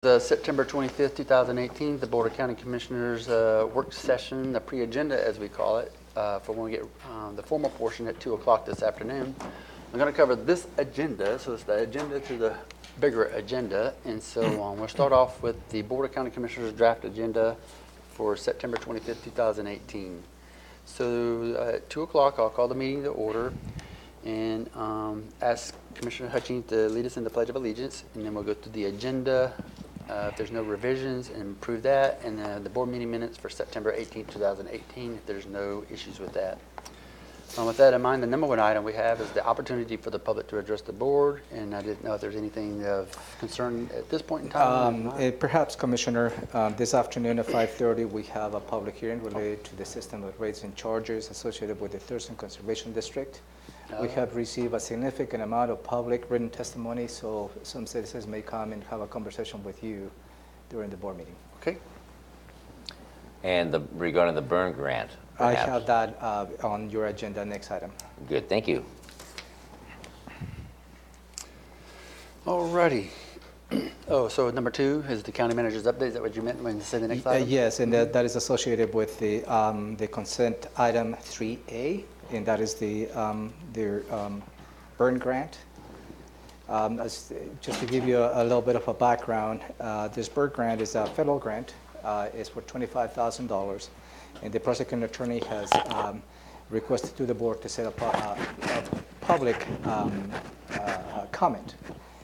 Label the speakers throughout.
Speaker 1: September 25th, 2018, the Board of County Commissioners work session, the pre-agenda as we call it, for when we get the formal portion at 2 o'clock this afternoon. I'm going to cover this agenda, so it's the agenda to the bigger agenda, and so we'll start off with the Board of County Commissioners draft agenda for September 25th, 2018. So at 2 o'clock, I'll call the meeting to order and ask Commissioner Hutchings to lead us in the Pledge of Allegiance, and then we'll go through the agenda. If there's no revisions, and approve that, and the board meeting minutes for September 18, 2018, if there's no issues with that. With that in mind, the number one item we have is the opportunity for the public to address the board, and I didn't know if there's anything of concern at this point in time.
Speaker 2: Perhaps, Commissioner, this afternoon at 5:30, we have a public hearing related to the system of rates and charges associated with the Thurston Conservation District. We have received a significant amount of public written testimony, so some citizens may come and have a conversation with you during the board meeting.
Speaker 1: Okay.
Speaker 3: And regarding the burn grant, perhaps?
Speaker 2: I have that on your agenda, next item.
Speaker 3: Good, thank you.
Speaker 1: All righty. Oh, so number 2 is the county manager's update. Is that what you meant when you said the next item?
Speaker 2: Yes, and that is associated with the consent item 3A, and that is their burn grant. Just to give you a little bit of a background, this burn grant is a federal grant. It's for $25,000, and the prosecuting attorney has requested to the board to set up a public comment,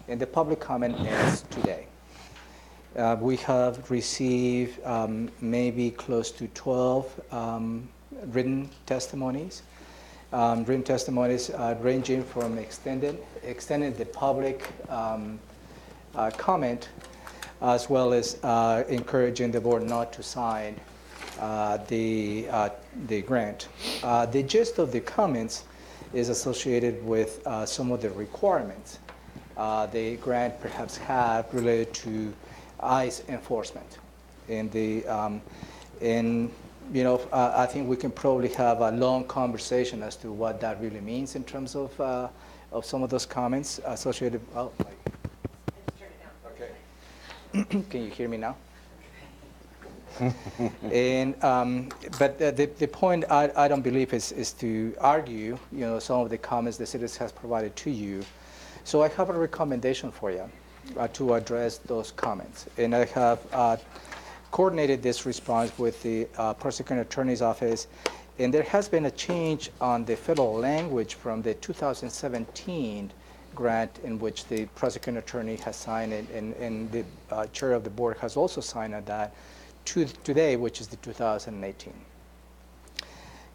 Speaker 2: and the public comment is today. We have received maybe close to 12 written testimonies. Ranging from extending the public comment, as well as encouraging the board not to sign the grant. The gist of the comments is associated with some of the requirements the grant perhaps have related to ICE enforcement. I think we can probably have a long conversation as to what that really means in terms of some of those comments associated. Oh, okay. Can you hear me now? But the point I don't believe is to argue, some of the comments the citizens has provided to you. So I have a recommendation for you to address those comments, and I have coordinated this response with the prosecuting attorney's office, and there has been a change on the federal language from the 2017 grant, in which the prosecuting attorney has signed it, and the chair of the board has also signed on that, to today, which is the 2018.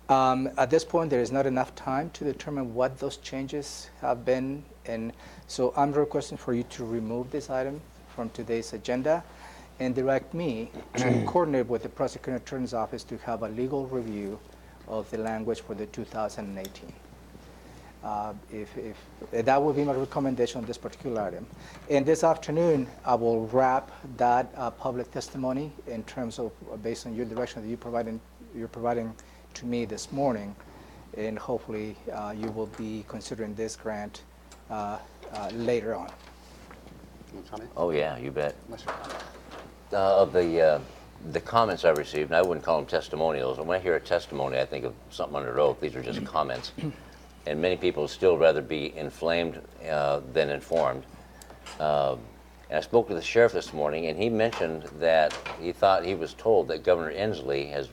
Speaker 2: At this point, there is not enough time to determine what those changes have been, and so I'm requesting for you to remove this item from today's agenda and direct me to coordinate with the prosecuting attorney's office to have a legal review of the language for the 2018. If that would be my recommendation on this particular item. And this afternoon, I will wrap that public testimony in terms of, based on your direction that you're providing to me this morning, and hopefully you will be considering this grant later on.
Speaker 3: Oh yeah, you bet. Of the comments I received, and I wouldn't call them testimonials. And when I hear a testimony, I think of something under oath. These are just comments. And many people still rather be inflamed than informed. And I spoke to the sheriff this morning, and he mentioned that he thought he was told that Governor Inslee has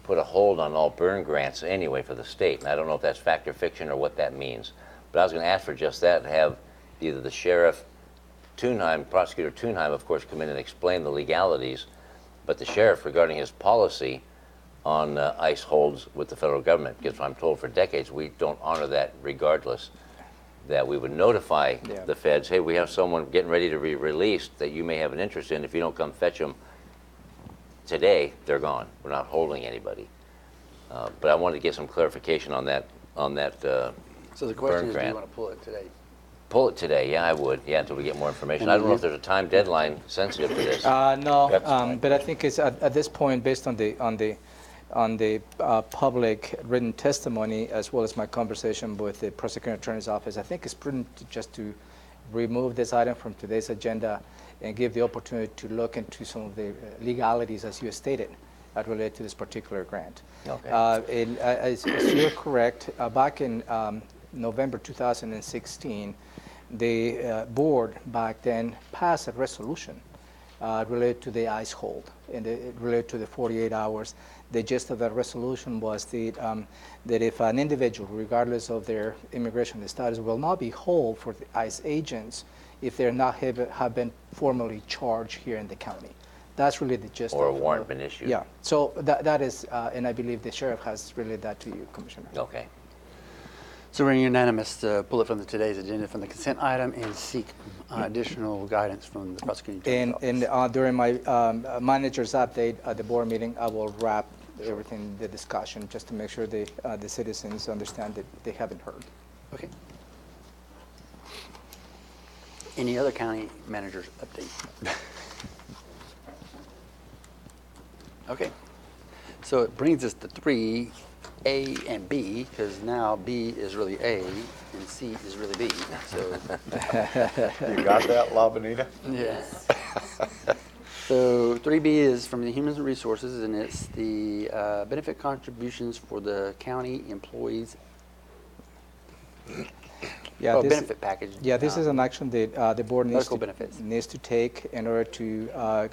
Speaker 3: put a hold on all burn grants anyway for the state. And I don't know if that's fact or fiction or what that means. But I was going to ask for just that, and have either the sheriff, Prosecutor Thunheim, of course, come in and explain the legalities, but the sheriff regarding his policy on ICE holds with the federal government, because I'm told for decades we don't honor that regardless, that we would notify the feds, hey, we have someone getting ready to be released that you may have an interest in. If you don't come fetch them today, they're gone. We're not holding anybody. But I wanted to get some clarification on that
Speaker 1: So the question is,
Speaker 3: grant.
Speaker 1: do you want to pull it today?
Speaker 3: Pull it today, yeah, I would, yeah, until we get more information. I don't know if there's a time deadline sensitive to this.
Speaker 2: No, but I think it's at this point, based on the public written testimony, as well as my conversation with the prosecuting attorney's office, I think it's prudent just to remove this item from today's agenda and give the opportunity to look into some of the legalities, as you stated, related to this particular grant.
Speaker 3: Okay.
Speaker 2: As you're correct, back in November 2016, the board back then passed a resolution related to the ICE hold and related to the 48 hours. The gist of that resolution was that if an individual, regardless of their immigration status, will not be hold for the ICE agents if they're not have been formally charged here in the county. That's really the gist.
Speaker 3: Or a warrant been issued.
Speaker 2: Yeah. So that is, and I believe the sheriff has relayed that to you, Commissioner.
Speaker 3: Okay.
Speaker 1: So we're unanimous to pull it from today's agenda from the consent item and seek additional guidance from the prosecuting attorney's office.
Speaker 2: And during my manager's update at the board meeting, I will wrap everything, the discussion, just to make sure the citizens understand that they haven't heard.
Speaker 1: Okay. Any other county managers update? Okay. So it brings us to 3A and B, because now B is really A and C is really B. So
Speaker 4: You got that, La Bonita?
Speaker 1: yes. So 3B is from the Human Resources, and it's the benefit contributions for the county employees.
Speaker 2: Yeah,
Speaker 1: Benefit package.
Speaker 2: Yeah, this is an action that the board
Speaker 1: Medical benefits.
Speaker 2: needs to take in order to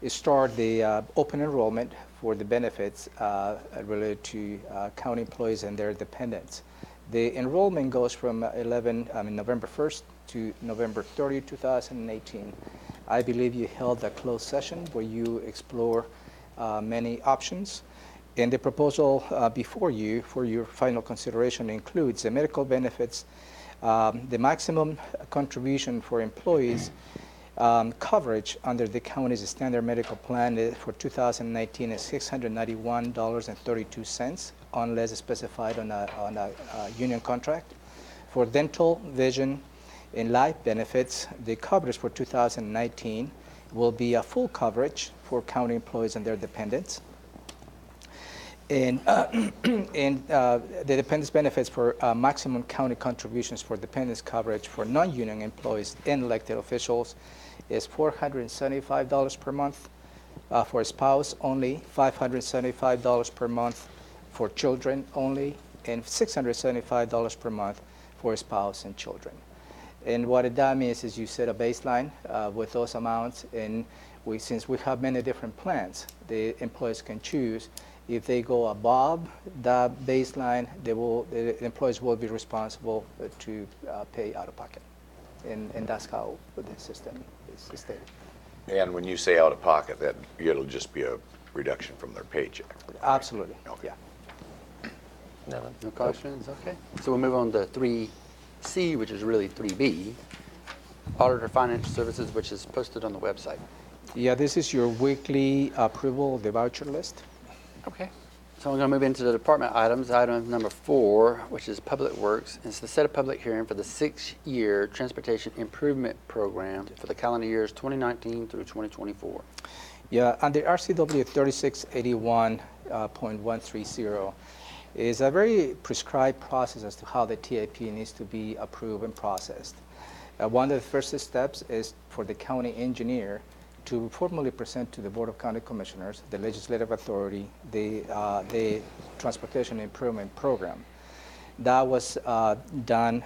Speaker 2: start the open enrollment for the benefits related to county employees and their dependents. The enrollment goes from November 1st to November 30, 2018. I believe you held a closed session where you explore many options. And the proposal before you for your final consideration includes the medical benefits, the maximum contribution for employees coverage under the county's standard medical plan for 2019 is $691.32 unless specified on a union contract. For dental, vision, and life benefits, the coverage for 2019 will be a full coverage for county employees and their dependents. And, the dependents benefits for maximum county contributions for dependents coverage for non-union employees and elected officials is $475 per month. For a spouse only, $575 per month. For children only, and $675 per month for a spouse and children. And what that means is you set a baseline with those amounts, and since we have many different plans, the employees can choose. If they go above that baseline, the employees will be responsible to pay out of pocket. And that's how the system is stated.
Speaker 4: And when you say out of pocket, that it'll just be a reduction from their paycheck?
Speaker 2: Absolutely,
Speaker 4: Okay.
Speaker 2: yeah.
Speaker 1: No questions? Okay. So we'll move on to 3C, which is really 3B, Auditor Financial Services, which is posted on the website.
Speaker 2: Yeah, this is your weekly approval of the voucher list.
Speaker 1: Okay. So I'm going to move into the department items. Item number 4, which is Public Works. It's to set a public hearing for the 6-year Transportation Improvement Program for the calendar years 2019 through 2024.
Speaker 2: Yeah, under RCW 3681.130 is a very prescribed process as to how the TIP needs to be approved and processed. One of the first steps is for the county engineer to formally present to the Board of County Commissioners, the legislative authority, the Transportation Improvement Program. That was done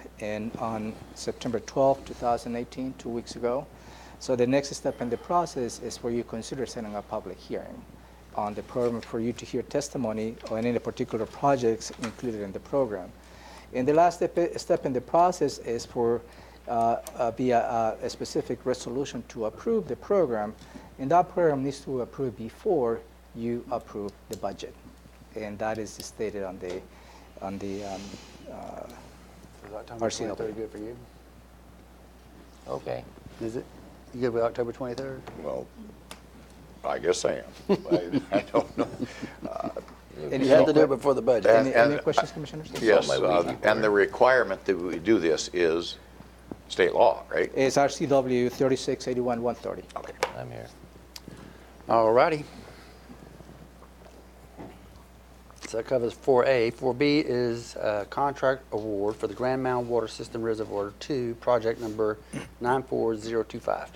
Speaker 2: on September 12, 2018, 2 weeks ago. So the next step in the process is for you to consider setting a public hearing on the program for you to hear testimony on any particular projects included in the program. And the last step in the process is for a specific resolution to approve the program, and that program needs to approve before you approve the budget, and that is stated on the
Speaker 1: October 23rd good for you?
Speaker 3: Okay.
Speaker 1: Is it? You good with October 23rd?
Speaker 4: Well, I guess I am. I don't know.
Speaker 2: And
Speaker 1: You have to do it before the budget.
Speaker 2: any questions, Commissioners?
Speaker 4: Yes,
Speaker 3: my week.
Speaker 4: and the requirement that we do this is state law, right?
Speaker 2: It's RCW 3681.130.
Speaker 4: Okay.
Speaker 3: I'm here.
Speaker 1: All righty. So that covers 4A. 4B is a contract award for the Grand Mound Water System Reservoir 2, project number 94025.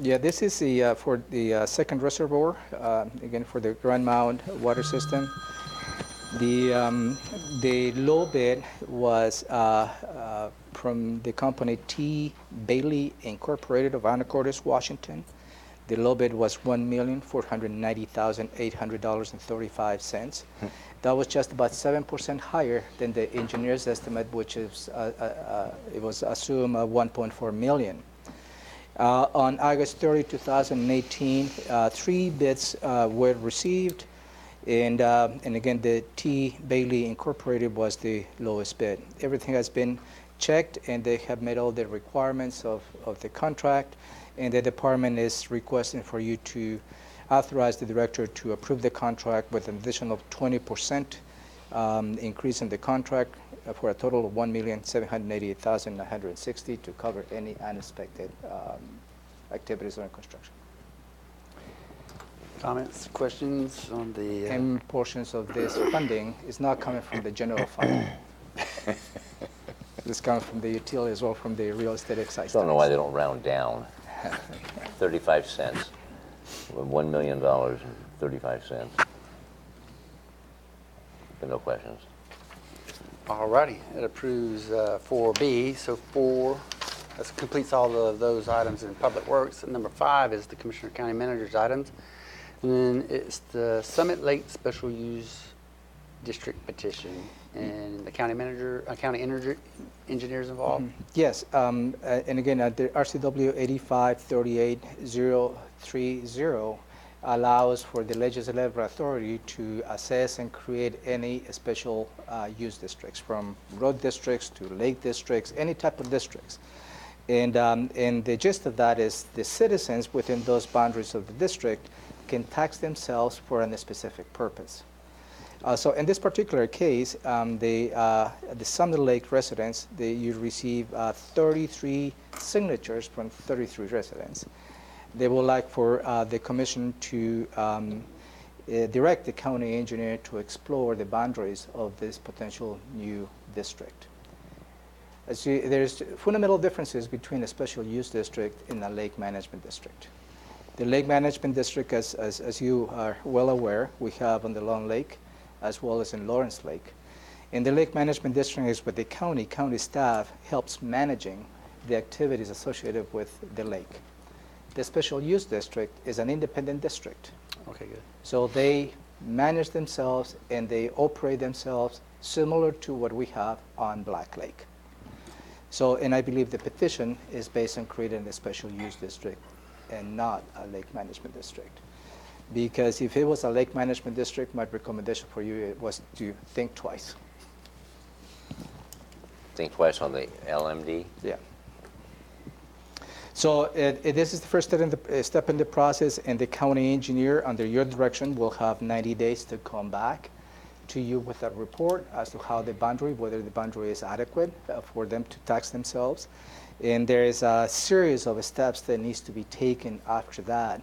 Speaker 2: Yeah, this is the for the second reservoir, again for the Grand Mound water system. The low bid was from the company T. Bailey Incorporated of Anacortes, Washington. The low bid was $1,490,800.35. That was just about 7% higher than the engineer's estimate, which is it was assumed $1.4 million. On August 30, 2018, 3 bids were received, and again, the T. Bailey Incorporated was the lowest bid. Everything has been checked, and they have met all the requirements of the contract, and the department is requesting for you to authorize the director to approve the contract with an additional 20% increase in the contract for a total of $1,788,960 to cover any unexpected activities during construction.
Speaker 1: Comments, questions on the?
Speaker 2: And portions of this funding is not coming from the general fund. It's coming from the utility as well, from the real estate excise.
Speaker 3: I don't know why they don't round down. 35 cents. $1 million and 35 cents. No questions.
Speaker 1: All righty, it approves 4B. So 4, that completes all of those items in Public Works. And number 5 is the Commissioner County Manager's items. And then it's the Summit Lake Special Use District petition. And the county manager, county engineers involved?
Speaker 2: Yes, and again, the RCW 8538030 allows for the legislative authority to assess and create any special use districts, from road districts to lake districts, any type of districts. And the gist of that is the citizens within those boundaries of the district can tax themselves for a specific purpose. So in this particular case, the Summit Lake residents, you receive 33 signatures from 33 residents. They would like for the commission to direct the county engineer to explore the boundaries of this potential new district. There's fundamental differences between a special use district and a lake management district. The lake management district, as you are well aware, we have on the Long Lake, as well as in Lawrence Lake. And the lake management district is where the county staff helps managing the activities associated with the lake. The special use district is an independent district.
Speaker 1: Okay, good.
Speaker 2: So they manage themselves and they operate themselves similar to what we have on Black Lake. So, and I believe the petition is based on creating a special use district and not a lake management district. Because if it was a lake management district, my recommendation for you was to think twice.
Speaker 3: Think twice on the LMD?
Speaker 2: Yeah. So this is the first step in the process, and the county engineer, under your direction, will have 90 days to come back to you with a report as to how the boundary, whether the boundary is adequate for them to tax themselves. And there is a series of steps that needs to be taken after that.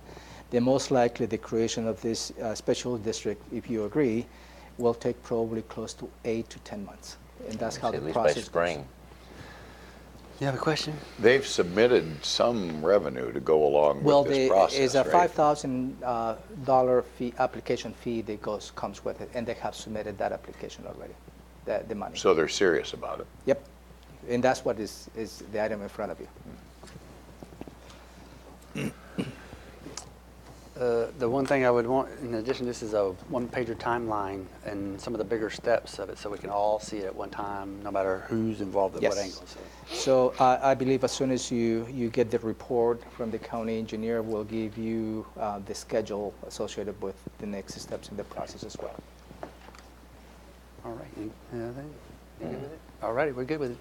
Speaker 2: Then most likely the creation of this special district, if you agree, will take probably close to 8 to 10 months. And that's how the process
Speaker 3: goes. At least by spring.
Speaker 1: You have a question?
Speaker 4: They've submitted some revenue to go along with this process,
Speaker 2: it's a
Speaker 4: right?
Speaker 2: $5,000 fee, application fee that comes with it, and they have submitted that application already, the money.
Speaker 4: So they're serious about it.
Speaker 2: Yep, and that's what is the item in front of you.
Speaker 1: The one thing I would want, in addition, this is a one-pager timeline and some of the bigger steps of it, so we can all see it at one time, no matter who's involved at what angle.
Speaker 2: So I believe as soon as you get the report from the county engineer, we'll give you the schedule associated with the next steps in the process as well.
Speaker 1: All right. Anything? You good with it? All righty, we're good with it.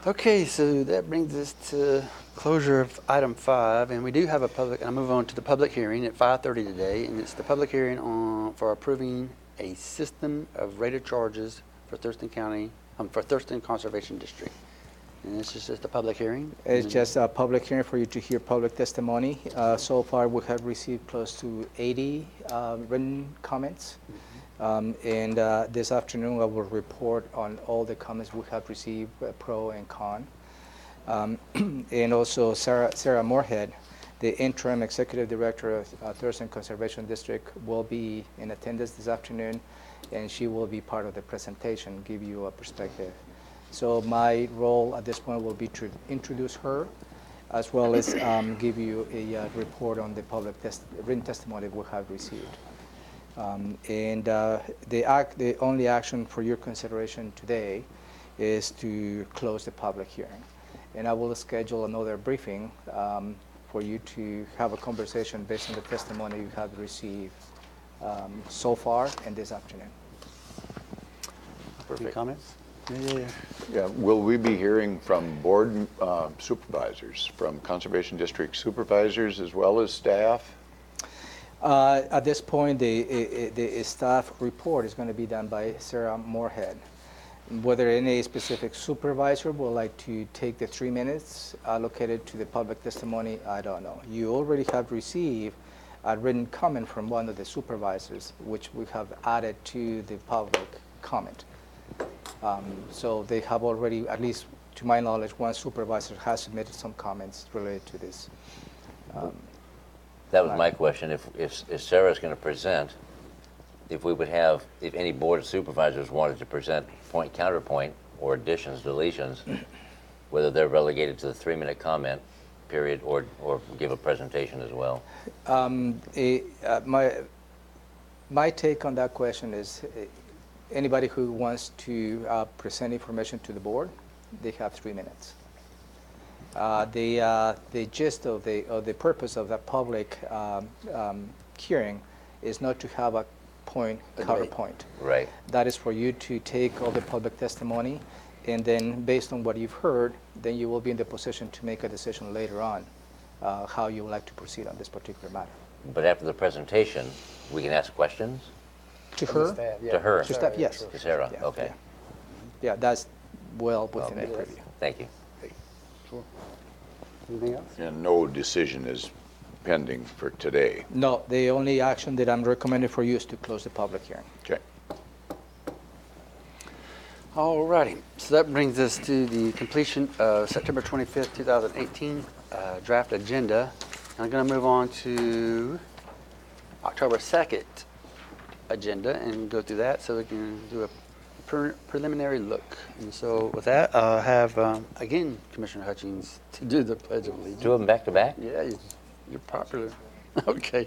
Speaker 1: Okay, so that brings us to closure of item 5, and we do have a public, and I'll move on to the public hearing at 5:30 today, and it's the public hearing for approving a system of rated charges for Thurston County, for Thurston Conservation District. And this is just a public hearing?
Speaker 2: It's just a public hearing for you to hear public testimony. So far, we have received close to 80 written comments. And this afternoon, I will report on all the comments we have received, pro and con. And also Sarah Moorhead, the interim executive director of Thurston Conservation District, will be in attendance this afternoon, and she will be part of the presentation, give you a perspective. So my role at this point will be to introduce her, as well as give you a report on the written testimony we have received. The only action for your consideration today is to close the public hearing. And I will schedule another briefing for you to have a conversation based on the testimony you have received so far and this afternoon.
Speaker 1: Any comments?
Speaker 5: Yeah, will we be hearing from board supervisors, from Conservation District supervisors as well as staff?
Speaker 2: At this point, the staff report is going to be done by Sarah Moorhead. Whether any specific supervisor would like to take the 3 minutes allocated to the public testimony, I don't know. You already have received a written comment from one of the supervisors, which we have added to the public comment. So they have already, at least to my knowledge, one supervisor has submitted some comments related to this.
Speaker 3: That was my question. If Sarah's going to present, if any board of supervisors wanted to present point counterpoint or additions, deletions, whether they're relegated to the 3-minute comment period or give a presentation as well.
Speaker 2: My take on that question is anybody who wants to present information to the board, they have 3 minutes. The gist of the purpose of the public hearing is not to have a point counterpoint.
Speaker 3: Right.
Speaker 2: That is for you to take all the public testimony, and then based on what you've heard, then you will be in the position to make a decision later on how you would like to proceed on this particular matter.
Speaker 3: But after the presentation, we can ask questions?
Speaker 2: To her?
Speaker 3: To her?
Speaker 2: To staff, yes.
Speaker 3: To Sarah,
Speaker 2: Yeah,
Speaker 3: okay.
Speaker 2: Yeah, that's well within the
Speaker 3: Okay.
Speaker 2: purview.
Speaker 3: Thank you.
Speaker 1: Sure. Anything else?
Speaker 5: And no decision is pending for today.
Speaker 2: No, the only action that I'm recommending for you is to close the public hearing.
Speaker 5: Okay.
Speaker 1: All righty. So that brings us to the completion of September 25th, 2018 draft agenda. I'm going to move on to October 2nd agenda and go through that so we can do a preliminary look. And so with that, I'll have, again, Commissioner Hutchings to do the Pledge of Allegiance.
Speaker 3: Two of them back to back?
Speaker 1: Yeah, you're popular. Okay.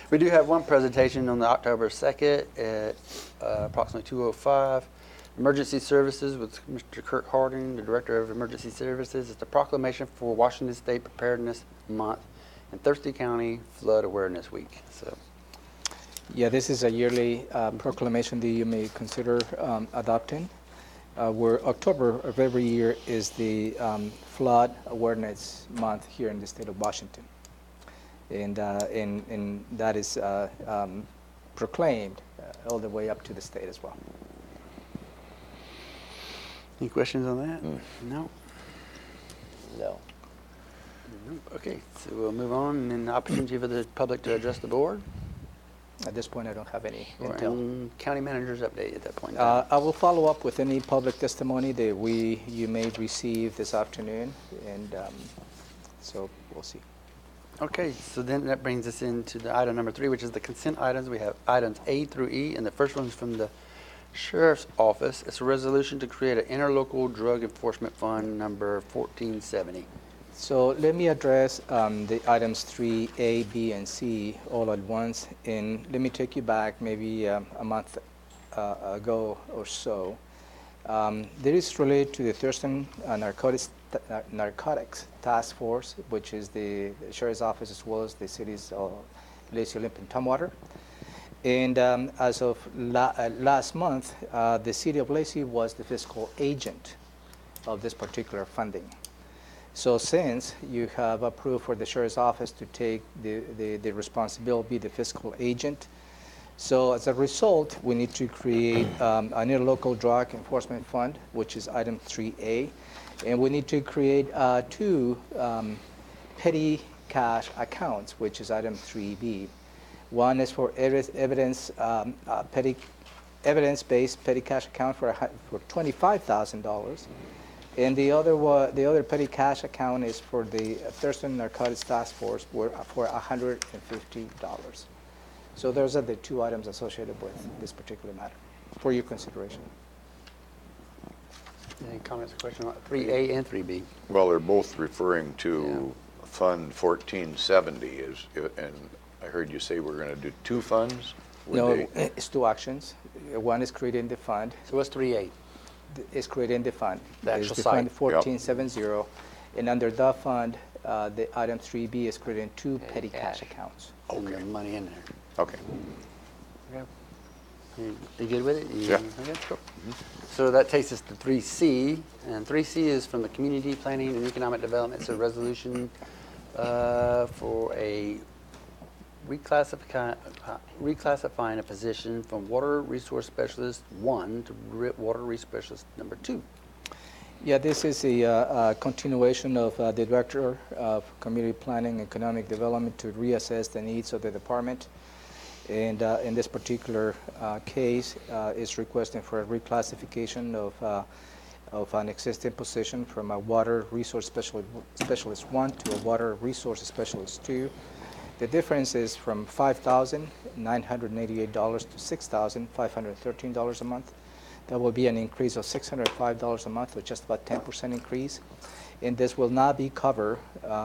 Speaker 1: We do have one presentation on the October 2nd at approximately 2:05. Emergency Services with Mr. Kirk Harding, the Director of Emergency Services. It's a proclamation for Washington State Preparedness Month and Thurston County Flood Awareness Week. So,
Speaker 2: Yeah, this is a yearly proclamation that you may consider adopting, where October of every year is the Flood Awareness Month here in the state of Washington. And that is proclaimed all the way up to the state as well.
Speaker 1: any questions on that? No?
Speaker 3: No.
Speaker 1: Okay, so we'll move on, and then the opportunity for the public to address the board.
Speaker 2: At this point, I don't have any intel.
Speaker 1: And county manager's update at that point in time.
Speaker 2: I will follow up with any public testimony that you may receive this afternoon, and so we'll see.
Speaker 1: Okay, so then that brings us into the item number 3, which is the consent items. We have items A through E, and the first one is from the Sheriff's Office. It's a resolution to create an interlocal drug enforcement fund number 1470.
Speaker 2: So let me address the items 3A, B, and C all at once, and let me take you back maybe a month ago or so. This is related to the Thurston Narcotics Task Force, which is the Sheriff's Office as well as the cities of Lacey, Olympic, and Tumwater. And as of last month, the city of Lacey was the fiscal agent of this particular funding. So since you have approved for the Sheriff's Office to take the responsibility, be the fiscal agent, so as a result, we need to create an interlocal drug enforcement fund, which is item 3A, and we need to create 2 petty cash accounts, which is item 3B. One is for evidence-based petty cash account for $25,000, And the other petty cash account is for the Thurston Narcotics Task Force for $150. So those are the two items associated with this particular matter for your consideration.
Speaker 1: Any comments or questions on 3A and 3B?
Speaker 5: Well, they're both referring to Fund 1470, and I heard you say we're going to do two funds?
Speaker 2: No, it's two actions. One is creating the fund.
Speaker 1: So what's 3A?
Speaker 2: Is creating the fund.
Speaker 1: The
Speaker 2: It's
Speaker 1: actual
Speaker 2: the
Speaker 1: site.
Speaker 2: Fund 1470. And under the fund, the item 3B is creating two petty cash accounts.
Speaker 1: And the money in there.
Speaker 5: Okay.
Speaker 1: Okay. You good with it?
Speaker 5: Yeah.
Speaker 1: Okay, cool. So that takes us to 3C, and 3C is from the Community Planning and Economic Development. It's a resolution for a reclassifying a position from Water Resource Specialist 1 to Water Resource Specialist number 2.
Speaker 2: Yeah, this is a continuation of the Director of Community Planning and Economic Development to reassess the needs of the department. And in this particular case, is requesting for a reclassification of an existing position from a Water Resource Specialist 1 to a Water Resource Specialist 2. The difference is from $5,988 to $6,513 a month. That will be an increase of $605 a month, or just about 10% increase. And this will not be covered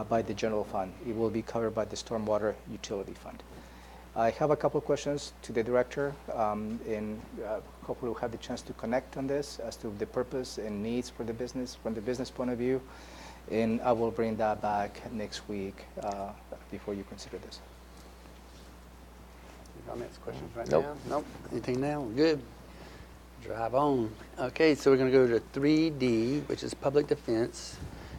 Speaker 2: by the general fund. It will be covered by the Stormwater Utility Fund. I have a couple of questions to the director, and hopefully we'll have the chance to connect on this as to the purpose and needs for the business, from the business point of view. And I will bring that back next week before you consider this.
Speaker 1: Any comments, questions right
Speaker 3: Nope.
Speaker 1: now? Nope. Anything now? We're good. Drive on. Okay, so we're going to go to 3D, which is Public Defense.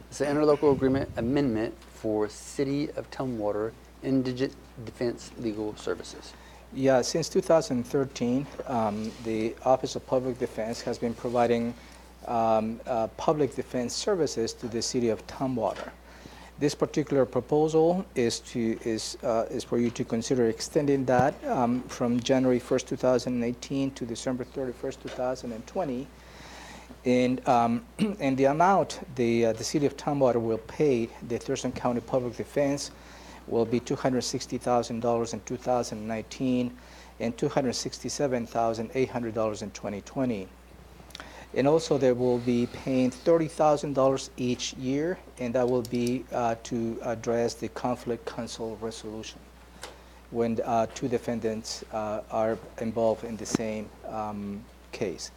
Speaker 1: It's an Interlocal Agreement amendment for City of Tumwater Indigent Defense Legal Services.
Speaker 2: Yeah, since 2013, the Office of Public Defense has been providing public defense services to the City of Tumwater. This particular proposal is for you to consider extending that from January 1st, 2018 to December 31st, 2020. And the amount the City of Tumwater will pay the Thurston County Public Defense will be $260,000 in 2019 and $267,800 in 2020. And also they will be paying $30,000 each year, and that will be to address the conflict counsel resolution when two defendants are involved in the same case.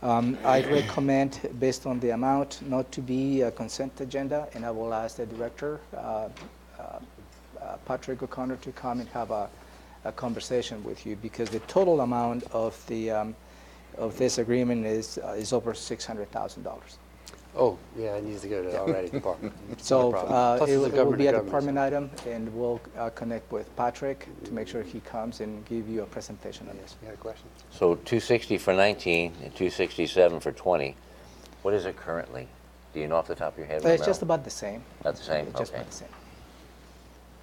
Speaker 2: I recommend, based on the amount, not to be a consent agenda, and I will ask the director, Patrick O'Connor, to come and have a conversation with you, because the total amount of this agreement is over $600,000.
Speaker 1: Oh, yeah, it needs to go to the already department.
Speaker 2: So
Speaker 1: No problem. Plus
Speaker 2: it
Speaker 1: it's
Speaker 2: will be a
Speaker 1: government,
Speaker 2: department item, and we'll connect with Patrick to make sure he comes and give you a presentation on this.
Speaker 1: You had a question?
Speaker 3: So 260 for 19 and 267 for 20. What is it currently? Do you know off the top of your head?
Speaker 2: It's
Speaker 3: Romero?
Speaker 2: just about the same.
Speaker 3: About the same?
Speaker 2: Just
Speaker 3: Okay.
Speaker 2: about the same.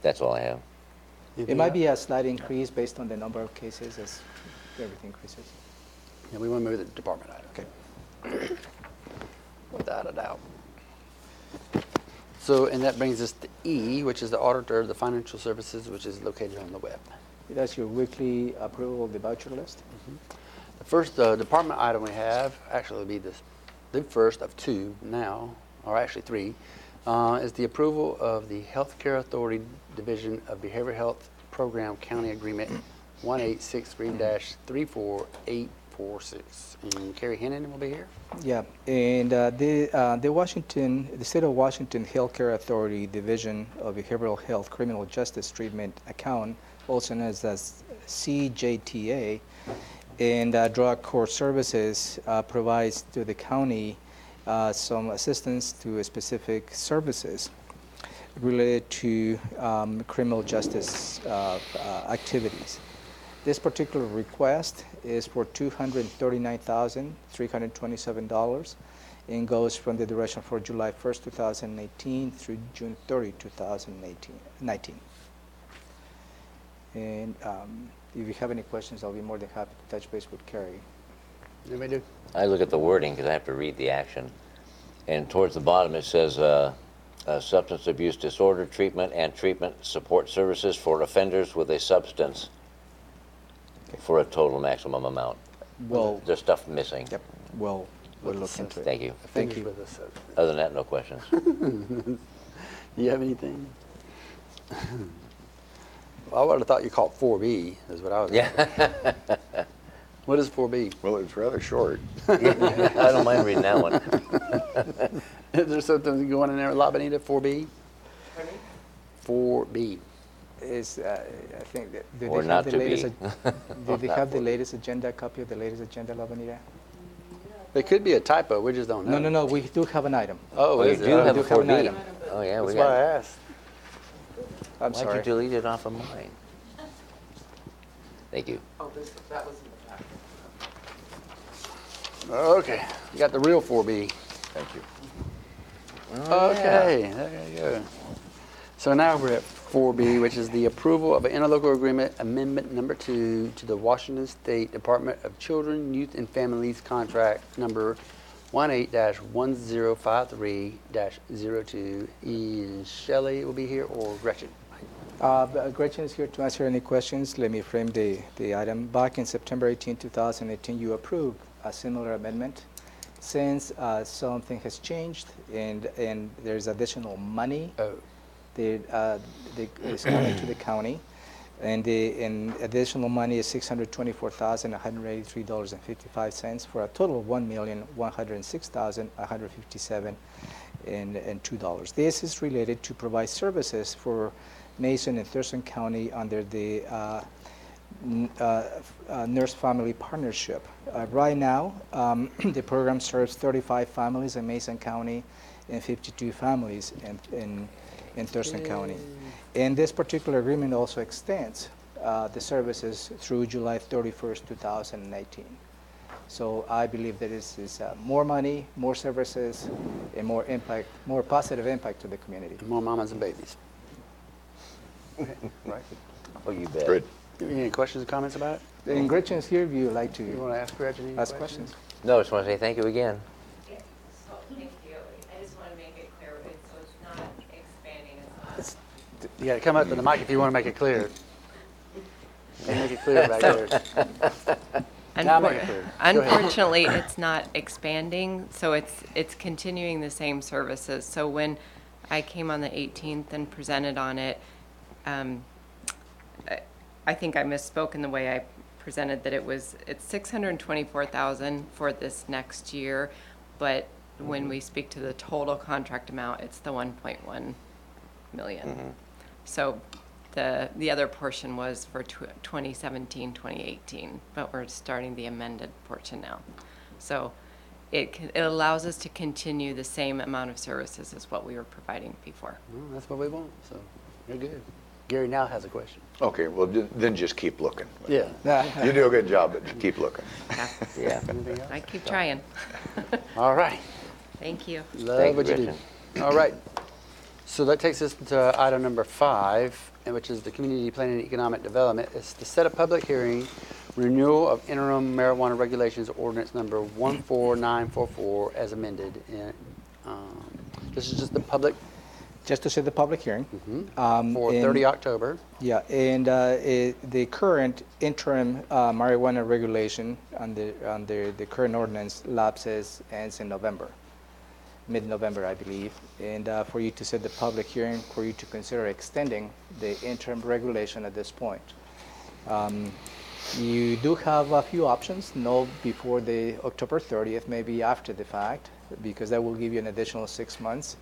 Speaker 3: That's all I have.
Speaker 2: It might be a slight increase based on the number of cases as everything increases.
Speaker 1: Yeah, we want to move the department item. Okay. Without a doubt. So, and that brings us to E, which is the Auditor of the Financial Services, which is located on the web.
Speaker 2: That's your weekly approval of the voucher list.
Speaker 1: The first department item we have, actually will be the first of two now, or actually three, is the approval of the Healthcare Authority Division of Behavioral Health Program County Agreement 1863-34846. And Carrie Hennon will be here.
Speaker 2: Yeah, and the State of Washington Healthcare Authority Division of Behavioral Health Criminal Justice Treatment Account, also known as CJTA, and Drug Court Services provides to the county some assistance to specific services related to criminal justice activities. This particular request is for $239,327 and goes from the duration for July 1st, 2018 through June 30, 2019. And if you have any questions, I'll be more than happy to touch base with Carrie.
Speaker 1: Anybody do?
Speaker 3: I look at the wording because I have to read the action. And towards the bottom, it says substance abuse disorder treatment and treatment support services for offenders with a substance for a total maximum amount.
Speaker 2: Well,
Speaker 3: There's stuff missing.
Speaker 2: yep, we'll look into it.
Speaker 3: Thank you.
Speaker 2: Thank you.
Speaker 1: With us.
Speaker 3: Other than that, no questions.
Speaker 1: You have anything? I would have thought you called 4B, is what I was.
Speaker 3: Yeah.
Speaker 1: What is 4B?
Speaker 5: Well, it's rather short.
Speaker 3: I don't mind reading that one.
Speaker 1: Is there something going in there, La Bonita, 4B? 4B.
Speaker 2: Is, I think, that, do
Speaker 3: Or
Speaker 2: they
Speaker 3: not
Speaker 2: have the
Speaker 3: to be.
Speaker 2: latest, do they
Speaker 3: Not
Speaker 2: have the
Speaker 3: 4B.
Speaker 2: latest agenda, copy of the latest agenda, La Bonita?
Speaker 1: It could be a typo, we just don't know.
Speaker 2: No, we do have an item.
Speaker 1: Oh,
Speaker 3: You
Speaker 1: is
Speaker 3: do
Speaker 1: it?
Speaker 3: have
Speaker 2: do
Speaker 3: a
Speaker 2: have an
Speaker 3: 4B.
Speaker 2: item.
Speaker 3: Oh, yeah, we
Speaker 1: That's why I
Speaker 3: got.
Speaker 1: asked.
Speaker 2: I'm
Speaker 3: Why'd
Speaker 2: sorry.
Speaker 3: you delete it off of mine? Thank you.
Speaker 1: Okay, you got the real 4B.
Speaker 5: Thank you.
Speaker 1: Okay, there you go. So now we're at 4B, which is the approval of an interlocal agreement amendment number 2 to the Washington State Department of Children, Youth, and Families contract number 18-1053-02. Is Shelley will be here or Gretchen?
Speaker 2: Gretchen is here to answer any questions. Let me frame the item. Back in September 18, 2018, you approved a similar amendment. Since something has changed and there's additional money
Speaker 1: Oh,
Speaker 2: that is coming to the county, and the additional money is $624,183.55 for a total of $1,106,157.02. This is related to provide services for Mason and Thurston County under the Nurse Family Partnership. Right now, the program serves 35 families in Mason County and 52 families in Thurston County. And this particular agreement also extends the services through July 31st, 2019. So I believe that this is more money, more services, and more impact, more positive impact to the community.
Speaker 1: more mamas and babies.
Speaker 2: Right.
Speaker 3: Oh, you bet.
Speaker 5: Good.
Speaker 1: Any questions or comments about it?
Speaker 2: And Gretchen's here if you would like
Speaker 1: You
Speaker 2: to
Speaker 1: want to ask Gretchen any
Speaker 2: ask questions.
Speaker 3: No, I just want to say thank you again.
Speaker 6: Yeah, so thank you. I just want to make it clear, so it's not expanding, it's not.
Speaker 1: You got to come up to the mic if you want to make it clear. Make it clear back there. Now make it clear. Go ahead.
Speaker 6: Unfortunately, it's not expanding, so it's continuing the same services. So when I came on the 18th and presented on it, I think I misspoke in the way I presented that it's $624,000 for this next year, but when we speak to the total contract amount, it's the 1.1 million. So the other portion was for 2017, 2018, but we're starting the amended portion now. So it allows us to continue the same amount of services as what we were providing before.
Speaker 1: Well, that's what we want, so you're good. Gary now has a question.
Speaker 5: Okay, well, then just keep looking.
Speaker 1: Yeah.
Speaker 5: You do a good job, but just keep looking.
Speaker 3: Yeah.
Speaker 1: Anything else?
Speaker 6: I keep trying.
Speaker 1: All right.
Speaker 6: Thank you.
Speaker 1: Love
Speaker 3: Thank you,
Speaker 1: what you do.
Speaker 3: Gretchen.
Speaker 1: All right. So that takes us to item number 5, which is the Community Planning and Economic Development. It's to set a public hearing, renewal of interim marijuana regulations ordinance number 14944 as amended. And, this is just the public
Speaker 2: Just to set the public hearing.
Speaker 1: for
Speaker 2: and-
Speaker 1: 30 October.
Speaker 2: Yeah, and the current interim marijuana regulation under the current ordinance lapses ends in November, mid-November, I believe. And for you to set the public hearing, for you to consider extending the interim regulation at this point. You do have a few options, no before the October 30th, maybe after the fact, because that will give you an additional 6 months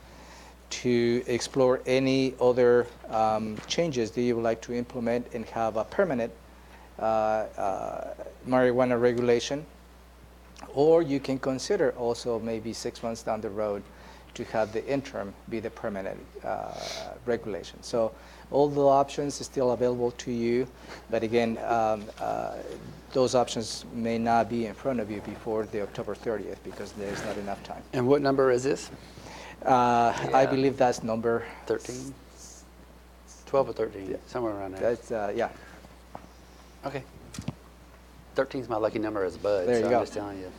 Speaker 2: to explore any other changes that you would like to implement and have a permanent marijuana regulation. Or you can consider also maybe 6 months down the road to have the interim be the permanent regulation. So all the options are still available to you, but again, those options may not be in front of you before the October 30th because there's not enough time.
Speaker 1: And what number is this?
Speaker 2: I believe that's number
Speaker 1: 13? 12 or 13, somewhere around there.
Speaker 2: That's yeah.
Speaker 1: Okay. 13 is my lucky number as Bud,
Speaker 2: There you
Speaker 1: so
Speaker 2: go.
Speaker 1: I'm just telling you.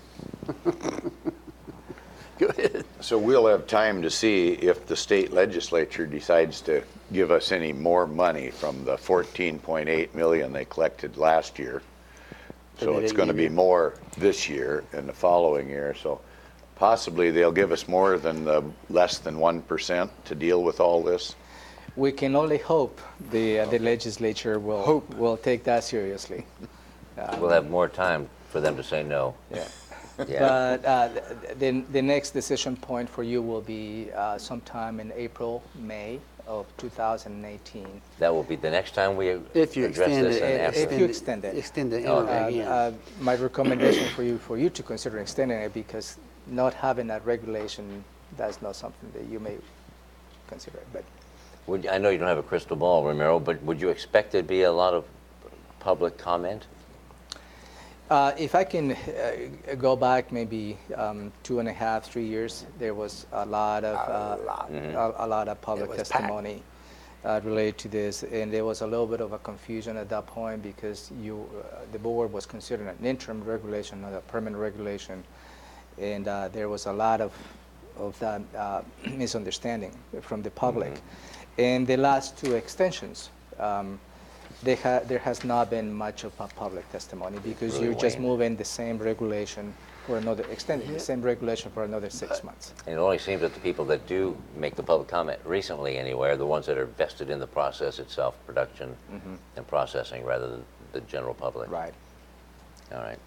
Speaker 1: Go ahead.
Speaker 5: So we'll have time to see if the state legislature decides to give us any more money from the 14.8 million they collected last year. So
Speaker 1: they
Speaker 5: it's
Speaker 1: didn't
Speaker 5: going to
Speaker 1: give
Speaker 5: be
Speaker 1: you?
Speaker 5: more this year and the following year. So possibly they'll give us more than the less than 1% to deal with all this.
Speaker 2: We can only hope the legislature will take that seriously.
Speaker 3: We'll have more time for them to say no.
Speaker 2: Yeah.
Speaker 3: Yeah.
Speaker 2: But the next decision point for you will be sometime in April, May of 2018.
Speaker 3: That will be the next time we
Speaker 1: If you
Speaker 3: address
Speaker 1: extend
Speaker 3: this.
Speaker 1: it,
Speaker 3: And after.
Speaker 2: If you extend it.
Speaker 1: Extend the
Speaker 3: Okay.
Speaker 1: interlocal again.
Speaker 2: My recommendation for you to consider extending it, because not having that regulation, that's not something that you may consider. But
Speaker 3: I know you don't have a crystal ball, Ramiro, but would you expect there'd be a lot of public comment?
Speaker 2: if I can go back maybe 2.5, 3 years, there was a lot of public
Speaker 1: was packed.
Speaker 2: testimony related to this, and there was a little bit of a confusion at that point because the board was considering an interim regulation, not a permanent regulation, and there was a lot of that misunderstanding from the public. And the last two extensions, there has not been much of a public testimony because
Speaker 3: Really
Speaker 2: you're just
Speaker 3: waned.
Speaker 2: moving the same regulation for another, extending the same regulation for another 6 months.
Speaker 3: And it only seems that the people that do make the public comment recently anyway are the ones that are vested in the process itself, production and processing, rather than the general public.
Speaker 2: Right.
Speaker 3: All right.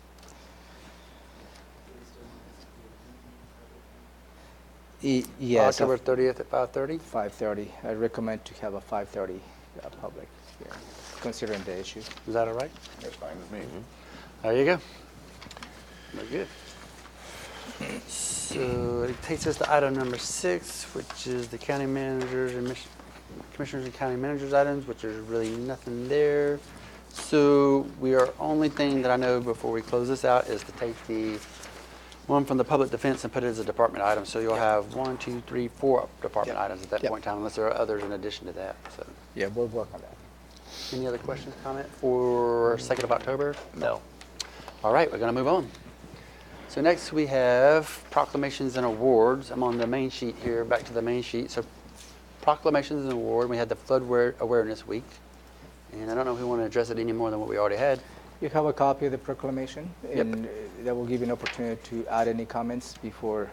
Speaker 2: Yes.
Speaker 1: October 30th at 5:30?
Speaker 2: 5:30. I recommend to have a 5:30 public hearing, considering the issue.
Speaker 1: Is that all right?
Speaker 5: That's fine with me.
Speaker 1: There you go. We're good. So it takes us to item number 6, which is the county managers and commissioners and county managers items, which there's really nothing there. So only thing that I know before we close this out is to take the one from the public defense and put it as a department item. So you'll have 1, 2, 3, 4 department
Speaker 2: Yep.
Speaker 1: items at that
Speaker 2: Yep.
Speaker 1: point in time, unless there are others in addition to that. So
Speaker 2: Yeah, we'll work on that.
Speaker 1: any other questions, comment for 2nd of October?
Speaker 3: No.
Speaker 1: All right, we're going to move on. So next we have proclamations and awards. I'm on the main sheet here, back to the main sheet. So proclamations and award, we had the Flood Awareness Week. And I don't know if we want to address it any more than what we already had.
Speaker 2: You have a copy of the proclamation,
Speaker 1: Yep.
Speaker 2: and that will give you an opportunity to add any comments before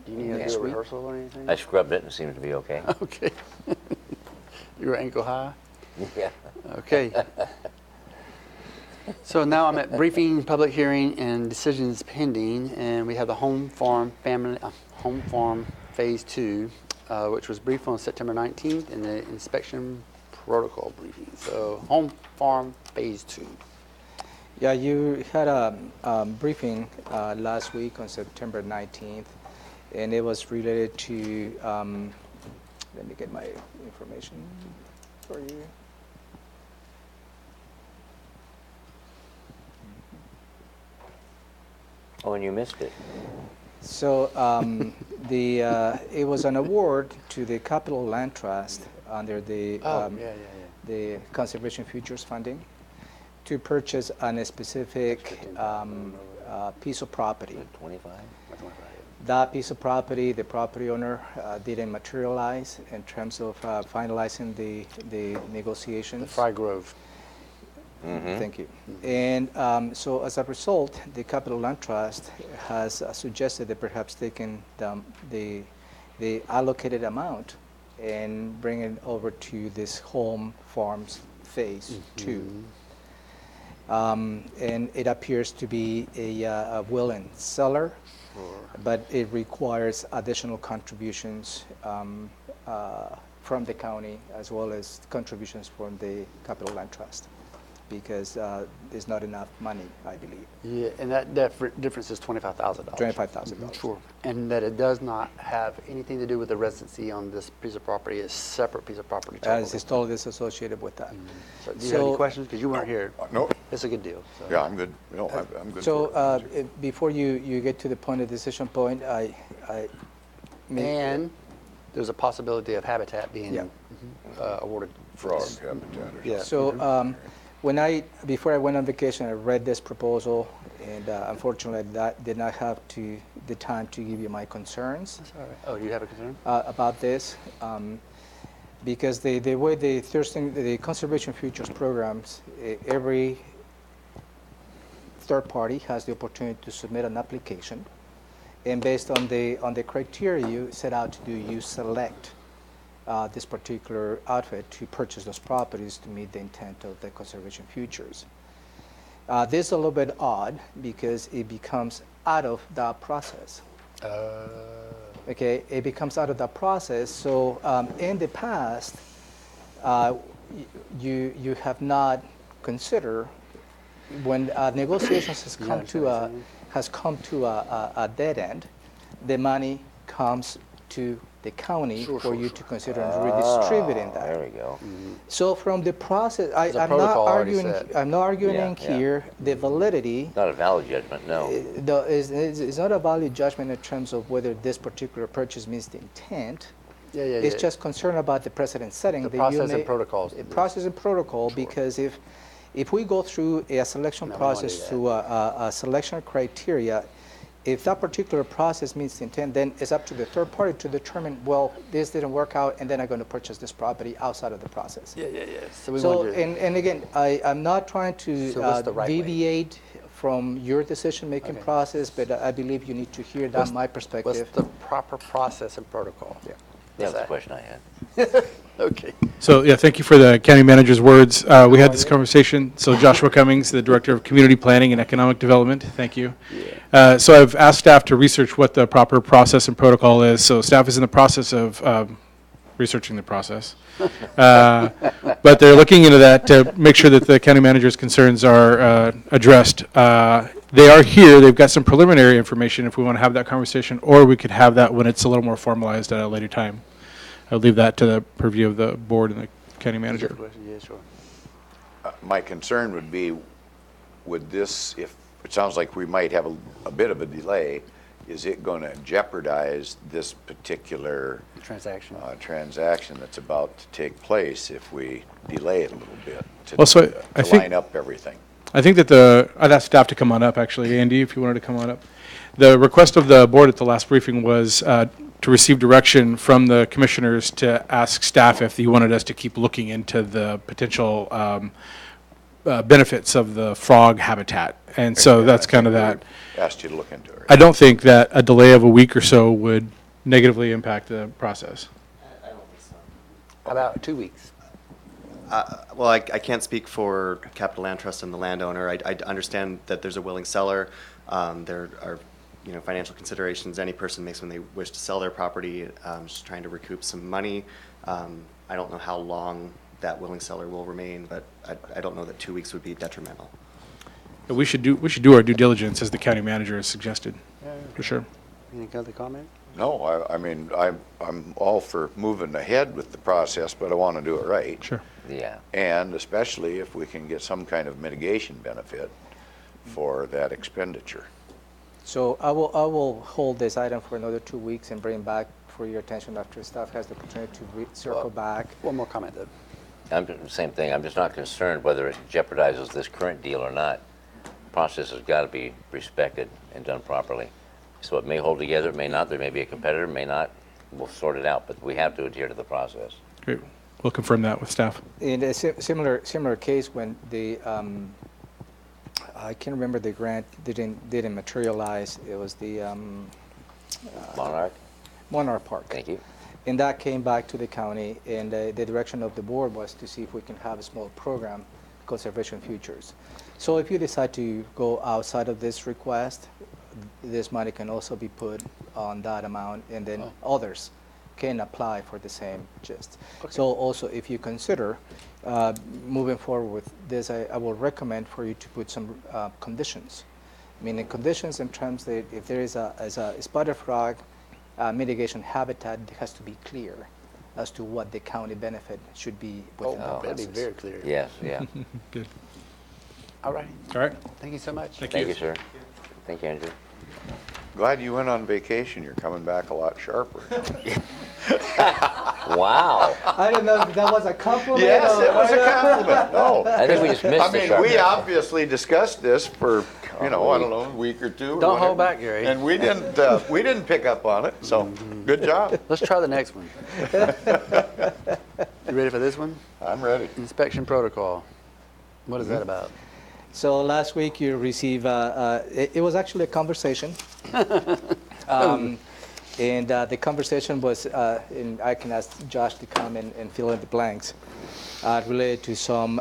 Speaker 1: Do you need to
Speaker 2: next
Speaker 1: do a
Speaker 2: week.
Speaker 1: rehearsal or anything?
Speaker 3: I scrubbed it and it seems to be okay.
Speaker 1: Okay. You were ankle high?
Speaker 3: Yeah.
Speaker 1: Okay. So now I'm at briefing, public hearing, and decisions pending, and we have the Home Farm Phase 2, which was briefed on September 19th, and the inspection protocol briefing. So Home Farm Phase 2.
Speaker 2: Yeah, you had a briefing last week on September 19th, and it was related to, let me get my information for you.
Speaker 3: Oh, and you missed it.
Speaker 2: So it was an award to the Capital Land Trust under the the Conservation Futures Funding to purchase on a specific piece of property.
Speaker 3: 25?
Speaker 2: That piece of property, the property owner didn't materialize in terms of finalizing the negotiations.
Speaker 1: The Fry Grove.
Speaker 2: Thank you. And so as a result, the Capital Land Trust has suggested that perhaps they can the allocated amount and bring it over to this Home Farms Phase 2. And it appears to be a willing seller, but it requires additional contributions from the county as well as contributions from the Capital Land Trust, because there's not enough money, I believe.
Speaker 1: Yeah, and that difference is $25,000.
Speaker 2: $25,000.
Speaker 1: Sure. And that it does not have anything to do with the residency on this piece of property. It's a separate piece of property.
Speaker 2: As it's totally disassociated with that.
Speaker 1: So do you have any questions? Because you weren't here.
Speaker 5: No,
Speaker 1: It's a good deal. So.
Speaker 5: yeah, I'm good. No, I'm good.
Speaker 2: So
Speaker 5: for it.
Speaker 2: before you get to the point of decision point,
Speaker 1: And there's a possibility of habitat being
Speaker 2: Yeah.
Speaker 1: awarded.
Speaker 5: Frog habitat or
Speaker 1: Yeah.
Speaker 2: So before I went on vacation, I read this proposal, and unfortunately, I did not have to the time to give you my concerns
Speaker 1: All right. Oh, do you have a concern?
Speaker 2: about this. Because the way the Thurston, the conservation futures programs, every third party has the opportunity to submit an application, and based on the criteria you set out to do, you select this particular outfit to purchase those properties to meet the intent of the conservation futures. This is a little bit odd because it becomes out of that process. Okay, it becomes out of that process. So in the past, you have not considered when negotiations has come to a dead end, the money comes to the county for you to consider redistributing that.
Speaker 3: There we go.
Speaker 2: So from the process,
Speaker 1: a
Speaker 2: I'm not
Speaker 1: protocol already
Speaker 2: arguing.
Speaker 1: set.
Speaker 2: I'm not arguing
Speaker 3: Yeah,
Speaker 2: in
Speaker 3: yeah.
Speaker 2: here the validity.
Speaker 3: Not a valid judgment, no.
Speaker 2: It's not a value judgment in terms of whether this particular purchase meets the intent.
Speaker 1: Yeah.
Speaker 2: It's just concern about the precedent setting.
Speaker 1: The
Speaker 2: that
Speaker 1: process and protocols.
Speaker 2: Process and protocol, because if we go through a selection
Speaker 1: No, we don't wanna do
Speaker 2: process
Speaker 1: that.
Speaker 2: through a selection criteria, if that particular process meets the intent, then it's up to the third party to determine, well, this didn't work out, and then I'm going to purchase this property outside of the process.
Speaker 1: Yeah. So we
Speaker 2: So,
Speaker 1: want to.
Speaker 2: and again, I'm not trying to
Speaker 1: So what's the right way?
Speaker 2: deviate from your decision-making
Speaker 1: Okay.
Speaker 2: process, but I believe you need to hear that my perspective.
Speaker 1: What's the proper process and protocol? Yeah.
Speaker 3: That's the question I had.
Speaker 1: Okay.
Speaker 7: So, yeah, thank you for the county manager's words. We had this conversation. So Joshua Cummings, the Director of Community Planning and Economic Development, thank you. So I've asked staff to research what the proper process and protocol is. So staff is in the process of researching the process. But they're looking into that to make sure that the county manager's concerns are addressed. They are here. They've got some preliminary information if we want to have that conversation, or we could have that when it's a little more formalized at a later time. I'll leave that to the purview of the board and the county manager.
Speaker 1: Yeah, sure.
Speaker 5: My concern would be, would this, if it sounds like we might have a bit of a delay, is it going to jeopardize this particular
Speaker 1: Transaction.
Speaker 5: transaction that's about to take place if we delay it a little bit to,
Speaker 7: Well, so I
Speaker 5: to
Speaker 7: think-
Speaker 5: line up everything?
Speaker 7: I think that I'd ask staff to come on up, actually. Andy, if you wanted to come on up. The request of the board at the last briefing was to receive direction from the commissioners to ask staff if you wanted us to keep looking into the potential benefits of the frog habitat. And so
Speaker 5: Yeah,
Speaker 7: that's
Speaker 5: I
Speaker 7: kind of
Speaker 5: think
Speaker 7: that.
Speaker 5: we asked you to look into it.
Speaker 7: I don't think that a delay of a week or so would negatively impact the process.
Speaker 1: How about 2 weeks?
Speaker 8: Well, I can't speak for Capital Land Trust and the landowner. I understand that there's a willing seller. There are, financial considerations any person makes when they wish to sell their property, just trying to recoup some money. I don't know how long that willing seller will remain, but I don't know that 2 weeks would be detrimental.
Speaker 7: But we should do our due diligence, as the county manager has suggested, for sure.
Speaker 1: Any other comment?
Speaker 5: No, I mean, I'm all for moving ahead with the process, but I want to do it right.
Speaker 7: Sure.
Speaker 3: Yeah.
Speaker 5: And especially if we can get some kind of mitigation benefit for that expenditure.
Speaker 2: So I will hold this item for another 2 weeks and bring it back for your attention after staff has the opportunity to circle back.
Speaker 1: One more comment, though.
Speaker 3: Same thing. I'm just not concerned whether it jeopardizes this current deal or not. The process has got to be respected and done properly. So it may hold together, it may not. There may be a competitor, may not. We'll sort it out, but we have to adhere to the process.
Speaker 7: Great. We'll confirm that with staff.
Speaker 2: In a similar case, when the I can't remember, the grant didn't materialize. It was the
Speaker 3: Monarch,
Speaker 2: Park.
Speaker 3: thank you.
Speaker 2: And that came back to the county, and the direction of the board was to see if we can have a small program, conservation futures. So if you decide to go outside of this request, this money can also be put on that amount, and then others can apply for the same gist. So also, if you consider moving forward with this, I will recommend for you to put some conditions. Meaning conditions in terms that if there is a spotted frog mitigation habitat, it has to be clear as to what the county benefit should be within the
Speaker 1: That'd be
Speaker 2: process.
Speaker 1: very clear.
Speaker 3: Yes, yeah.
Speaker 7: Good.
Speaker 1: All right.
Speaker 7: All right.
Speaker 1: Thank you so much.
Speaker 3: Thank you, sir. Thank you, Andrew.
Speaker 5: Glad you went on vacation. You're coming back a lot sharper.
Speaker 3: Wow.
Speaker 2: I don't know if that was a compliment.
Speaker 5: Yes,
Speaker 2: or-
Speaker 5: it was a compliment. No.
Speaker 3: I think we just missed
Speaker 5: I
Speaker 3: the
Speaker 5: mean,
Speaker 3: sharp
Speaker 5: we
Speaker 3: edge.
Speaker 5: obviously discussed this for, I don't know, a week or two. or
Speaker 1: Don't hold
Speaker 5: whatever.
Speaker 1: back, Gary.
Speaker 5: And we didn't pick up on it, so good job.
Speaker 1: Let's try the next one. You ready for this one?
Speaker 5: I'm ready.
Speaker 1: Inspection protocol. What is that about?
Speaker 2: So last week you received, it was actually a conversation. And the conversation was, and I can ask Josh to come and fill in the blanks, related to some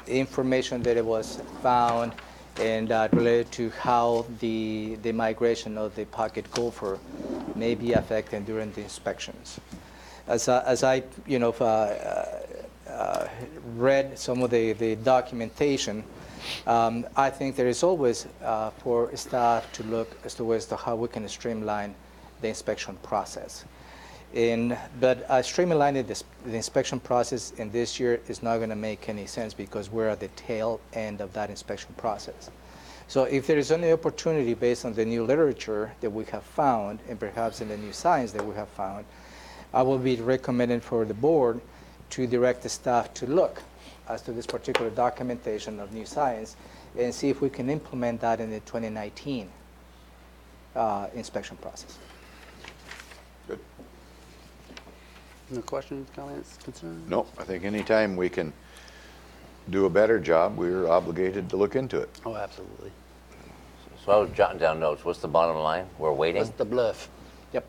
Speaker 2: information that it was found and related to how the migration of the pocket gopher may be affected during the inspections. As I read some of the documentation, I think there is always for staff to look as to how we can streamline the inspection process. But streamlining the inspection process in this year is not going to make any sense because we're at the tail end of that inspection process. So if there is any opportunity based on the new literature that we have found and perhaps in the new science that we have found, I will be recommending for the board to direct the staff to look as to this particular documentation of new science and see if we can implement that in the 2019 inspection process.
Speaker 5: Good.
Speaker 1: No questions, comments, concerns?
Speaker 5: No, I think anytime we can do a better job, we're obligated to look into it.
Speaker 1: Oh, absolutely.
Speaker 3: So I was jotting down notes. What's the bottom line? We're waiting?
Speaker 1: What's the bluff?
Speaker 2: Yep.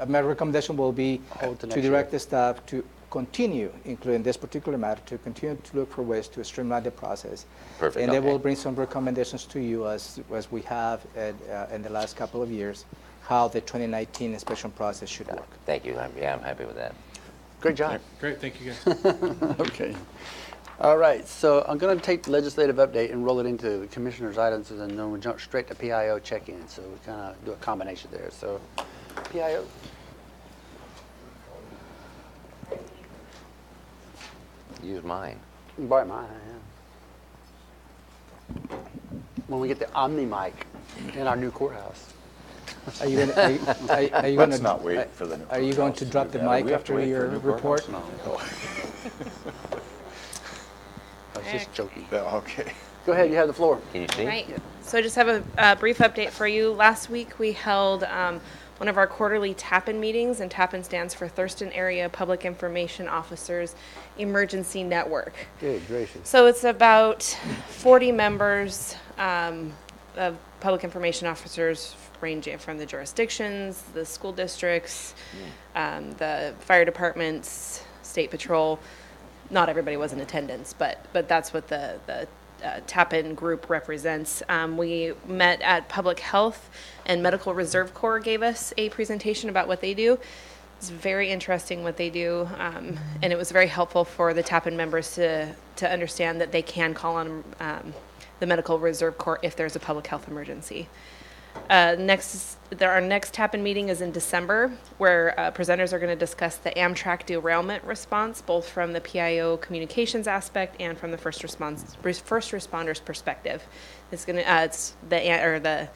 Speaker 2: My recommendation will be
Speaker 1: Hold to
Speaker 2: to
Speaker 1: next
Speaker 2: direct
Speaker 1: year.
Speaker 2: the staff to continue, including this particular matter, to continue to look for ways to streamline the process.
Speaker 3: Perfect,
Speaker 2: And they
Speaker 3: okay.
Speaker 2: will bring some recommendations to you as we have in the last couple of years, how the 2019 inspection process should work.
Speaker 3: Thank you. I'm happy with that.
Speaker 1: Great job.
Speaker 7: Great, thank you guys.
Speaker 1: Okay. All right, so I'm going to take the legislative update and roll it into the commissioner's items, and then we'll jump straight to PIO check-in. So we kind of do a combination there. So PIO.
Speaker 3: Use mine.
Speaker 1: Borrow mine, yeah. When we get the Omni mic in our new courthouse.
Speaker 2: Are you going
Speaker 5: Let's not wait for the new
Speaker 2: Are you going to drop the mic after your report?
Speaker 1: No. I was just joking.
Speaker 5: Okay.
Speaker 1: Go ahead, you have the floor.
Speaker 3: Can you see?
Speaker 9: Right. So I just have a brief update for you. Last week, we held one of our quarterly TAPIN meetings, and TAPIN stands for Thurston Area Public Information Officers Emergency Network.
Speaker 1: Good gracious.
Speaker 9: So it's about 40 members of public information officers ranging from the jurisdictions, the school districts, the fire departments, state patrol. Not everybody was in attendance, but that's what the TAPIN group represents. We met at Public Health, and Medical Reserve Corps gave us a presentation about what they do. It's very interesting what they do, and it was very helpful for the TAPIN members to understand that they can call on the Medical Reserve Corps if there's a public health emergency. Our next TAPIN meeting is in December, where presenters are going to discuss the Amtrak derailment response, both from the PIO communications aspect and from the first responders perspective. It's going to it's the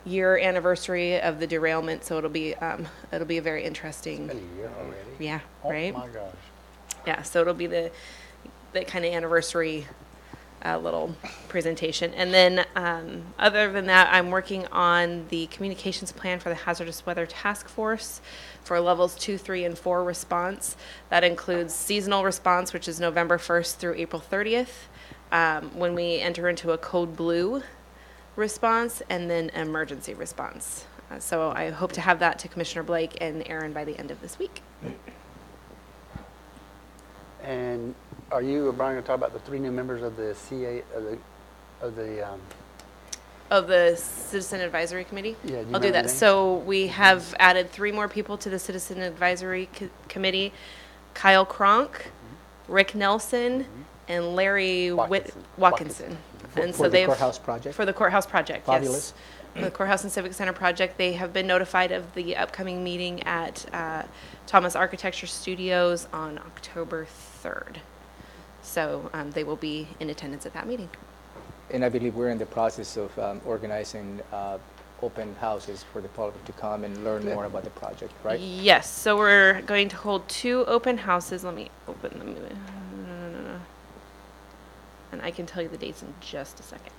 Speaker 9: year anniversary of the derailment, so it'll be a very interesting.
Speaker 1: Been a year already.
Speaker 9: Yeah,
Speaker 1: Oh
Speaker 9: right.
Speaker 1: my gosh.
Speaker 9: Yeah, so it'll be the kind of anniversary little presentation. And then other than that, I'm working on the communications plan for the Hazardous Weather Task Force for levels 2, 3, and 4 response. That includes seasonal response, which is November 1st through April 30th, when we enter into a code blue response, and then emergency response. So I hope to have that to Commissioner Blake and Aaron by the end of this week.
Speaker 1: And are you or Brian going to talk about the 3 new members of the CA
Speaker 9: Of the Citizen Advisory Committee?
Speaker 1: Yeah, do you
Speaker 9: I'll do
Speaker 1: remember
Speaker 9: that.
Speaker 1: the name?
Speaker 9: So we have added 3 more people to the Citizen Advisory Committee. Kyle Cronk, Rick Nelson, and Larry Watkinson. And so
Speaker 2: For the
Speaker 9: they've
Speaker 2: courthouse project?
Speaker 9: For the courthouse project, yes.
Speaker 2: Fabulous.
Speaker 9: For the Courthouse and Civic Center project, they have been notified of the upcoming meeting at Thomas Architecture Studios on October 3rd. So they will be in attendance at that meeting.
Speaker 2: And I believe we're in the process of organizing open houses for the public to come and learn more about the project, right?
Speaker 9: Yes, so we're going to hold 2 open houses. Let me open them. And I can tell you the dates in just a second.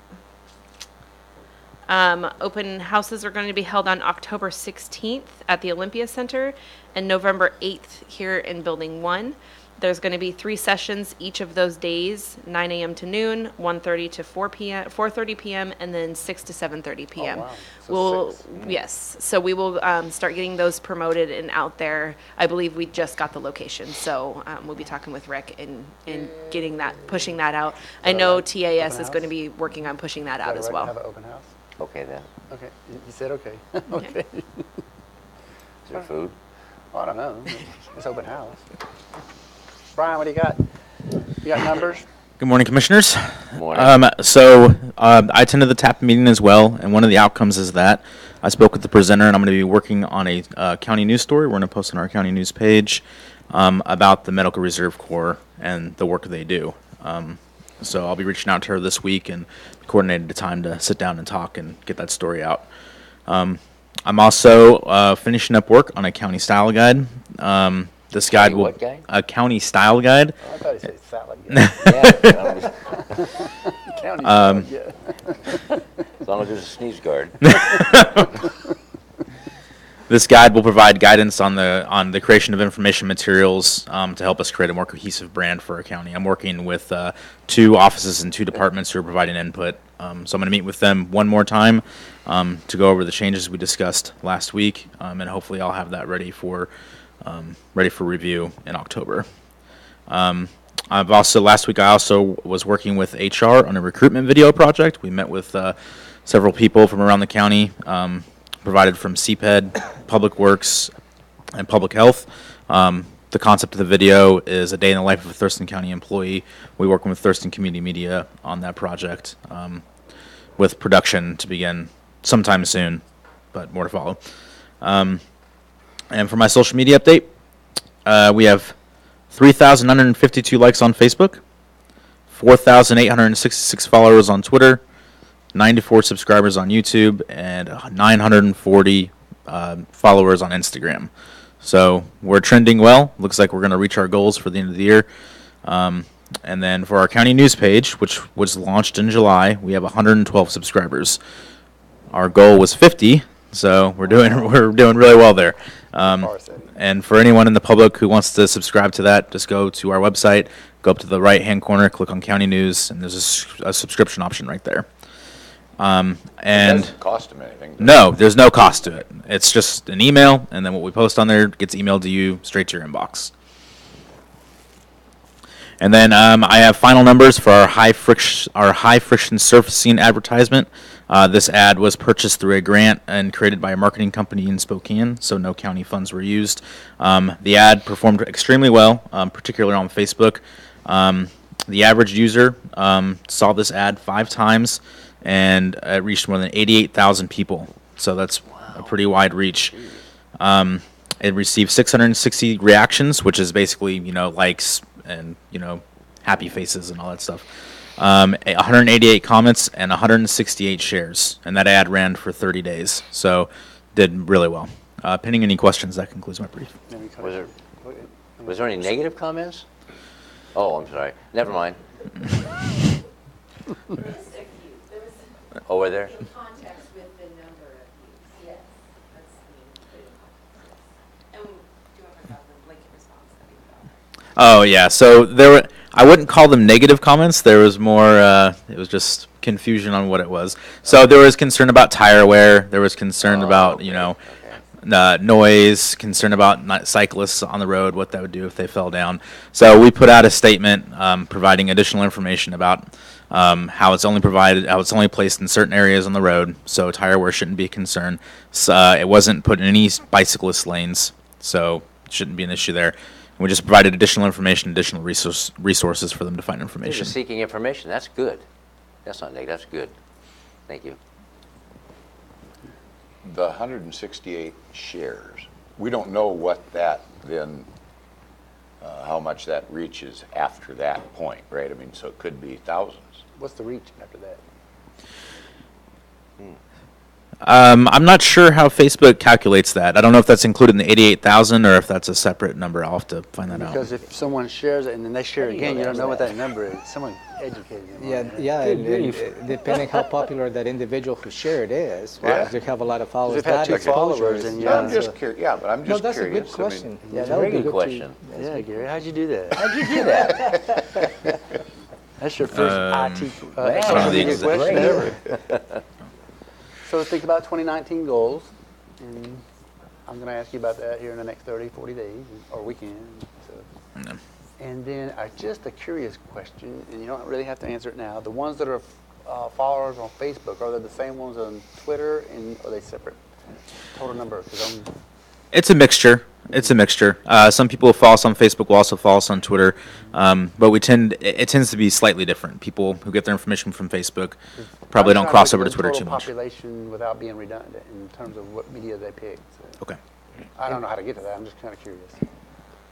Speaker 9: Open houses are going to be held on October 16th at the Olympia Center and November 8th here in Building 1. There's going to be 3 sessions each of those days, 9 a.m. to noon, 1:30 to 4:30 p.m., and then 6 to 7:30 p.m.
Speaker 1: wow. So 6.
Speaker 9: Yes, so we will start getting those promoted and out there. I believe we just got the location, so we'll be talking with Rick and getting that, pushing that out. I know TAS is
Speaker 1: house?
Speaker 9: going to be working on pushing that out as well.
Speaker 1: Have an open house?
Speaker 3: Okay then.
Speaker 1: Okay, you said okay.
Speaker 9: Okay.
Speaker 1: Okay.
Speaker 3: Is there food?
Speaker 1: Well, I don't know. It's open house. Brian, what do you got? You got numbers?
Speaker 10: Good morning, Commissioners.
Speaker 3: Morning.
Speaker 10: I attended the TAP meeting as well, and one of the outcomes is that I spoke with the presenter, and I'm going to be working on a county news story. We're going to post on our county news page about the Medical Reserve Corps and the work they do. So I'll be reaching out to her this week and coordinated a time to sit down and talk and get that story out. I'm also finishing up work on a county style guide. This guide
Speaker 3: County
Speaker 10: will
Speaker 3: what guide?
Speaker 10: a county style guide.
Speaker 1: Oh, I thought you said salad.
Speaker 3: Yeah.
Speaker 1: County salad, yeah.
Speaker 3: As long as there's a sneeze guard.
Speaker 10: This guide will provide guidance on the creation of information materials to help us create a more cohesive brand for our county. I'm working with 2 offices and 2 departments who are providing input. So I'm going to meet with them one more time to go over the changes we discussed last week, and hopefully I'll have that ready for review in October. Last week I also was working with HR on a recruitment video project. We met with several people from around the county, provided from CPED, Public Works, and Public Health. The concept of the video is a day in the life of a Thurston County employee. We're working with Thurston Community Media on that project, with production to begin sometime soon, but more to follow. And for my social media update, we have 3,952 likes on Facebook, 4,866 followers on Twitter, 94 subscribers on YouTube, and 940 followers on Instagram. So we're trending well. Looks like we're going to reach our goals for the end of the year. And then for our county news page, which was launched in July, we have 112 subscribers. Our goal was 50, so we're doing really well there. And for anyone in the public who wants to subscribe to that, just go to our website, go up to the right-hand corner, click on County News, and there's a subscription option right there.
Speaker 5: It doesn't cost them anything. does it?
Speaker 10: No, there's no cost to it. It's just an email, and then what we post on there gets emailed to you straight to your inbox. And then I have final numbers for our high friction surfacing advertisement. This ad was purchased through a grant and created by a marketing company in Spokane, so no county funds were used. The ad performed extremely well, particularly on Facebook. The average user saw this ad 5 times, and it reached more than 88,000 people. So that's a pretty wide reach. It received 660 reactions, which is basically, likes and, happy faces and all that stuff. 188 comments and 168 shares, and that ad ran for 30 days. So did really well. Pending any questions, that concludes my brief.
Speaker 3: Was there any negative comments? Oh, I'm sorry. Never mind. Over there?
Speaker 11: Context with the number of views, yes. That's, put it in context. And do you want to talk about the blanket response that we got?
Speaker 10: Oh yeah, so I wouldn't call them negative comments. There was more. It was just confusion on what it was. So there was concern about tire wear. There was concern about noise. Concern about cyclists on the road, what that would do if they fell down. So we put out a statement providing additional information about how it's only placed in certain areas on the road. So tire wear shouldn't be a concern. It wasn't put in any bicyclist lanes, so it shouldn't be an issue there. We just provided additional information, additional resources for them to find
Speaker 3: They're
Speaker 10: information.
Speaker 3: just seeking information. That's good. That's not negative. That's good. Thank you.
Speaker 5: The 168 shares, we don't know what that then, how much that reaches after that point, right? I mean, so it could be thousands.
Speaker 1: What's the reach after that?
Speaker 10: I'm not sure how Facebook calculates that. I don't know if that's included in the 88,000 or if that's a separate number. I'll have to find that out.
Speaker 1: Because if someone shares it and then they share it again, you don't know what that number is. Someone educated them.
Speaker 2: Yeah,
Speaker 1: on that.
Speaker 2: yeah, and depending how popular that individual who shared is, right?
Speaker 5: Yeah.
Speaker 2: If they have a lot of followers,
Speaker 1: They've had
Speaker 2: that
Speaker 1: 2 followers
Speaker 2: exposure
Speaker 1: and
Speaker 2: is-
Speaker 1: yeah.
Speaker 5: I'm just curious, yeah, but I'm
Speaker 2: No,
Speaker 5: just
Speaker 2: that's a
Speaker 5: curious.
Speaker 2: good
Speaker 5: I mean,
Speaker 2: question. Yeah,
Speaker 3: It's
Speaker 2: that
Speaker 3: a
Speaker 2: would
Speaker 3: very
Speaker 2: be
Speaker 3: good
Speaker 2: good
Speaker 3: question.
Speaker 1: Yeah, Gary, how'd you do that?
Speaker 3: How'd you do that?
Speaker 1: That's your first IT
Speaker 3: Man,
Speaker 1: social media
Speaker 10: that's
Speaker 1: question
Speaker 3: great.
Speaker 1: ever. So think about 2019 goals, and I'm going to ask you about that here in the next 30, 40 days, or weekend. So. And then just a curious question, and you don't really have to answer it now. The ones that are followers on Facebook, are they the same ones on Twitter, and are they separate? Total number, because
Speaker 10: It's a mixture. It's a mixture. Some people follow us on Facebook, will also follow us on Twitter, but it tends to be slightly different. People who get their information from Facebook probably don't cross over to Twitter too much.
Speaker 1: Population without being redundant in terms of what media they pick. So.
Speaker 10: Okay.
Speaker 1: I don't know how to get to that. I'm just kind of curious.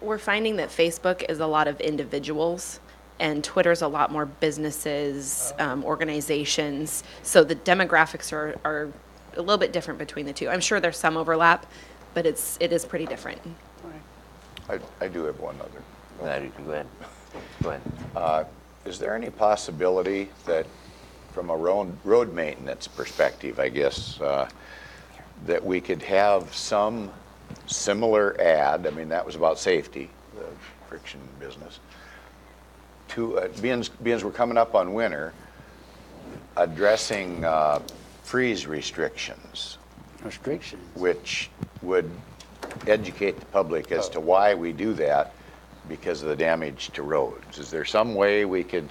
Speaker 9: We're finding that Facebook is a lot of individuals and Twitter's a lot more businesses, organizations. So the demographics are a little bit different between the two. I'm sure there's some overlap, but it is pretty different.
Speaker 5: I do have one other.
Speaker 3: Go ahead. Go ahead.
Speaker 5: Is there any possibility that, from a road maintenance perspective, I guess, that we could have some similar ad, I mean, that was about safety, the friction business, to, being we're coming up on winter, addressing freeze restrictions, which would educate the public as to why we do that because of the damage to roads. Is there some way we could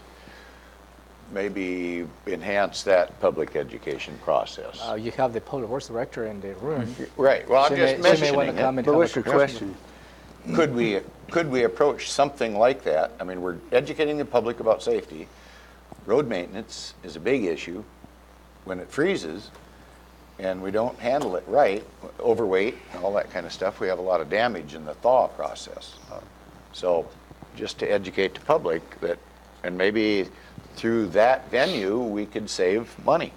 Speaker 5: maybe enhance that public education process?
Speaker 2: You have the public works director in the room.
Speaker 5: Right, well, I'm just
Speaker 2: She may want
Speaker 5: mentioning
Speaker 2: to
Speaker 5: it.
Speaker 2: comment.
Speaker 1: But
Speaker 2: have
Speaker 1: what's
Speaker 2: a
Speaker 1: your question?
Speaker 5: Could we approach something like that? I mean, we're educating the public about safety. Road maintenance is a big issue. When it freezes and we don't handle it right, overweight and all that kind of stuff, we have a lot of damage in the thaw process. So just to educate the public that, and maybe through that venue, we could save money.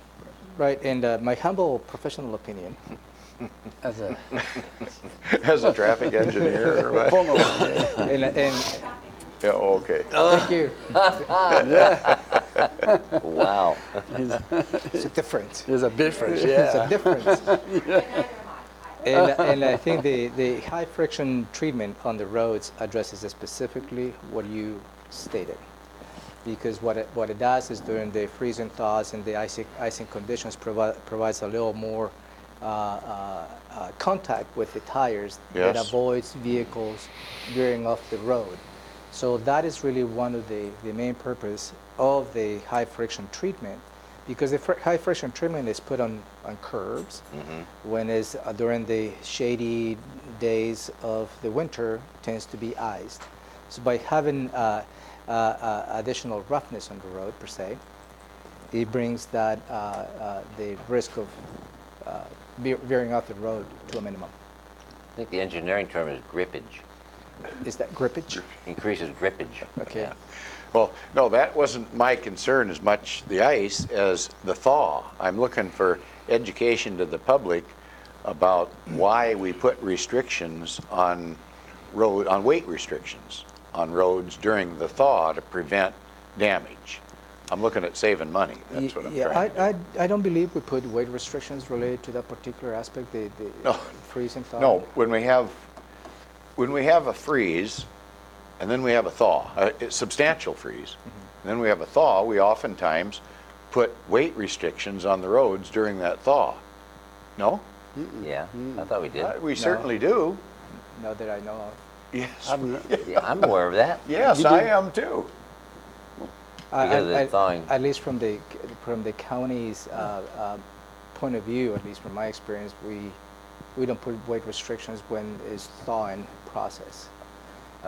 Speaker 2: Right, and my humble professional opinion,
Speaker 1: As a
Speaker 5: As a traffic engineer or what?
Speaker 2: and
Speaker 5: Yeah, okay.
Speaker 2: thank you.
Speaker 3: Wow.
Speaker 2: It's a difference.
Speaker 1: there's a difference,
Speaker 2: It's a
Speaker 1: yeah.
Speaker 2: difference. And I think the high friction treatment on the roads addresses specifically what you stated. Because what it does is during the freezing thaws and the icing conditions provides a little more contact with the tires that
Speaker 5: Yes.
Speaker 2: avoids vehicles veering off the road. So that is really one of the main purpose of the high friction treatment, because the high friction treatment is put on curbs when it's during the shady days of the winter tends to be iced. So by having additional roughness on the road per se, it brings that the risk of veering off the road to a minimum.
Speaker 3: I think the engineering term is grippage.
Speaker 2: Is that grippage?
Speaker 3: Increases grippage.
Speaker 2: Okay.
Speaker 3: Yeah.
Speaker 5: Well, no, that wasn't my concern as much the ice as the thaw. I'm looking for education to the public about why we put restrictions on weight restrictions on roads during the thaw to prevent damage. I'm looking at saving money. That's what I'm trying to do.
Speaker 2: I don't believe we put weight restrictions related to that particular aspect, the
Speaker 5: No.
Speaker 2: freezing thaw.
Speaker 5: No, when we have a freeze and then we have a thaw, a substantial freeze, and then we have a thaw, we oftentimes put weight restrictions on the roads during that thaw. No?
Speaker 3: Yeah, I thought we did.
Speaker 5: We certainly do.
Speaker 2: Not that I know of.
Speaker 5: Yes.
Speaker 3: Yeah, I'm aware of that.
Speaker 5: Yes, I am too.
Speaker 3: Because of the thawing.
Speaker 2: At least from the county's point of view, at least from my experience, we don't put weight restrictions when it's thawing process.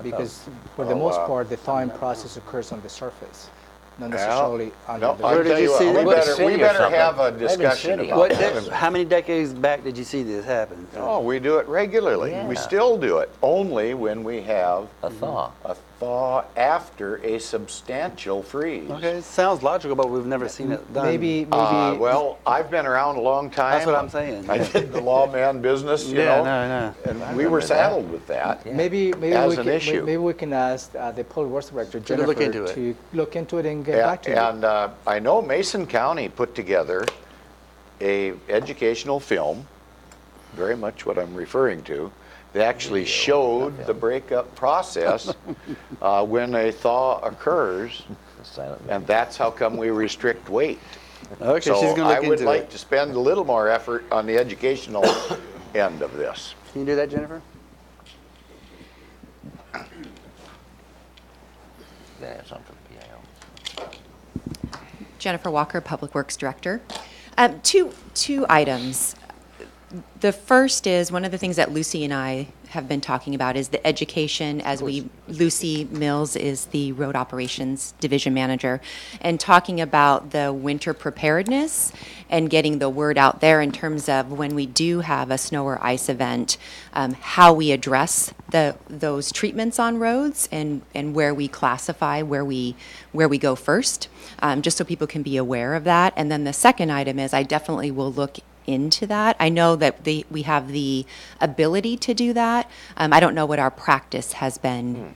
Speaker 2: Because for the most part, the thawing process occurs on the surface, not necessarily under
Speaker 5: No,
Speaker 2: the
Speaker 5: I'll
Speaker 1: Where did
Speaker 5: tell
Speaker 1: you
Speaker 5: you
Speaker 1: see
Speaker 5: what,
Speaker 1: that?
Speaker 5: we
Speaker 3: City or
Speaker 5: better
Speaker 3: something.
Speaker 5: have a
Speaker 3: Maybe
Speaker 5: discussion
Speaker 3: city.
Speaker 5: about that.
Speaker 1: How many decades back did you see this happen?
Speaker 5: Oh, we do it regularly. We
Speaker 3: Yeah.
Speaker 5: still do it, only when we have
Speaker 3: A thaw.
Speaker 5: a thaw after a substantial freeze.
Speaker 1: Okay, it sounds logical, but we've never seen it done.
Speaker 2: Maybe,
Speaker 5: Well, I've been around a long time.
Speaker 1: That's what I'm saying.
Speaker 5: I did the lawman business, you
Speaker 1: Yeah,
Speaker 5: know.
Speaker 1: no.
Speaker 5: And we were saddled with that.
Speaker 2: maybe
Speaker 5: As
Speaker 2: we
Speaker 5: an
Speaker 2: can,
Speaker 5: issue.
Speaker 2: maybe we can ask the Public Works Director,
Speaker 1: To look
Speaker 2: Jennifer,
Speaker 1: into it.
Speaker 2: to look into it and get back to you.
Speaker 5: And I know Mason County put together a educational film, very much what I'm referring to. They actually showed the breakup process when a thaw occurs, and that's how come we restrict weight.
Speaker 1: Okay,
Speaker 5: So
Speaker 1: she's gonna
Speaker 5: I
Speaker 1: look
Speaker 5: would
Speaker 1: into
Speaker 5: like
Speaker 1: it.
Speaker 5: to spend a little more effort on the educational end of this.
Speaker 1: Can you do that, Jennifer?
Speaker 3: Then have something for PIO.
Speaker 12: Jennifer Walker, Public Works Director. Two items. The first is, one of the things that Lucy and I have been talking about is the education as Lucy Mills is the Road Operations Division Manager, and talking about the winter preparedness and getting the word out there in terms of when we do have a snow or ice event, how we address those treatments on roads and where we classify, where we go first, just so people can be aware of that. And then the second item is I definitely will look into that. I know that we have the ability to do that. I don't know what our practice has been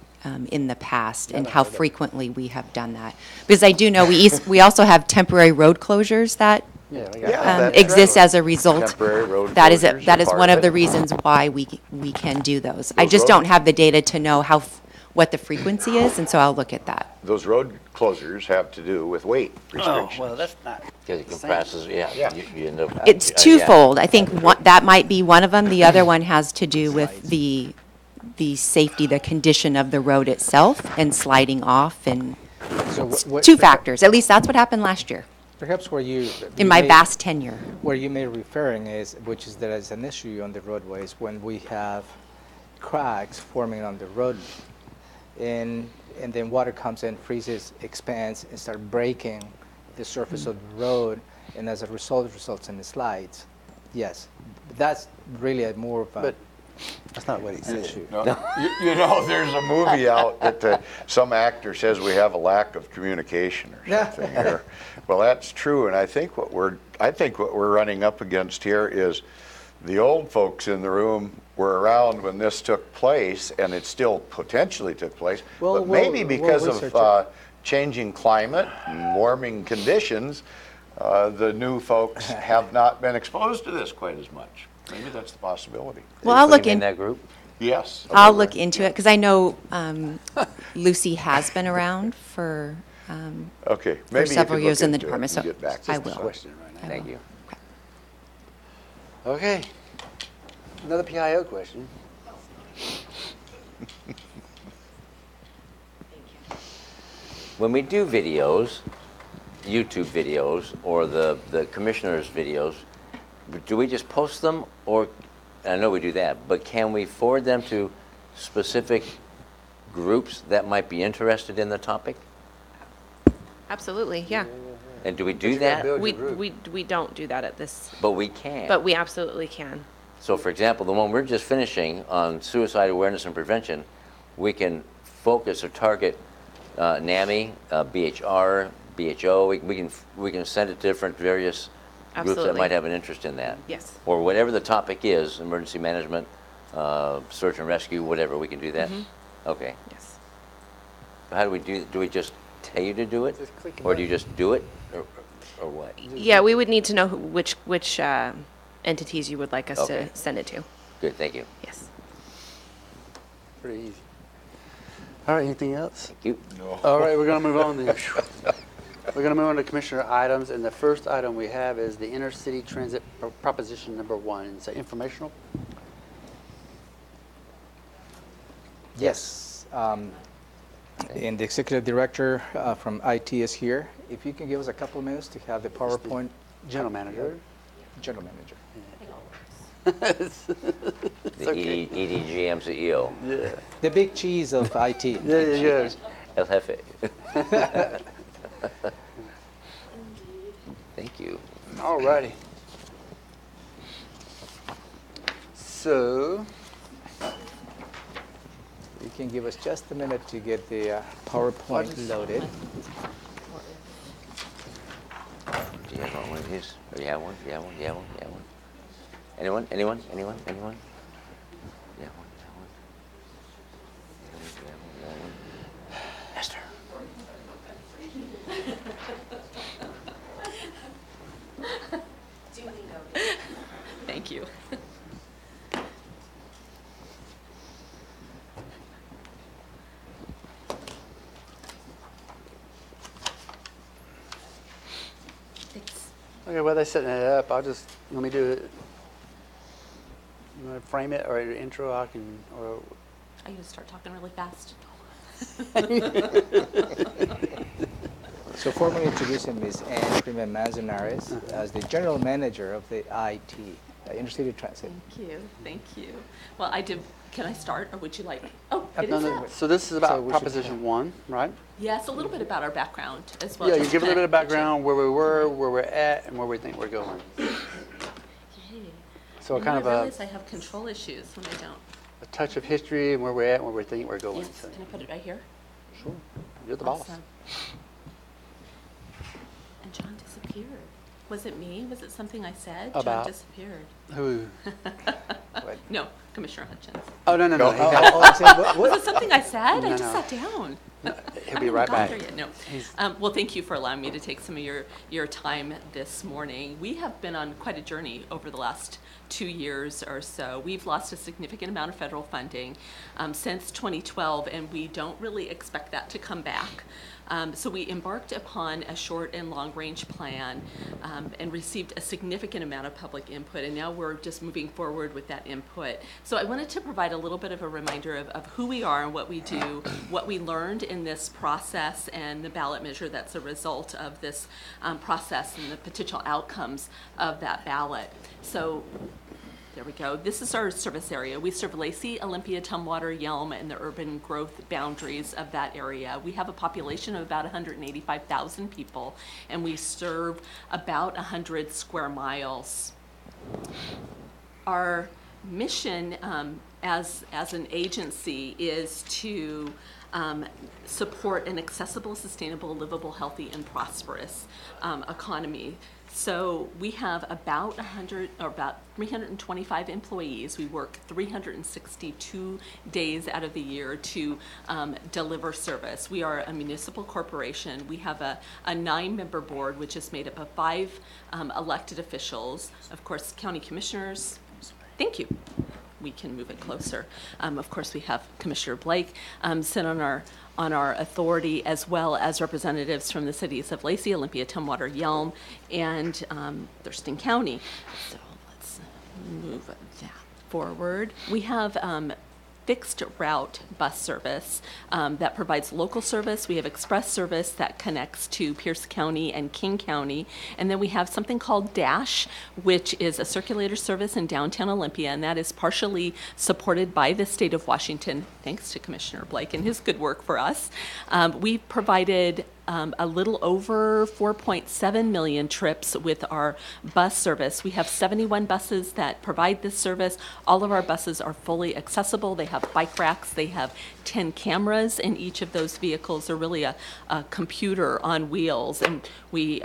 Speaker 12: in the past and how frequently we have done that. Because I do know we also have temporary road closures that
Speaker 5: that's
Speaker 12: exists
Speaker 5: right.
Speaker 12: as a result.
Speaker 5: Temporary road
Speaker 12: That is
Speaker 5: closures
Speaker 12: that
Speaker 5: are
Speaker 12: is
Speaker 5: part
Speaker 12: one
Speaker 5: of
Speaker 12: of the
Speaker 5: it.
Speaker 12: reasons why we can do those. I
Speaker 5: Those
Speaker 12: just
Speaker 5: road-
Speaker 12: don't have the data to know what the frequency is, and so I'll look at that.
Speaker 5: Those road closures have to do with weight restrictions.
Speaker 1: Oh, well, that's not.
Speaker 3: Because it compresses,
Speaker 5: Yeah.
Speaker 3: you end up.
Speaker 12: It's
Speaker 3: yeah.
Speaker 12: twofold. I think that might be one of them. The other one has to do with the safety, the condition of the road itself and sliding off, and
Speaker 2: So
Speaker 12: two factors. At least that's what happened last year
Speaker 2: Perhaps where you
Speaker 12: in my
Speaker 2: may-
Speaker 12: vast tenure.
Speaker 2: Where you may be referring is, which is there is an issue on the roadways when we have cracks forming on the road, and then water comes in, freezes, expands, and start breaking the surface of the road, and as a result, it results in the slides. Yes, that's really a more of a
Speaker 1: But that's not what he said.
Speaker 2: issue.
Speaker 5: No, you know, there's a movie out that some actor says we have a lack of communication or something. Well, that's true, and I think what we're running up against here is the old folks in the room were around when this took place, and it still potentially took place.
Speaker 2: Well,
Speaker 5: but maybe
Speaker 2: we'll
Speaker 5: because
Speaker 2: research
Speaker 5: of changing climate and warming conditions, the new folks have not been exposed to this quite as much. Maybe that's the possibility.
Speaker 12: Well, I'll look
Speaker 3: in
Speaker 12: in.
Speaker 3: that group.
Speaker 5: Yes.
Speaker 12: I'll look into it because I know Lucy has been around for
Speaker 5: Okay.
Speaker 12: for
Speaker 5: Maybe you
Speaker 12: several
Speaker 5: could
Speaker 12: years
Speaker 5: look
Speaker 12: in the
Speaker 5: into it
Speaker 12: department,
Speaker 5: and
Speaker 12: so
Speaker 5: get back to
Speaker 12: I
Speaker 5: us.
Speaker 12: will.
Speaker 1: Question right now.
Speaker 3: Thank you.
Speaker 1: Okay. Another PIO question.
Speaker 3: When we do videos, YouTube videos, or the commissioners' videos, do we just post them, or, I know we do that, but can we forward them to specific groups that might be interested in the topic?
Speaker 9: Absolutely, yeah.
Speaker 3: And do we do
Speaker 1: you gotta
Speaker 3: that?
Speaker 1: build-
Speaker 9: We,
Speaker 1: your
Speaker 9: we don't do that at this,
Speaker 3: But we can.
Speaker 9: but we absolutely can.
Speaker 3: So for example, the one we're just finishing on suicide awareness and prevention, we can focus or target NAMI, BHR, BHO. We can send it to different various groups that
Speaker 9: Absolutely.
Speaker 3: might have an interest in that.
Speaker 9: Yes.
Speaker 3: Or whatever the topic is, emergency management, search and rescue, whatever, we can do that? Okay.
Speaker 9: Yes.
Speaker 3: How do we just tell you to do it?
Speaker 1: Just click a
Speaker 3: Or do you just do it, or what?
Speaker 9: Yeah, we would need to know which entities you would like us
Speaker 3: Okay.
Speaker 9: to send it to.
Speaker 3: Good, thank you.
Speaker 9: Yes.
Speaker 1: Pretty easy. All right, anything else?
Speaker 3: Thank you.
Speaker 1: All right, we're going to move on then. We're going to move on to commissioner items, and the first item we have is the intercity transit proposition number 1. It's informational.
Speaker 2: Yes. And the executive director from IT is here. If you can give us a couple of minutes to have the PowerPoint.
Speaker 1: General manager.
Speaker 2: General manager.
Speaker 3: The EDGM CEO,
Speaker 1: Yeah.
Speaker 2: The big cheese of IT.
Speaker 1: Yeah.
Speaker 3: El Jefe. Thank you.
Speaker 1: All righty. So, you
Speaker 2: can give us just a minute to get the PowerPoint loaded.
Speaker 3: Do you have one of these? Oh, you have one? You have one? You have one? You have one? Anyone? Anyone? Anyone? Anyone? You have one? You have one? You have one? You have one? Esther.
Speaker 11: Thank you. Thanks.
Speaker 1: Okay, while they're setting it up, let me do it. You want to frame it or intro? I can, or
Speaker 11: Are you gonna start talking really fast?
Speaker 2: So formally introducing Ms. Ann Prima Manzanares as the General Manager of the IT, Intercity Transit.
Speaker 11: Thank you, thank you. Well, can I start, or would you like? Oh, it
Speaker 1: No,
Speaker 11: is
Speaker 1: no,
Speaker 11: that.
Speaker 1: so this is
Speaker 2: So
Speaker 1: about
Speaker 2: we should-
Speaker 1: Proposition 1, right?
Speaker 11: Yes, a little bit about our background as well.
Speaker 1: Yeah, you
Speaker 11: just
Speaker 1: give a little bit of
Speaker 11: kinda-
Speaker 1: background, where we were, where we're at, and where we think we're going.
Speaker 11: Yay.
Speaker 1: So
Speaker 11: And
Speaker 1: kind
Speaker 11: then
Speaker 1: of
Speaker 11: I realize I have control issues when I don't.
Speaker 1: a touch of history and where we're at and where we think we're going.
Speaker 11: Yes,
Speaker 1: So-
Speaker 11: can I put it right here?
Speaker 1: Sure, you're the boss.
Speaker 11: Awesome. And John disappeared. Was it me? Was it something I said? John
Speaker 1: About?
Speaker 11: disappeared.
Speaker 1: Who?
Speaker 11: No, Commissioner Hutchins.
Speaker 1: Oh, no, no, no.
Speaker 11: Was it something I said?
Speaker 1: No,
Speaker 11: I just
Speaker 1: no.
Speaker 11: sat down.
Speaker 1: He'll be right back.
Speaker 11: No.
Speaker 1: He's-
Speaker 11: Well, thank you for allowing me to take some of your time this morning. We have been on quite a journey over the last 2 years or so. We've lost a significant amount of federal funding since 2012, and we don't really expect that to come back. So we embarked upon a short and long-range plan and received a significant amount of public input, and now we're just moving forward with that input. So I wanted to provide a little bit of a reminder of who we are and what we do, what we learned in this process, and the ballot measure that's a result of this process and the potential outcomes of that ballot. So there we go. This is our service area. We serve Lacey, Olympia, Tumwater, Yelm, and the urban growth boundaries of that area. We have a population of about 185,000 people, and we serve about 100 square miles. Our mission as an agency is to support an accessible, sustainable, livable, healthy, and prosperous economy. So we have about 325 employees. We work 362 days out of the year to deliver service. We are a municipal corporation. We have a 9-member board, which is made up of 5 elected officials, of course, county commissioners. Thank you. We can move it closer. Of course, we have Commissioner Blake sit on our authority, as well as representatives from the cities of Lacey, Olympia, Tumwater, Yelm, and Thurston County. So let's move that forward. We have fixed route bus service that provides local service. We have express service that connects to Pierce County and King County. And then we have something called Dash, which is a circulator service in downtown Olympia, and that is partially supported by the state of Washington, thanks to Commissioner Blake and his good work for us. We've provided a little over 4.7 million trips with our bus service. We have 71 buses that provide this service. All of our buses are fully accessible. They have bike racks. They have 10 cameras in each of those vehicles. They're really a computer on wheels. And we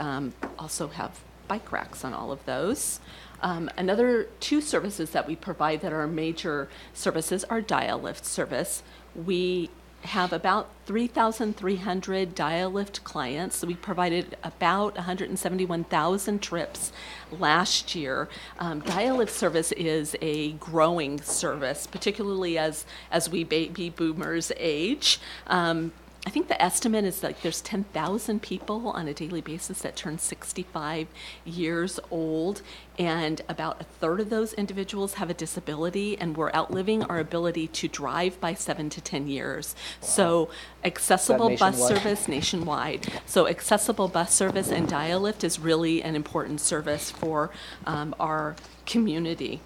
Speaker 11: also have bike racks on all of those. Another 2 services that we provide that are major services are dial lift service. We have about 3,300 dial lift clients. We provided about 171,000 trips last year. Dial lift service is a growing service, particularly as we baby boomers age. I think the estimate is like there's 10,000 people on a daily basis that turn 65 years old, and about a third of those individuals have a disability, and we're outliving our ability to drive by 7 to 10 years. Wow. So accessible bus service nationwide. So accessible bus service and dial lift is really an important service for our community.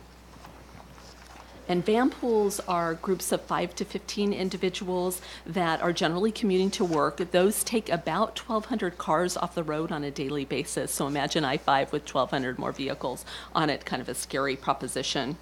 Speaker 11: And van pools are groups of 5 to 15 individuals that are generally commuting to work. Those take about 1,200 cars off the road on a daily basis. So imagine I-5 with 1,200 more vehicles on it, kind of a scary proposition.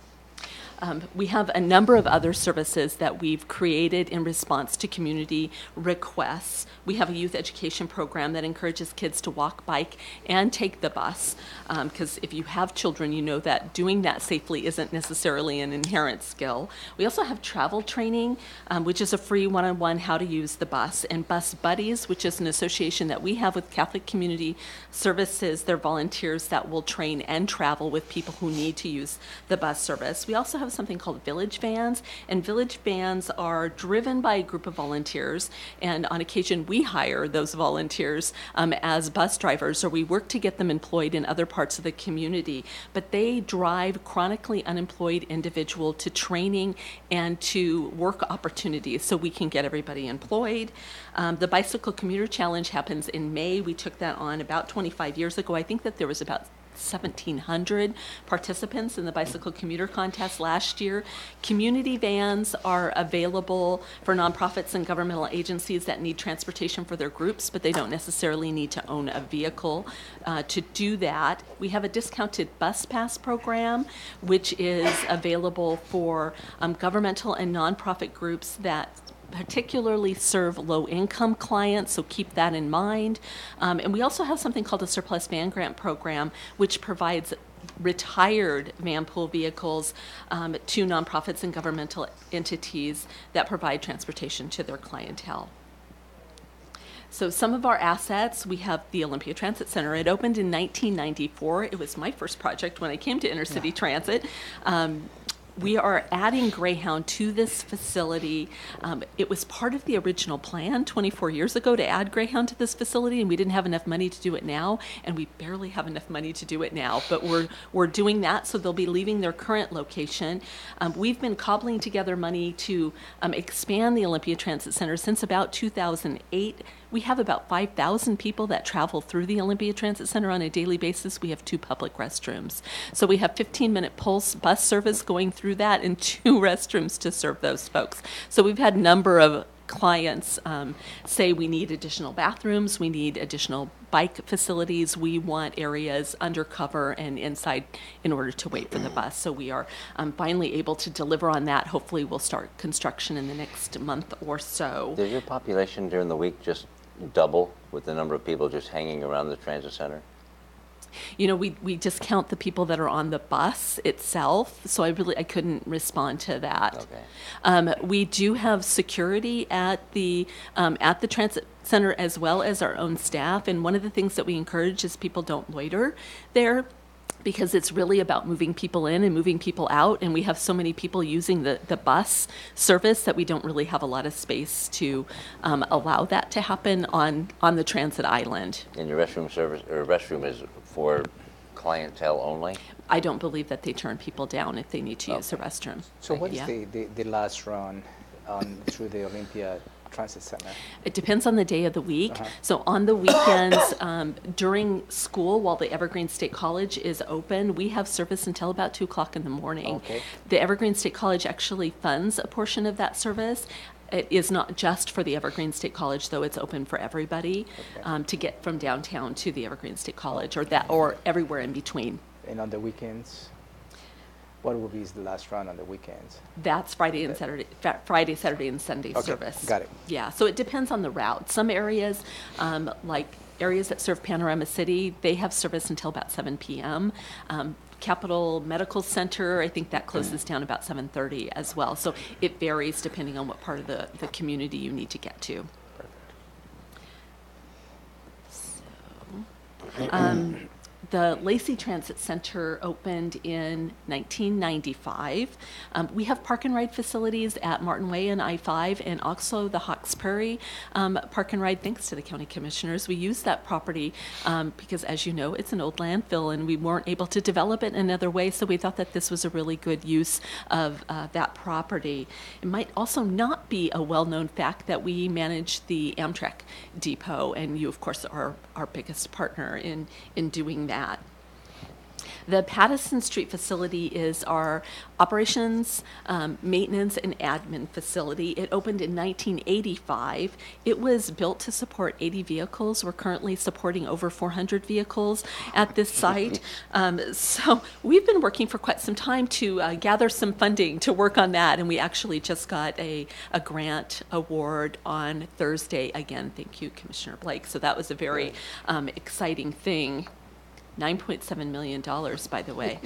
Speaker 11: We have a number of other services that we've created in response to community requests. We have a youth education program that encourages kids to walk, bike, and take the bus. Because if you have children, you know that doing that safely isn't necessarily an inherent skill. We also have travel training, which is a free one-on-one how to use the bus, and Bus Buddies, which is an association that we have with Catholic Community Services. They're volunteers that will train and travel with people who need to use the bus service. We also have something called Village Vans, and Village Vans are driven by a group of volunteers, and on occasion we hire those volunteers as bus drivers, or we work to get them employed in other parts of the community. But they drive chronically unemployed individuals to training and to work opportunities so we can get everybody employed. The Bicycle Commuter Challenge happens in May. We took that on about 25 years ago. I think that there was about 1,700 participants in the bicycle commuter contest last year. Community vans are available for nonprofits and governmental agencies that need transportation for their groups, but they don't necessarily need to own a vehicle to do that. We have a discounted bus pass program, which is available for governmental and nonprofit groups that particularly serve low-income clients, so keep that in mind. And we also have something called a surplus van grant program, which provides retired van pool vehicles to nonprofits and governmental entities that provide transportation to their clientele. So some of our assets, we have the Olympia Transit Center. It opened in 1994. It was my first project when I came to Intercity Transit. We are adding Greyhound to this facility. It was part of the original plan 24 years ago to add Greyhound to this facility, and we didn't have enough money to do it now, and we barely have enough money to do it now, but we're doing that, so they'll be leaving their current location. We've been cobbling together money to expand the Olympia Transit Center since about 2008. We have about 5,000 people that travel through the Olympia Transit Center on a daily basis. We have 2 public restrooms. So we have 15-minute pulse bus service going through that and 2 restrooms to serve those folks. So we've had a number of clients say we need additional bathrooms, we need additional bike facilities, we want areas undercover and inside in order to wait for the bus. So we are finally able to deliver on that. Hopefully we'll start construction in the next month or so.
Speaker 3: Does your population during the week just double with the number of people just hanging around the transit center?
Speaker 11: You know, we just count the people that are on the bus itself, so I couldn't respond to that.
Speaker 3: Okay.
Speaker 11: We do have security at the transit center as well as our own staff, and one of the things that we encourage is people don't loiter there, because it's really about moving people in and moving people out, and we have so many people using the bus service that we don't really have a lot of space to allow that to happen on the transit island.
Speaker 3: And your restroom service or restroom is for clientele only?
Speaker 11: I don't believe that they turn people down if they need to use the restroom.
Speaker 2: So what is
Speaker 11: Yeah.
Speaker 2: the last run through the Olympia Transit Center?
Speaker 11: It depends on the day of the week. So on the weekends, during school, while the Evergreen State College is open, we have service until about 2 o'clock in the morning.
Speaker 2: Okay.
Speaker 11: The Evergreen State College actually funds a portion of that service. It is not just for the Evergreen State College, though. It's open for everybody to get from downtown to the Evergreen State College, or everywhere in between.
Speaker 2: And on the weekends? What will be the last run on the weekends?
Speaker 11: That's Friday, Saturday, and Sunday
Speaker 2: Okay,
Speaker 11: service.
Speaker 2: got it.
Speaker 11: Yeah, so it depends on the route. Some areas, like areas that serve Panorama City, they have service until about 7 p.m. Capital Medical Center, I think that closes down about 7:30 as well. So it varies depending on what part of the community you need to get to. So, the Lacey Transit Center opened in 1995. We have park and ride facilities at Martin Way and I-5, and also the Hawks Prairie park and ride, thanks to the county commissioners. We use that property because, as you know, it's an old landfill, and we weren't able to develop it another way, so we thought that this was a really good use of that property. It might also not be a well-known fact that we manage the Amtrak depot, and you, of course, are our biggest partner in doing that. The Pattison Street facility is our operations, maintenance, and admin facility. It opened in 1985. It was built to support 80 vehicles. We're currently supporting over 400 vehicles at this site. So we've been working for quite some time to gather some funding to work on that, and we actually just got a grant award on Thursday. Again, thank you, Commissioner Blake. So that was a very exciting thing. $9.7 million, by the way.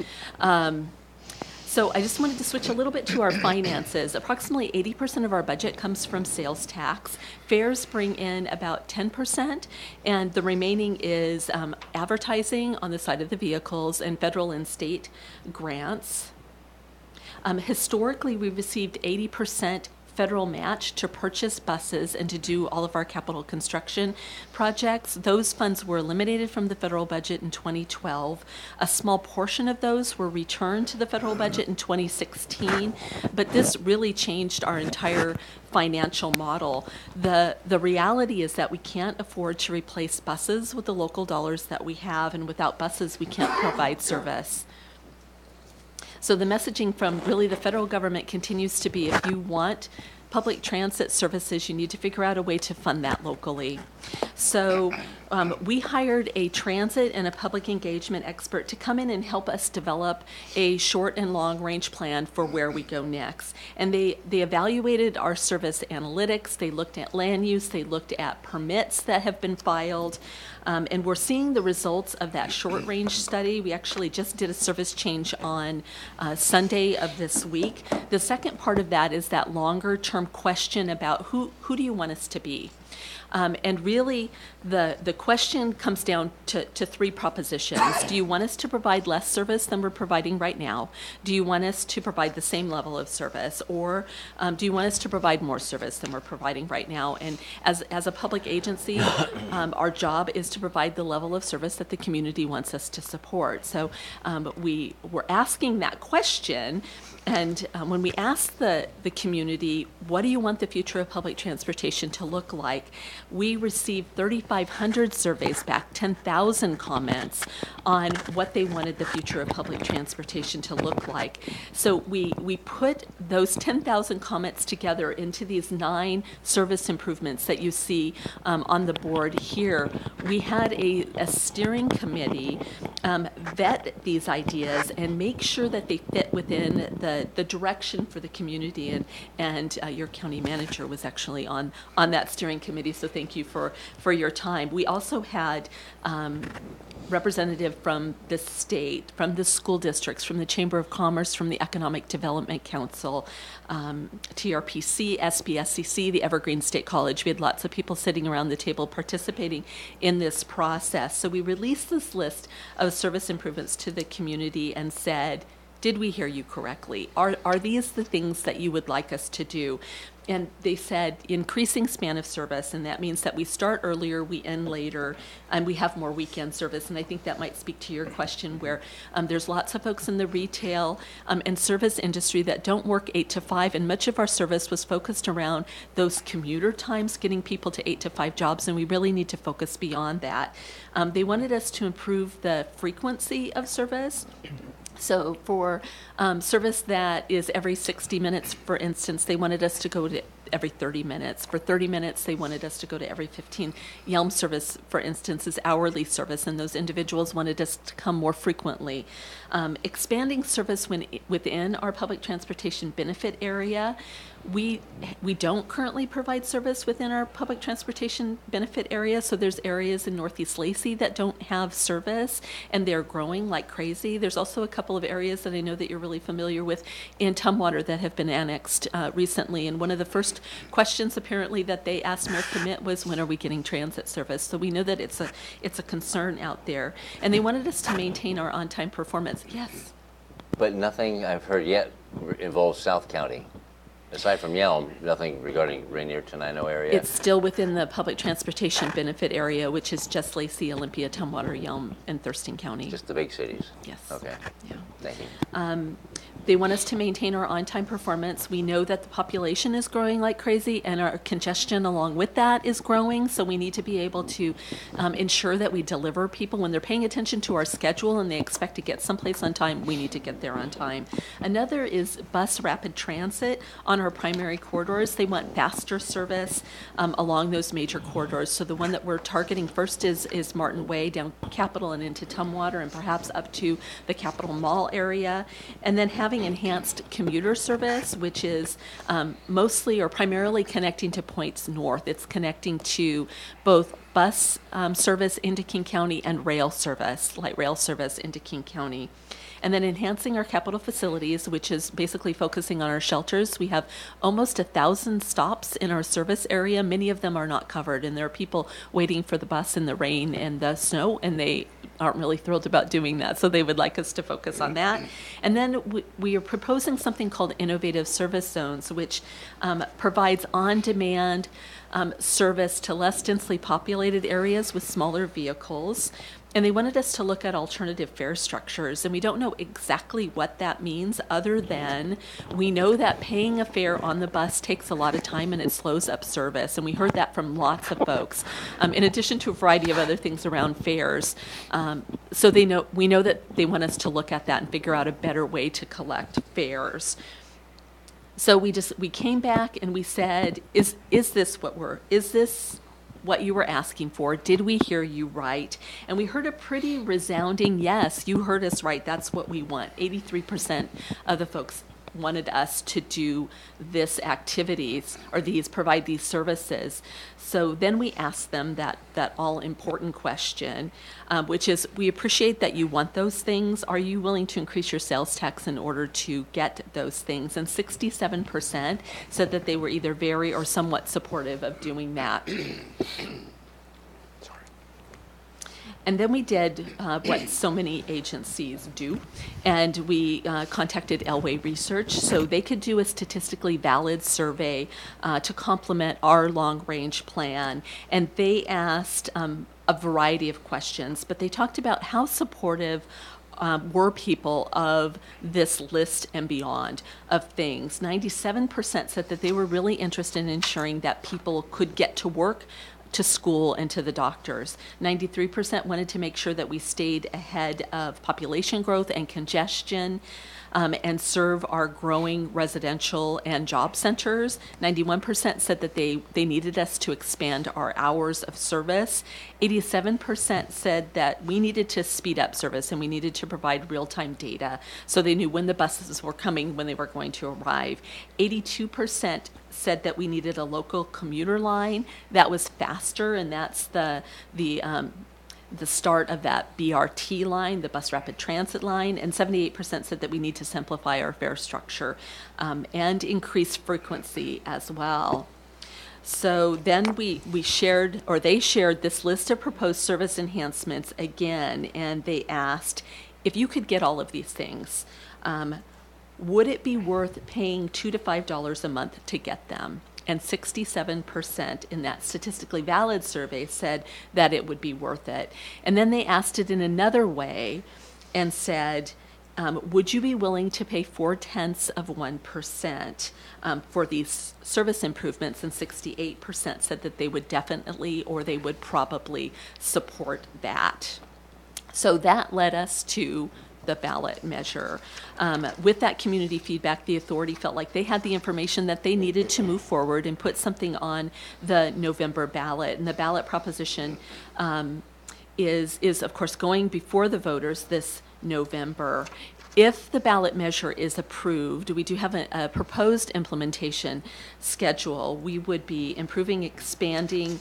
Speaker 11: So I just wanted to switch a little bit to our finances. Approximately 80% of our budget comes from sales tax. Fares bring in about 10%, and the remaining is advertising on the side of the vehicles and federal and state grants. Historically, we've received 80% federal match to purchase buses and to do all of our capital construction projects. Those funds were eliminated from the federal budget in 2012. A small portion of those were returned to the federal budget in 2016, but this really changed our entire financial model. The reality is that we can't afford to replace buses with the local dollars that we have, and without buses, we can't provide service. So the messaging from really the federal government continues to be, if you want public transit services, you need to figure out a way to fund that locally. So we hired a transit and a public engagement expert to come in and help us develop a short and long range plan for where we go next. And they evaluated our service analytics, they looked at land use, they looked at permits that have been filed, and we're seeing the results of that short range study. We actually just did a service change on Sunday of this week. The second part of that is that longer term question about who do you want us to be? And really, the question comes down to three propositions. Do you want us to provide less service than we're providing right now? Do you want us to provide the same level of service? Or do you want us to provide more service than we're providing right now? And as a public agency, our job is to provide the level of service that the community wants us to support. So we were asking that question. And when we asked the community, what do you want the future of public transportation to look like? We received 3,500 surveys back, 10,000 comments on what they wanted the future of public transportation to look like. So we put those 10,000 comments together into these 9 service improvements that you see on the board here. We had a steering committee vet these ideas and make sure that they fit within the direction for the community, and your county manager was actually on that steering committee, so thank you for your time. We also had representative from the state, from the school districts, from the Chamber of Commerce, from the Economic Development Council, TRPC, SBSCC, the Evergreen State College. We had lots of people sitting around the table participating in this process. So we released this list of service improvements to the community and said, did we hear you correctly? Are these the things that you would like us to do? And they said increasing span of service, and that means that we start earlier, we end later, and we have more weekend service. And I think that might speak to your question, where there's lots of folks in the retail and service industry that don't work 8 to 5, and much of our service was focused around those commuter times, getting people to 8 to 5 jobs, and we really need to focus beyond that. They wanted us to improve the frequency of service. So for service that is every 60 minutes, for instance, they wanted us to go to every 30 minutes. For 30 minutes, they wanted us to go to every 15. Yelm service, for instance, is hourly service, and those individuals wanted us to come more frequently. Expanding service within our public transportation benefit area. We don't currently provide service within our public transportation benefit area, so there's areas in Northeast Lacey that don't have service, and they're growing like crazy. There's also a couple of areas that I know that you're really familiar with in Tumwater that have been annexed recently, and one of the first questions apparently that they asked Mayor Commit was, when are we getting transit service? So we know that it's a concern out there, and they wanted us to maintain our on-time performance. Yes?
Speaker 3: But nothing I've heard yet involves South County. Aside from Yelm, nothing regarding Rainier Tenino area?
Speaker 11: It's still within the public transportation benefit area, which is just Lacey, Olympia, Tumwater, Yelm, and Thurston County.
Speaker 3: Just the big cities?
Speaker 11: Yes.
Speaker 3: Okay.
Speaker 11: Yeah.
Speaker 3: Thank you.
Speaker 11: They want us to maintain our on-time performance. We know that the population is growing like crazy, and our congestion along with that is growing, so we need to be able to ensure that we deliver people. When they're paying attention to our schedule and they expect to get someplace on time, we need to get there on time. Another is bus rapid transit on our primary corridors. They want faster service along those major corridors. So the one that we're targeting first is Martin Way down Capitol and into Tumwater and perhaps up to the Capitol Mall area. And then having enhanced commuter service, which is mostly or primarily connecting to points north. It's connecting to both bus service into King County and rail service, light rail service into King County. And then enhancing our capital facilities, which is basically focusing on our shelters. We have almost 1,000 stops in our service area. Many of them are not covered, and there are people waiting for the bus in the rain and the snow, and they aren't really thrilled about doing that, so they would like us to focus on that. And then we are proposing something called Innovative Service Zones, which provides on-demand service to less densely populated areas with smaller vehicles. And they wanted us to look at alternative fare structures, and we don't know exactly what that means other than we know that paying a fare on the bus takes a lot of time and it slows up service, and we heard that from lots of folks, in addition to a variety of other things around fares. So we know that they want us to look at that and figure out a better way to collect fares. So we came back and we said, is this what you were asking for? Did we hear you right? And we heard a pretty resounding yes, you heard us right, that's what we want. 83% of the folks wanted us to do this activities or provide these services. So then we asked them that all important question, which is, we appreciate that you want those things. Are you willing to increase your sales tax in order to get those things? And 67% said that they were either very or somewhat supportive of doing that. And then we did what so many agencies do, and we contacted Elway Research so they could do a statistically valid survey to complement our long-range plan. And they asked a variety of questions, but they talked about how supportive were people of this list and beyond of things. 97% said that they were really interested in ensuring that people could get to work, to school, and to the doctors. 93% wanted to make sure that we stayed ahead of population growth and congestion and serve our growing residential and job centers. 91% said that they needed us to expand our hours of service. 87% said that we needed to speed up service and we needed to provide real-time data so they knew when the buses were coming, when they were going to arrive. 82% said that we needed a local commuter line that was faster, and that's the start of that BRT line, the bus rapid transit line, and 78% said that we need to simplify our fare structure and increase frequency as well. So then they shared this list of proposed service enhancements again, and they asked, if you could get all of these things, would it be worth paying $2 to $5 a month to get them? And 67% in that statistically valid survey said that it would be worth it. And then they asked it in another way and said, would you be willing to pay 0.4% for these service improvements? And 68% said that they would definitely or they would probably support that. So that led us to the ballot measure. With that community feedback, the authority felt like they had the information that they needed to move forward and put something on the November ballot. And the ballot proposition is of course going before the voters this November. If the ballot measure is approved, we do have a proposed implementation schedule. We would be improving, expanding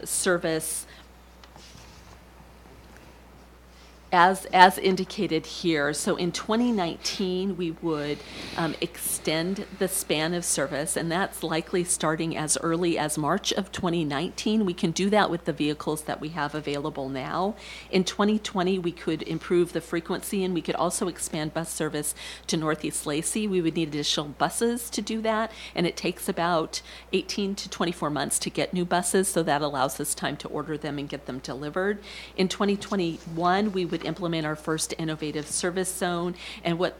Speaker 11: service as indicated here, so in 2019, we would extend the span of service, and that's likely starting as early as March of 2019. We can do that with the vehicles that we have available now. In 2020, we could improve the frequency, and we could also expand bus service to Northeast Lacey. We would need additional buses to do that, and it takes about 18 to 24 months to get new buses, so that allows us time to order them and get them delivered. In 2021, we would implement our first innovative service zone, and what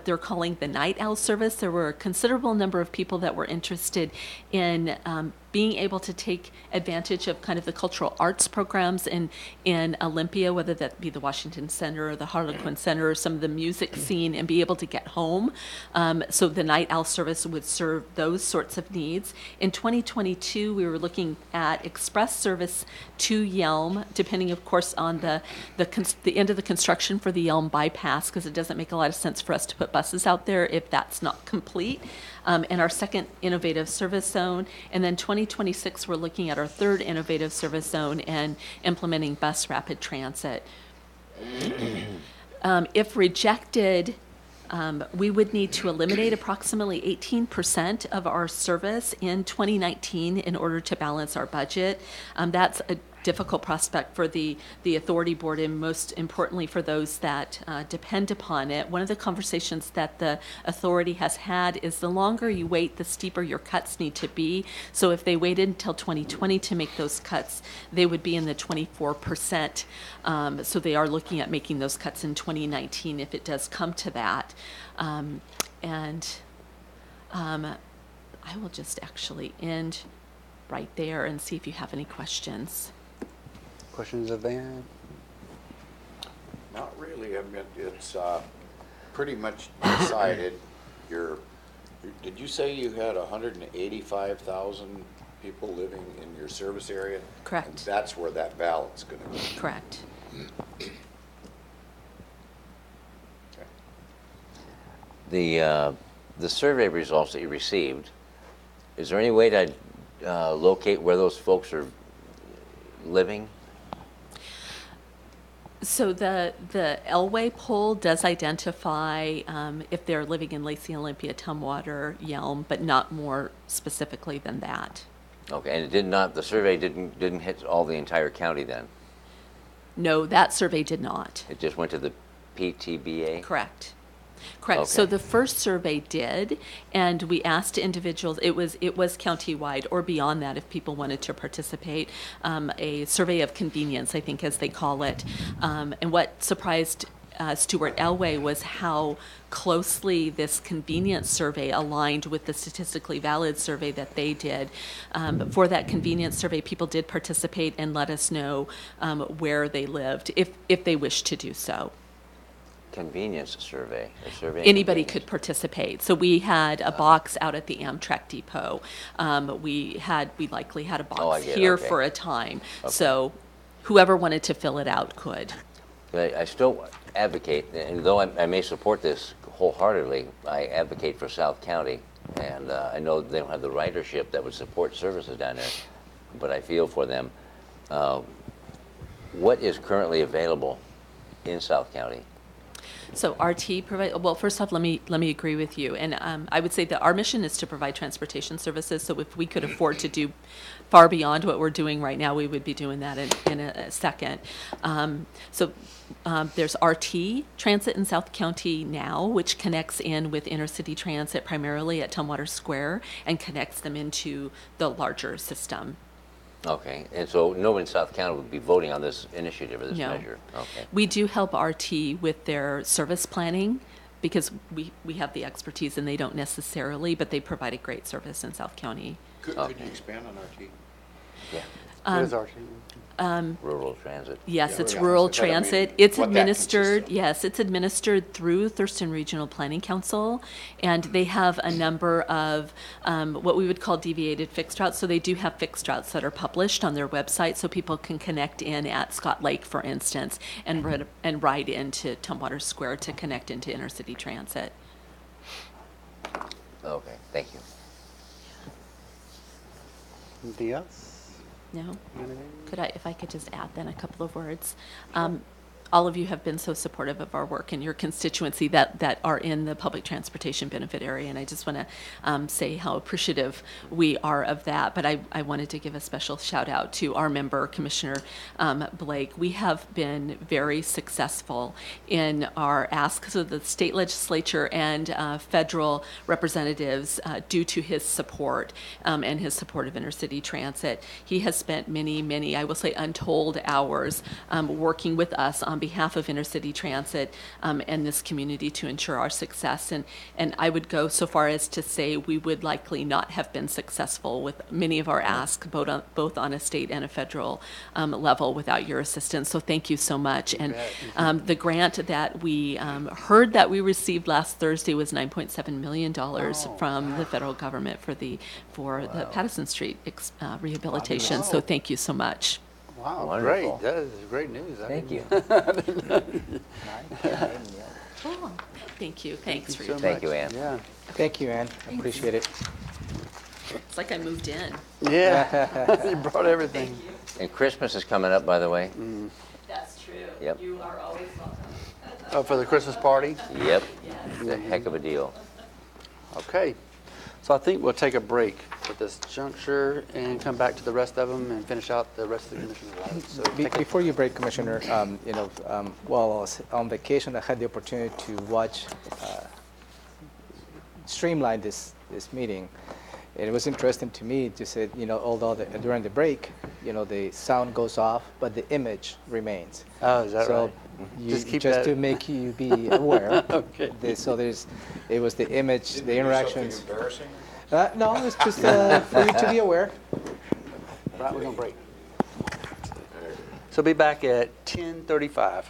Speaker 11: they're calling the night owl service. There were a considerable number of people that were interested in being able to take advantage of kind of the cultural arts programs in Olympia, whether that be the Washington Center or the Harlequin Center or some of the music scene, and be able to get home. So the night owl service would serve those sorts of needs. In 2022, we were looking at express service to Yelm, depending, of course, on the end of the construction for the Yelm bypass, because it doesn't make a lot of sense for us to put buses out there if that's not complete. And our second innovative service zone. And then 2026, we're looking at our third innovative service zone and implementing bus rapid transit. If rejected, we would need to eliminate approximately 18% of our service in 2019 in order to balance our budget. That's a difficult prospect for the authority board, and most importantly for those that depend upon it. One of the conversations that the authority has had is the longer you wait, the steeper your cuts need to be. So if they waited until 2020 to make those cuts, they would be in the 24%. So they are looking at making those cuts in 2019 if it does come to that. I will just actually end right there and see if you have any questions.
Speaker 1: Questions of Van?
Speaker 5: Not really. I mean, it's pretty much decided. Did you say you had 185,000 people living in your service area?
Speaker 11: Correct.
Speaker 5: And that's where that ballot's going to go.
Speaker 11: Correct.
Speaker 3: The survey results that you received, is there any way to locate where those folks are living?
Speaker 11: So the Elway poll does identify if they're living in Lacey, Olympia, Tumwater, Yelm, but not more specifically than that.
Speaker 3: Okay, and it did not. The survey didn't hit all the entire county then.
Speaker 11: No, that survey did not.
Speaker 3: It just went to the PTBA.
Speaker 11: Correct. Correct.
Speaker 3: Okay.
Speaker 11: So the first survey did, and we asked individuals, it was countywide or beyond that if people wanted to participate, a survey of convenience, I think as they call it. And what surprised Stuart Elway was how closely this convenience survey aligned with the statistically valid survey that they did. For that convenience survey, people did participate and let us know where they lived, if they wished to do so.
Speaker 3: Convenience survey. A survey.
Speaker 11: Anybody could participate. So we had a box out at the Amtrak depot. We likely had a box here
Speaker 3: okay.
Speaker 11: for a time.
Speaker 3: Okay.
Speaker 11: So whoever wanted to fill it out could.
Speaker 3: I still advocate, and though I may support this wholeheartedly, I advocate for South County, and I know they don't have the ridership that would support services down there, but I feel for them. What is currently available in South County?
Speaker 11: So RT provide. Well, first off, let me agree with you, and I would say that our mission is to provide transportation services. So if we could afford to do far beyond what we're doing right now, we would be doing that in a second. There's RT Transit in South County now, which connects in with intercity transit primarily at Tumwater Square and connects them into the larger system.
Speaker 3: Okay, and so no one in South County would be voting on this initiative or this
Speaker 11: No.
Speaker 3: measure? Okay.
Speaker 11: We do help RT with their service planning because we have the expertise and they don't necessarily, but they provide a great service in South County.
Speaker 5: Could you expand on RT?
Speaker 3: Yeah.
Speaker 1: What is RT?
Speaker 3: Rural transit.
Speaker 11: Yes,
Speaker 5: Yeah,
Speaker 11: it's
Speaker 5: yeah.
Speaker 11: rural
Speaker 5: I thought I mean
Speaker 11: transit. It's
Speaker 5: what that
Speaker 11: administered,
Speaker 5: consists of.
Speaker 11: yes, it's administered through Thurston Regional Planning Council, and they have a number of what we would call deviated fixed routes. So they do have fixed routes that are published on their website, so people can connect in at Scott Lake, for instance, and ride into Tumwater Square to connect into intercity transit.
Speaker 3: Okay, thank you.
Speaker 1: Anything else?
Speaker 11: No?
Speaker 1: Anything?
Speaker 11: If I could just add then a couple of words. all of you have been so supportive of our work and your constituency that are in the public transportation benefit area. And I just want to say how appreciative we are of that. But I wanted to give a special shout out to our member, Commissioner Blake. We have been very successful in our asks of the state legislature and federal representatives due to his support and his support of intercity transit. He has spent many, I will say untold hours working with us on behalf of intercity transit and this community to ensure our success. And I would go so far as to say we would likely not have been successful with many of our asks, both on a state and a federal level without your assistance. So thank you so much. And the grant that we heard that we received last Thursday was $9.7 million from the federal government for the Patterson Street rehabilitation. So thank you so much.
Speaker 1: Wow,
Speaker 3: Wonderful.
Speaker 1: great. That is great news.
Speaker 3: Thank you.
Speaker 11: Oh, thank you. Thanks for
Speaker 1: so
Speaker 11: your
Speaker 1: much.
Speaker 3: Thank you, Ann.
Speaker 1: Yeah.
Speaker 2: Thank you, Ann. Appreciate it.
Speaker 11: It's like I moved in.
Speaker 1: Yeah. You brought everything.
Speaker 3: And Christmas is coming up, by the way.
Speaker 11: That's true.
Speaker 3: Yep.
Speaker 11: You are always welcome.
Speaker 1: Oh, for the Christmas party?
Speaker 3: Yep. It's a heck of a deal.
Speaker 1: Okay. So I think we'll take a break at this juncture and come back to the rest of them and finish out the rest of the commissioner's letters. So take a-
Speaker 2: Before you break, Commissioner, while I was on vacation, I had the opportunity to watch, streamline this meeting. And it was interesting to me to say, although during the break, the sound goes off, but the image remains.
Speaker 1: Oh, is that
Speaker 2: So
Speaker 1: right?
Speaker 2: just
Speaker 1: keep
Speaker 2: just
Speaker 1: that-
Speaker 2: to make you be aware.
Speaker 1: Okay.
Speaker 2: It was the image, the interactions.
Speaker 5: Embarrassing?
Speaker 2: No, it's just for you to be aware.
Speaker 1: Right, we're going to break. So be back at 10:35.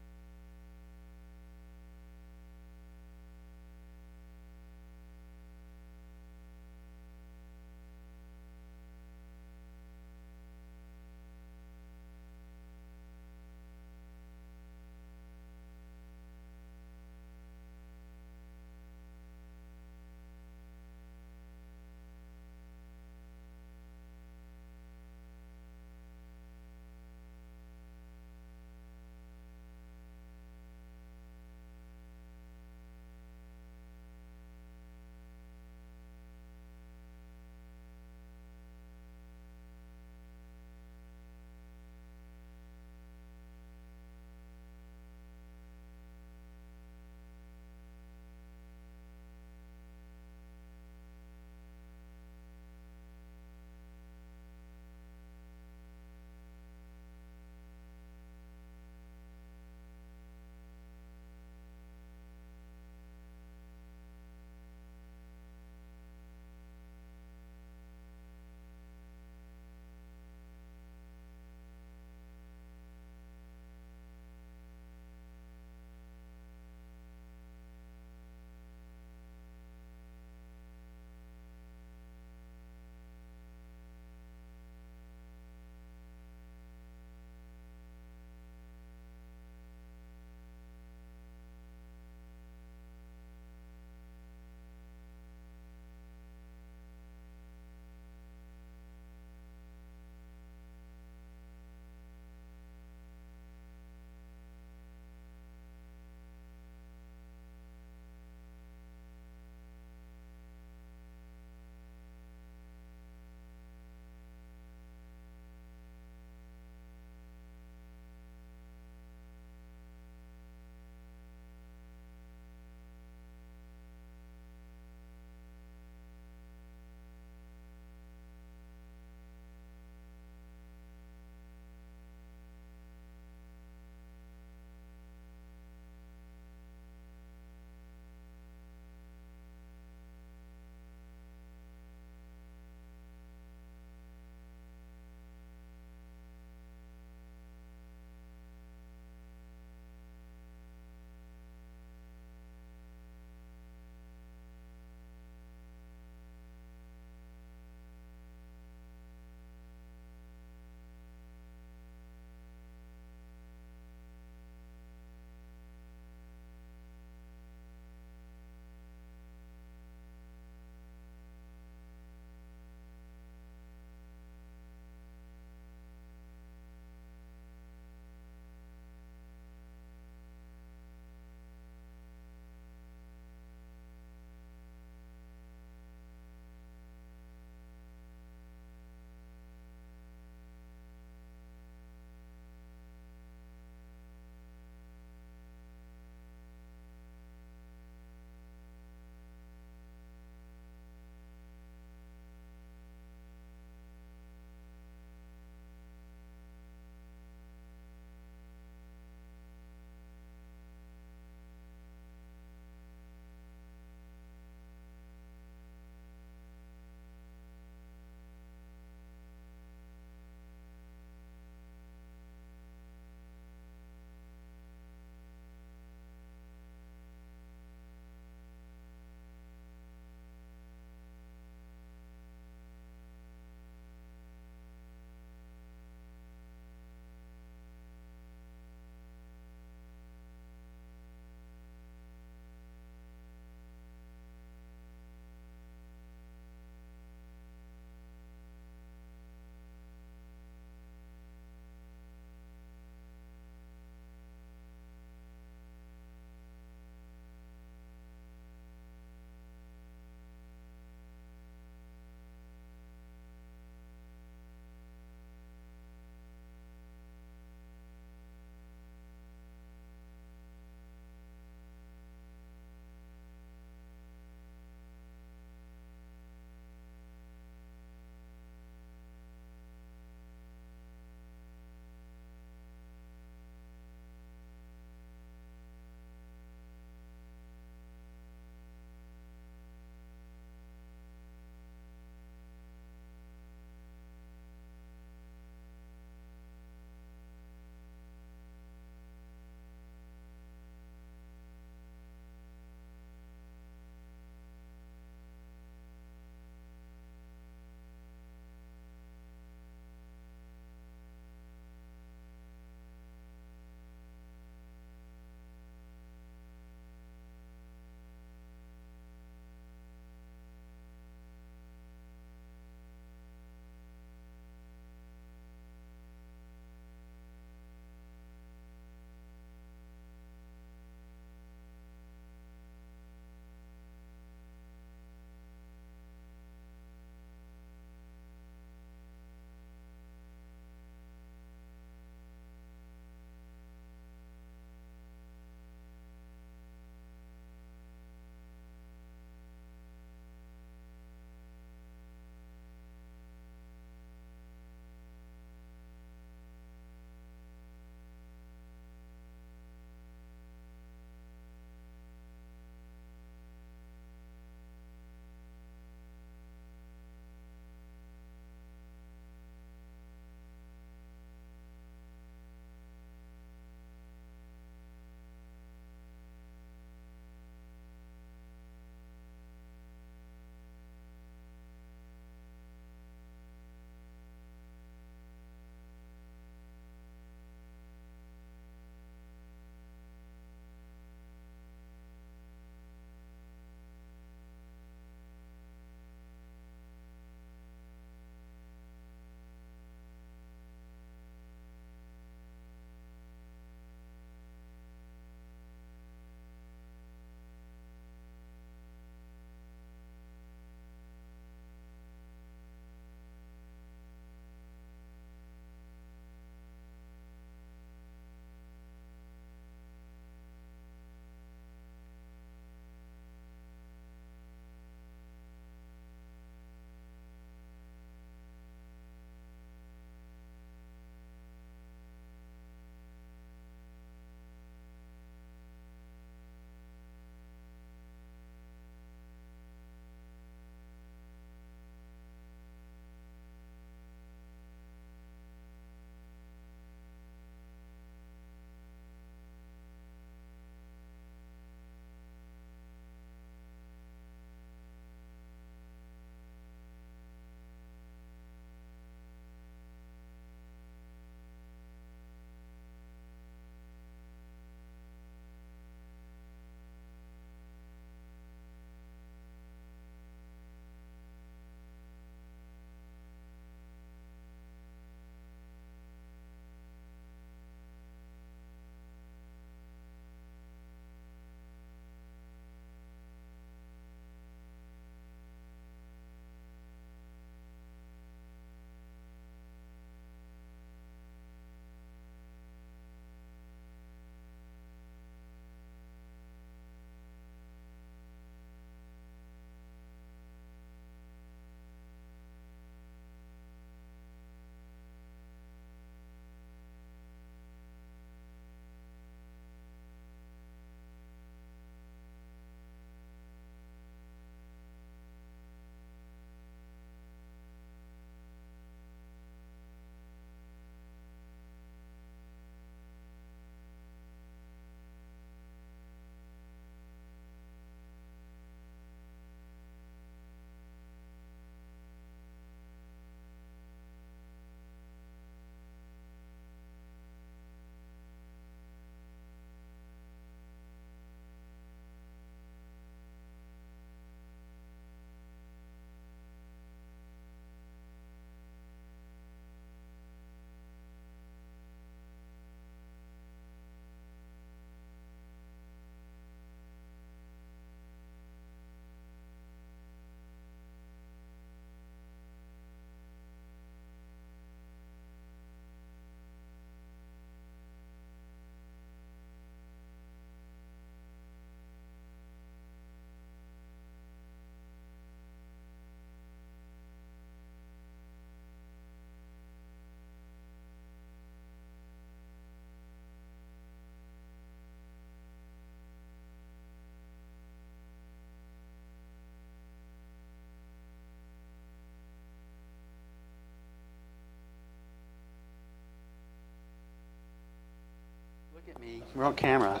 Speaker 1: We're on camera.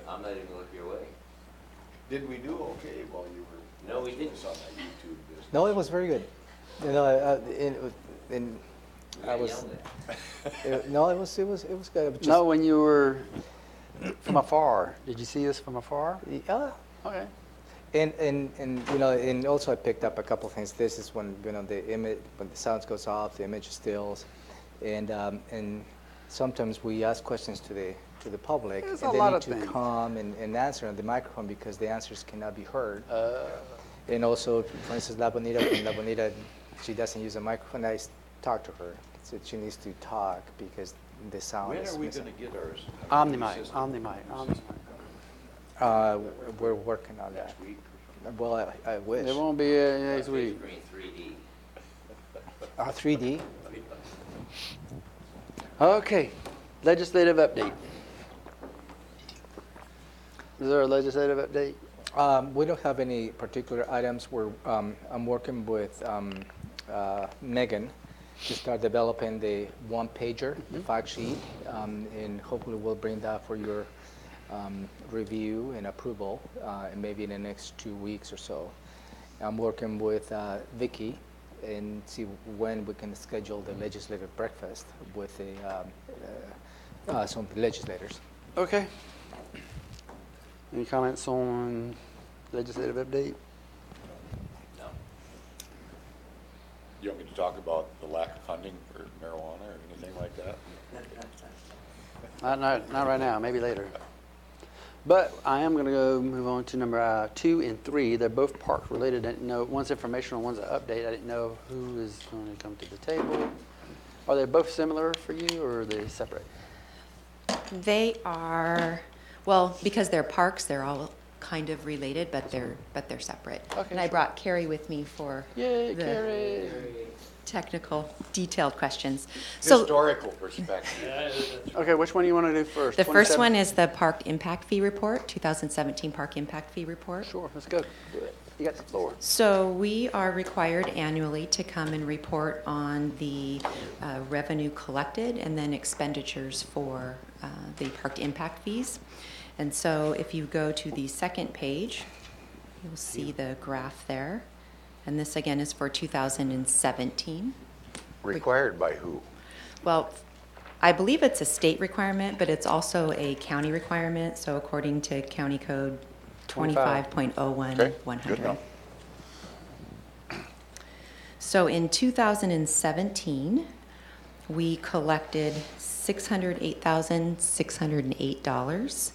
Speaker 3: I'm not even gonna look your way.
Speaker 5: Did we do okay while you were?
Speaker 3: No, we didn't.
Speaker 5: On that YouTube business?
Speaker 2: No, it was very good. You know, I was. No, it was good. Just,
Speaker 1: No, when you were from afar. Did you see this from afar?
Speaker 2: Yeah.
Speaker 1: Okay.
Speaker 2: And you know, and also I picked up a couple of things. This is when, you know, the image, when the sound goes off, the image stills, and sometimes we ask questions to the public,
Speaker 1: There's
Speaker 2: and
Speaker 1: a
Speaker 2: they
Speaker 1: lot
Speaker 2: need
Speaker 1: of
Speaker 2: to
Speaker 1: things.
Speaker 2: come and answer on the microphone because the answers cannot be heard. And also, for instance, La Bonita, she doesn't use a microphone. I talk to her, so she needs to talk because the sound
Speaker 5: When
Speaker 2: is
Speaker 5: are we
Speaker 2: missing.
Speaker 5: gonna get ours?
Speaker 1: Omni-mic.
Speaker 2: We're working on that.
Speaker 5: Next week?
Speaker 2: Well, I wish.
Speaker 1: It won't be next week.
Speaker 3: Screen 3D.
Speaker 2: 3D?
Speaker 1: Okay, legislative update. Is there a legislative update?
Speaker 2: We don't have any particular items. I'm working with Megan to start developing the one-pager, the fact sheet, and hopefully we'll bring that for your review and approval, and maybe in the next 2 weeks or so. I'm working with Vicky and see when we can schedule the legislative breakfast with some of the legislators.
Speaker 1: Okay. Any comments on legislative update?
Speaker 3: No.
Speaker 5: You want me to talk about the lack of funding for marijuana or anything like that?
Speaker 1: Not right now, maybe later. But I am going to go move on to number 2 and 3. They're both park related. I didn't know, one's informational, one's an update. I didn't know who is going to come to the table. Are they both similar for you, or are they separate?
Speaker 12: They are, well, because they're parks, they're all kind of related, but they're separate.
Speaker 1: Okay,
Speaker 12: And I
Speaker 1: sure.
Speaker 12: brought Carrie with me for
Speaker 1: Yay,
Speaker 12: the
Speaker 1: Carrie!
Speaker 12: technical, detailed questions. So
Speaker 5: Historical perspective.
Speaker 1: Okay, which one do you want to do first?
Speaker 12: the first
Speaker 1: 27?
Speaker 12: one is the Park Impact Fee Report, 2017 Park Impact Fee Report.
Speaker 1: Sure, let's go. Do it. You got the floor.
Speaker 12: So we are required annually to come and report on the revenue collected and then expenditures for the park impact fees. And so if you go to the second page, you'll see the graph there. And this again is for 2017.
Speaker 5: Required by who?
Speaker 12: Well, I believe it's a state requirement, but it's also a county requirement. So according to County Code 25.01,
Speaker 5: Okay, good
Speaker 12: 100.
Speaker 5: enough.
Speaker 12: So in 2017, we collected $608,608.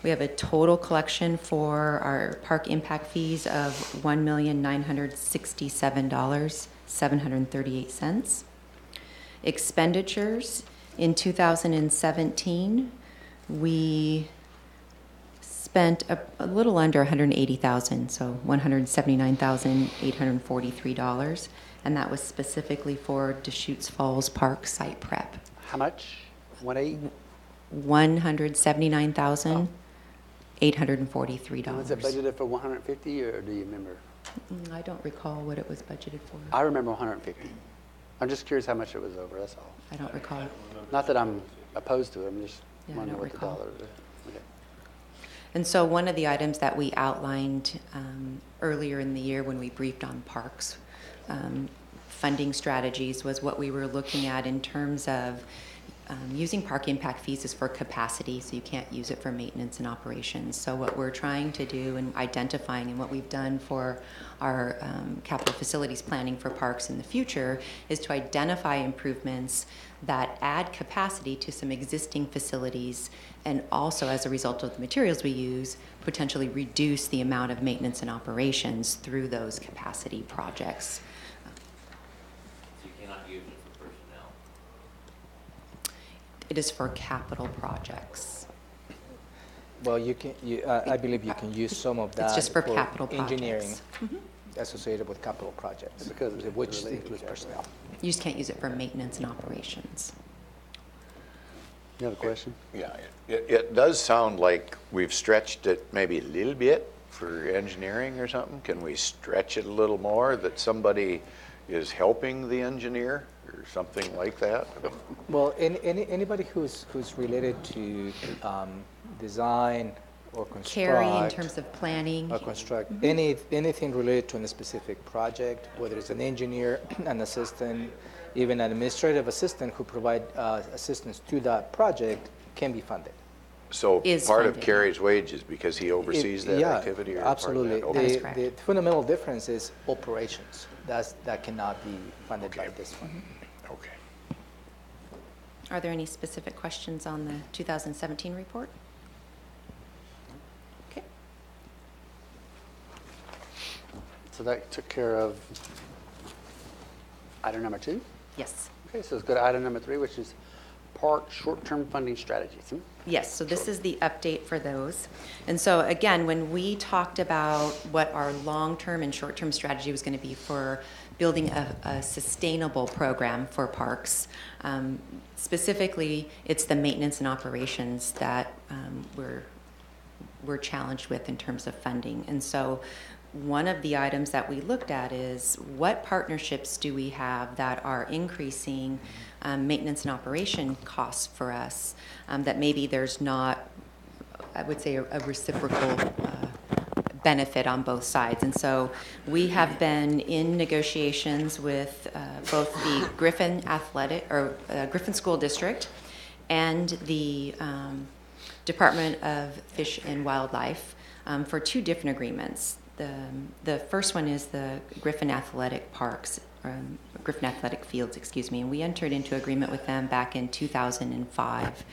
Speaker 12: We have a total collection for our park impact fees of $1,967,738. Expenditures in 2017, we spent a little under 180,000, so $179,843, and that was specifically for Deschutes Falls Park site prep.
Speaker 1: How much? 1.8?
Speaker 12: $179,843.
Speaker 1: Was it budgeted for 150, or do you remember?
Speaker 12: I don't recall what it was budgeted for.
Speaker 1: I remember 150. I'm just curious how much it was over, that's all.
Speaker 12: I don't recall.
Speaker 1: Not that I'm opposed to it, I'm just
Speaker 12: Yeah, I
Speaker 1: wondering
Speaker 12: don't
Speaker 1: what the
Speaker 12: recall.
Speaker 1: dollar is. Okay.
Speaker 12: And so one of the items that we outlined earlier in the year when we briefed on parks funding strategies was what we were looking at in terms of using park impact fees is for capacity, so you can't use it for maintenance and operations. So what we're trying to do and identifying and what we've done for our capital facilities planning for parks in the future is to identify improvements that add capacity to some existing facilities, and also as a result of the materials we use, potentially reduce the amount of maintenance and operations through those capacity projects.
Speaker 3: You cannot use it for personnel.
Speaker 12: It is for capital projects.
Speaker 2: Well, I believe you can use some of that.
Speaker 12: It's just for capital
Speaker 2: engineering
Speaker 12: projects.
Speaker 2: associated with capital projects,
Speaker 1: Because it's
Speaker 2: which
Speaker 1: related,
Speaker 2: includes
Speaker 1: yeah.
Speaker 2: personnel.
Speaker 12: You just can't use it for maintenance and operations.
Speaker 1: You have a question?
Speaker 5: Yeah, it does sound like we've stretched it maybe a little bit for engineering or something. Can we stretch it a little more, that somebody is helping the engineer or something like that?
Speaker 2: Well, anybody who's related to design or construct.
Speaker 12: Carrie, in terms of planning.
Speaker 2: Or construct, anything related to a specific project, whether it's an engineer, an assistant, even an administrative assistant who provide assistance to that project can be funded.
Speaker 5: So
Speaker 12: Is
Speaker 5: part of
Speaker 12: funded.
Speaker 5: Carrie's wages because he oversees that
Speaker 2: Yeah,
Speaker 5: activity? Or part of
Speaker 2: absolutely.
Speaker 5: that?
Speaker 12: That
Speaker 5: Okay.
Speaker 12: is correct.
Speaker 2: The fundamental difference is operations. That cannot be funded by this fund.
Speaker 5: Okay.
Speaker 12: Are there any specific questions on the 2017 report? Okay.
Speaker 1: So that took care of item number 2.
Speaker 12: Yes.
Speaker 1: Okay, so let's go to item number 3, which is park short-term funding strategies.
Speaker 12: Yes, so this is the update for those. And so again, when we talked about what our long-term and short-term strategy was going to be for building a sustainable program for parks, specifically, it's the maintenance and operations that we're challenged with in terms of funding. And so one of the items that we looked at is what partnerships do we have that are increasing maintenance and operation costs for us, that maybe there's not, I would say, a reciprocal benefit on both sides. And so we have been in negotiations with both the Griffin Griffin School District and the Department of Fish and Wildlife for 2 different agreements. The first one is the Griffin Athletic Parks, Griffin Athletic Fields, excuse me, and we entered into agreement with them back in 2005.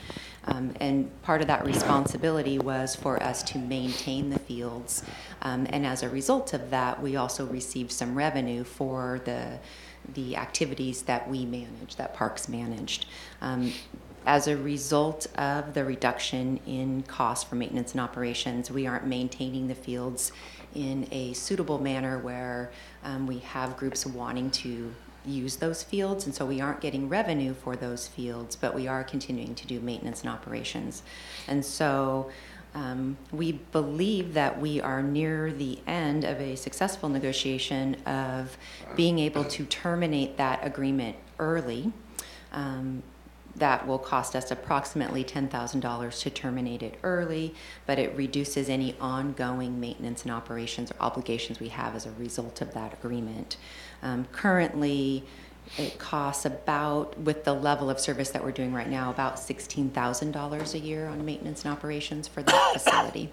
Speaker 12: And part of that responsibility was for us to maintain the fields. And as a result of that, we also received some revenue for the activities that we managed, that Parks managed. As a result of the reduction in cost for maintenance and operations, we aren't maintaining the fields in a suitable manner where we have groups wanting to use those fields, and so we aren't getting revenue for those fields, but we are continuing to do maintenance and operations. And so we believe that we are near the end of a successful negotiation of being able to terminate that agreement early. That will cost us approximately $10,000 to terminate it early, but it reduces any ongoing maintenance and operations or obligations we have as a result of that agreement. Currently, it costs about, with the level of service that we're doing right now, about $16,000 a year on maintenance and operations for that facility.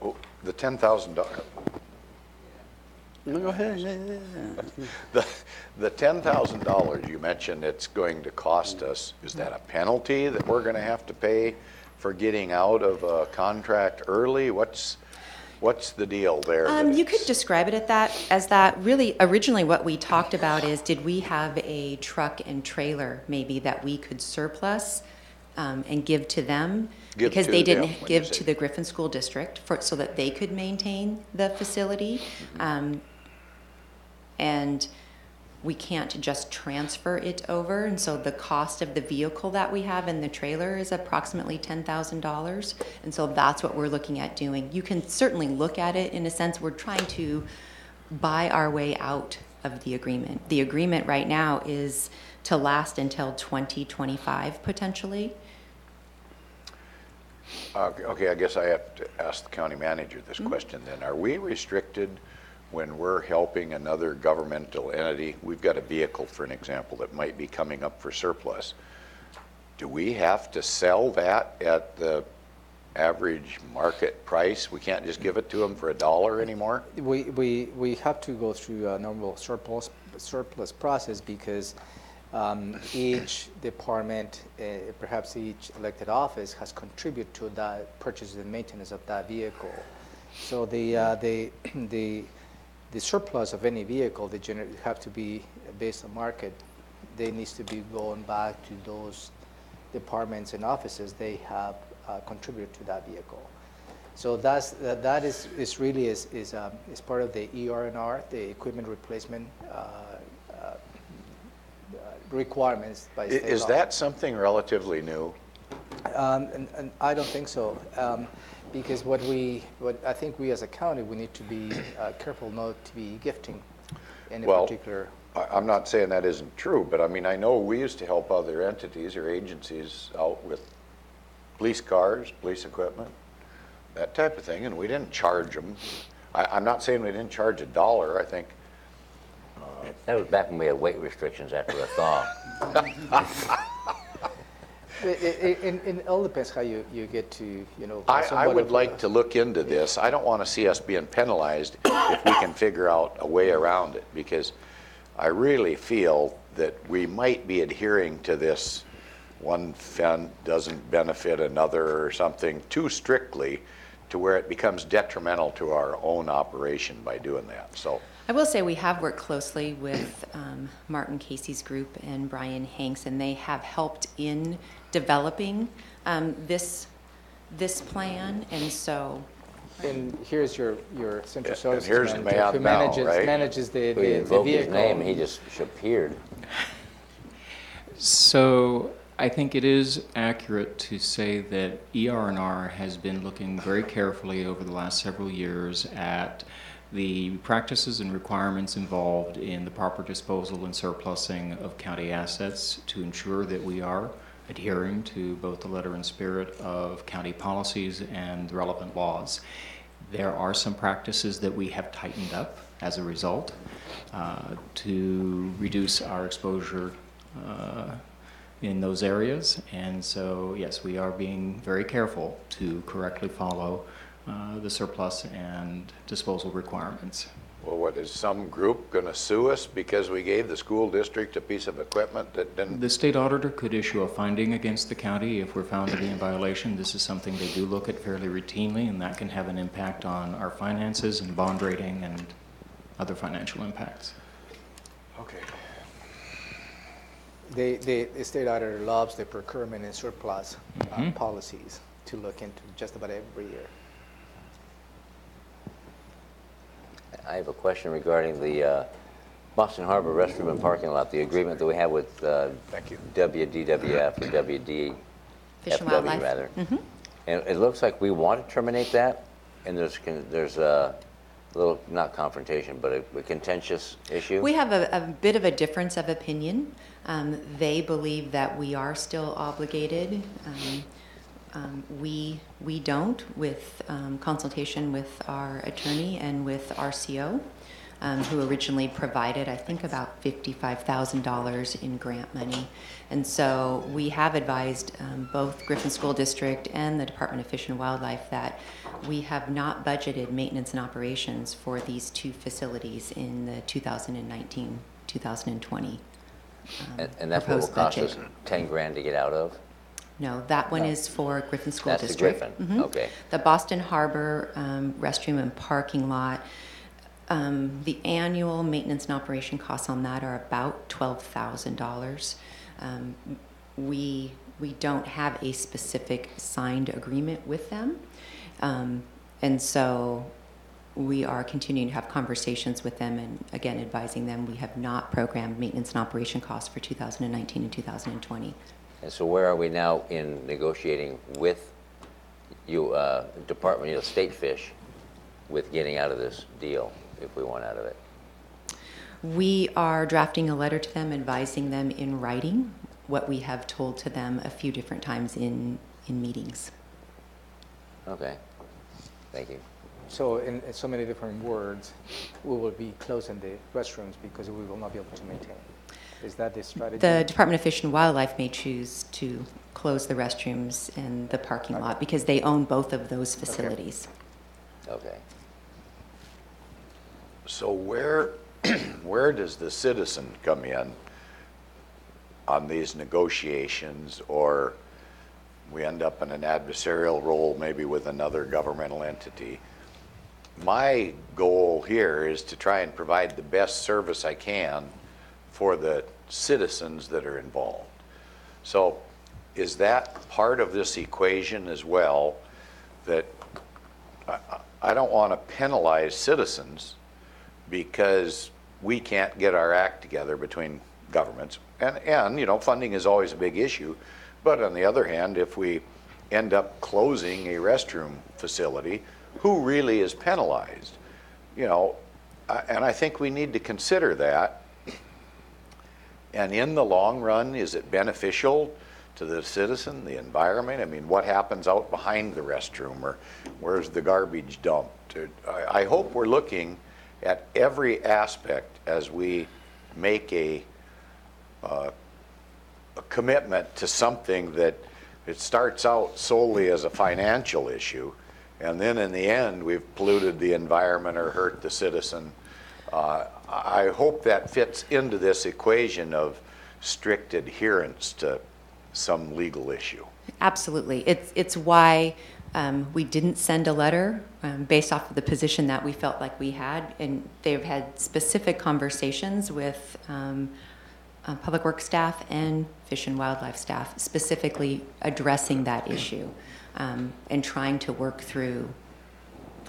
Speaker 5: Oh, the $10,000.
Speaker 1: No, go ahead.
Speaker 5: The $10,000 you mentioned it's going to cost us, is that a penalty that we're going to have to pay for getting out of a contract early? What's the deal there?
Speaker 12: You could describe it as that. Really, originally what we talked about is, did we have a truck and trailer maybe that we could surplus and give to them? Because they didn't give to the Griffin School District so that they could maintain the facility. And we can't just transfer it over. And so the cost of the vehicle that we have in the trailer is approximately $10,000. And so that's what we're looking at doing. You can certainly look at it in a sense. We're trying to buy our way out of the agreement. The agreement right now is to last until 2025 potentially.
Speaker 5: Okay, I guess I have to ask the county manager this question then. Are we restricted when we're helping another governmental entity? We've got a vehicle, for an example, that might be coming up for surplus. Do we have to sell that at the average market price? We can't just give it to them for $1 anymore?
Speaker 2: We have to go through a normal surplus process because each department, perhaps each elected office, has contributed to that purchase and maintenance of that vehicle. So the surplus of any vehicle, they have to be based on market. They needs to be going back to those departments and offices they have contributed to that vehicle. So that is really part of the ER&R, the equipment replacement requirements by state law.
Speaker 5: Is that something relatively new?
Speaker 2: And I don't think so. Because what I think we as a county, we need to be careful not to be gifting any
Speaker 5: Well,
Speaker 2: particular.
Speaker 5: I'm not saying that isn't true, but I mean, I know we used to help other entities or agencies out with police cars, police equipment, that type of thing, and we didn't charge them. I'm not saying we didn't charge $1. I think
Speaker 3: That was back when we had weight restrictions after a thaw.
Speaker 2: It all depends how you get to, you know.
Speaker 5: I
Speaker 2: somewhat
Speaker 5: would
Speaker 2: of
Speaker 5: like to look into this. I don't want to see us being penalized if we can figure out a way around it, because I really feel that we might be adhering to this one fund doesn't benefit another or something too strictly to where it becomes detrimental to our own operation by doing that. So
Speaker 12: I will say we have worked closely with Martin Casey's group and Brian Hanks, and they have helped in developing this plan, and so.
Speaker 2: And here's your central service
Speaker 5: and here's the
Speaker 2: manager
Speaker 5: man
Speaker 2: who
Speaker 5: now,
Speaker 2: manages,
Speaker 5: right?
Speaker 2: manages the
Speaker 3: We invoked his
Speaker 2: vehicle.
Speaker 3: name, and he just appeared.
Speaker 13: So I think it is accurate to say that ER&R has been looking very carefully over the last several years at the practices and requirements involved in the proper disposal and surplusing of county assets to ensure that we are adhering to both the letter and spirit of county policies and relevant laws. There are some practices that we have tightened up as a result to reduce our exposure in those areas. And so, yes, we are being very careful to correctly follow the surplus and disposal requirements.
Speaker 5: well, what, is some group going to sue us because we gave the school district a piece of equipment that didn't?
Speaker 13: The state auditor could issue a finding against the county if we're found to be in violation. This is something they do look at fairly routinely, and that can have an impact on our finances and bond rating and other financial impacts.
Speaker 5: Okay.
Speaker 2: The state auditor loves the procurement and surplus policies to look into just about every year.
Speaker 3: I have a question regarding the Boston Harbor restroom and parking lot, the agreement that we have with
Speaker 5: Thank you.
Speaker 3: WDWF, or
Speaker 12: Fish and
Speaker 3: WDFW
Speaker 12: Wildlife.
Speaker 3: rather. And it looks like we want to terminate that, and there's a little, not confrontation, but a contentious issue.
Speaker 12: We have a bit of a difference of opinion. They believe that we are still obligated. We don't, with consultation with our attorney and with RCO, who originally provided, I think, about $55,000 in grant money. And so we have advised both Griffin School District and the Department of Fish and Wildlife that we have not budgeted maintenance and operations for these two facilities in the 2019-2020
Speaker 3: And that's what will
Speaker 12: proposed
Speaker 3: cost us
Speaker 12: budget.
Speaker 3: 10 grand to get out of?
Speaker 12: No, that one is for Griffin School
Speaker 3: That's the
Speaker 12: District.
Speaker 3: Griffin, okay.
Speaker 12: The Boston Harbor restroom and parking lot, the annual maintenance and operation costs on that are about $12,000. We don't have a specific signed agreement with them. And so we are continuing to have conversations with them and, again, advising them we have not programmed maintenance and operation costs for 2019 and 2020.
Speaker 3: And so where are we now in negotiating with you, Department of State Fish, with getting out of this deal, if we want out of it?
Speaker 12: We are drafting a letter to them, advising them in writing what we have told to them a few different times in meetings.
Speaker 3: Okay, thank you.
Speaker 2: So in so many different words, we will be closing the restrooms because we will not be able to maintain. Is that the strategy?
Speaker 12: The Department of Fish and Wildlife may choose to close the restrooms and the parking lot because they own both of those facilities.
Speaker 3: Okay.
Speaker 5: So where does the citizen come in on these negotiations, or we end up in an adversarial role maybe with another governmental entity? My goal here is to try and provide the best service I can for the citizens that are involved. So is that part of this equation as well, that I don't want to penalize citizens because we can't get our act together between governments. And you know, funding is always a big issue. But on the other hand, if we end up closing a restroom facility, who really is penalized? You know, And I think we need to consider that. And in the long run, is it beneficial to the citizen, the environment? I mean, what happens out behind the restroom, or where's the garbage dumped? I hope we're looking at every aspect as we make a commitment to something that it starts out solely as a financial issue, and then in the end, we've polluted the environment or hurt the citizen. I hope that fits into this equation of strict adherence to some legal issue.
Speaker 12: Absolutely. It's why we didn't send a letter based off of the position that we felt like we had, and they've had specific conversations with Public Works staff and Fish and Wildlife staff, specifically addressing that issue and trying to work through.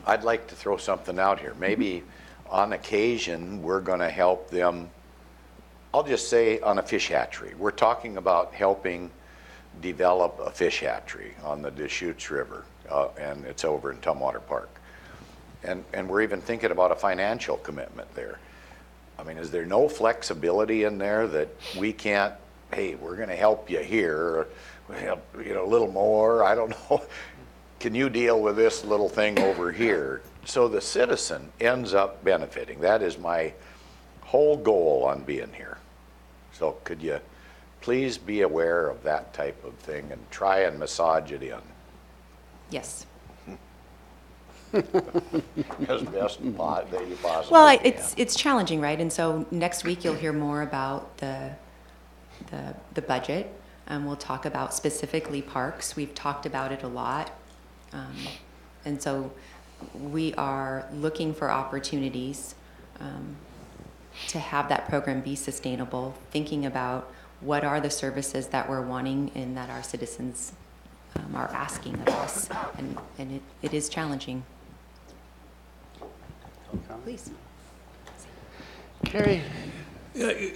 Speaker 5: I'd like to throw something out here. Maybe on occasion, we're going to help them, I'll just say on a fish hatchery. We're talking about helping develop a fish hatchery on the Deschutes River, and it's over in Tumwater Park. And we're even thinking about a financial commitment there. I mean, is there no flexibility in there that we can't, hey, we're going to help you here, or, you know, a little more, I don't know. Can you deal with this little thing over here? So the citizen ends up benefiting. That is my whole goal on being here. So could you please be aware of that type of thing and try and massage it in?
Speaker 12: Yes.
Speaker 5: As best you possibly
Speaker 12: Well,
Speaker 5: can.
Speaker 12: it's challenging, right? And so next week you'll hear more about the budget. We'll talk about specifically parks. We've talked about it a lot. And so we are looking for opportunities to have that program be sustainable, thinking about what are the services that we're wanting and that our citizens are asking of us. And it is challenging. Please.
Speaker 1: Carrie?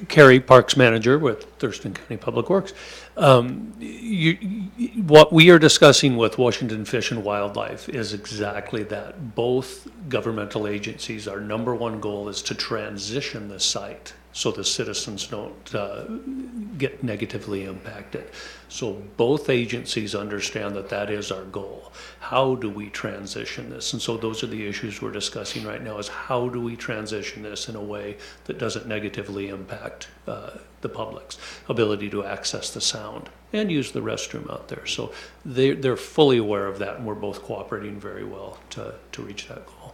Speaker 14: Carrie, Parks Manager with Thurston County Public Works. What we are discussing with Washington Fish and Wildlife is exactly that. Both governmental agencies, our number one goal is to transition the site so the citizens don't get negatively impacted. So both agencies understand that that is our goal. How do we transition this? And so those are the issues we're discussing right now, is how do we transition this in a way that doesn't negatively impact the public's ability to access the sound and use the restroom out there. So they're fully aware of that, and we're both cooperating very well to reach that goal.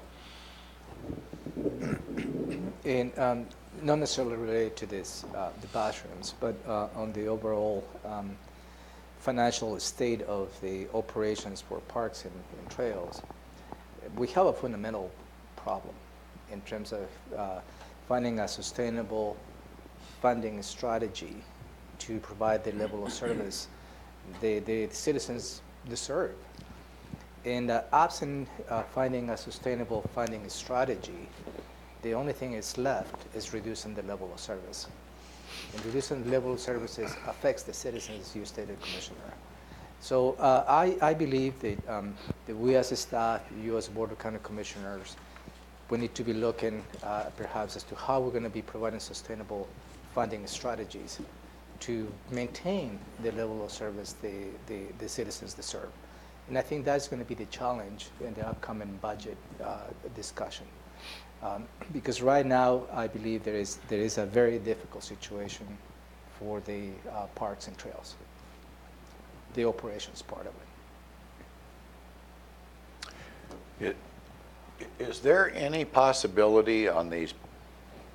Speaker 2: And not necessarily related to this, the bathrooms, but on the overall financial state of the operations for parks and trails, we have a fundamental problem in terms of finding a sustainable funding strategy to provide the level of service the citizens deserve. And absent finding a sustainable funding strategy, the only thing is left is reducing the level of service. And reducing the level of services affects the citizens, as you stated, Commissioner. So I believe that we as a staff, you as Board of County Commissioners, we need to be looking perhaps as to how we're going to be providing sustainable funding strategies to maintain the level of service the citizens deserve. And I think that's going to be the challenge in the upcoming budget discussion. Because right now, I believe there is a very difficult situation for the parks and trails, the operations part of it.
Speaker 5: Is there any possibility on the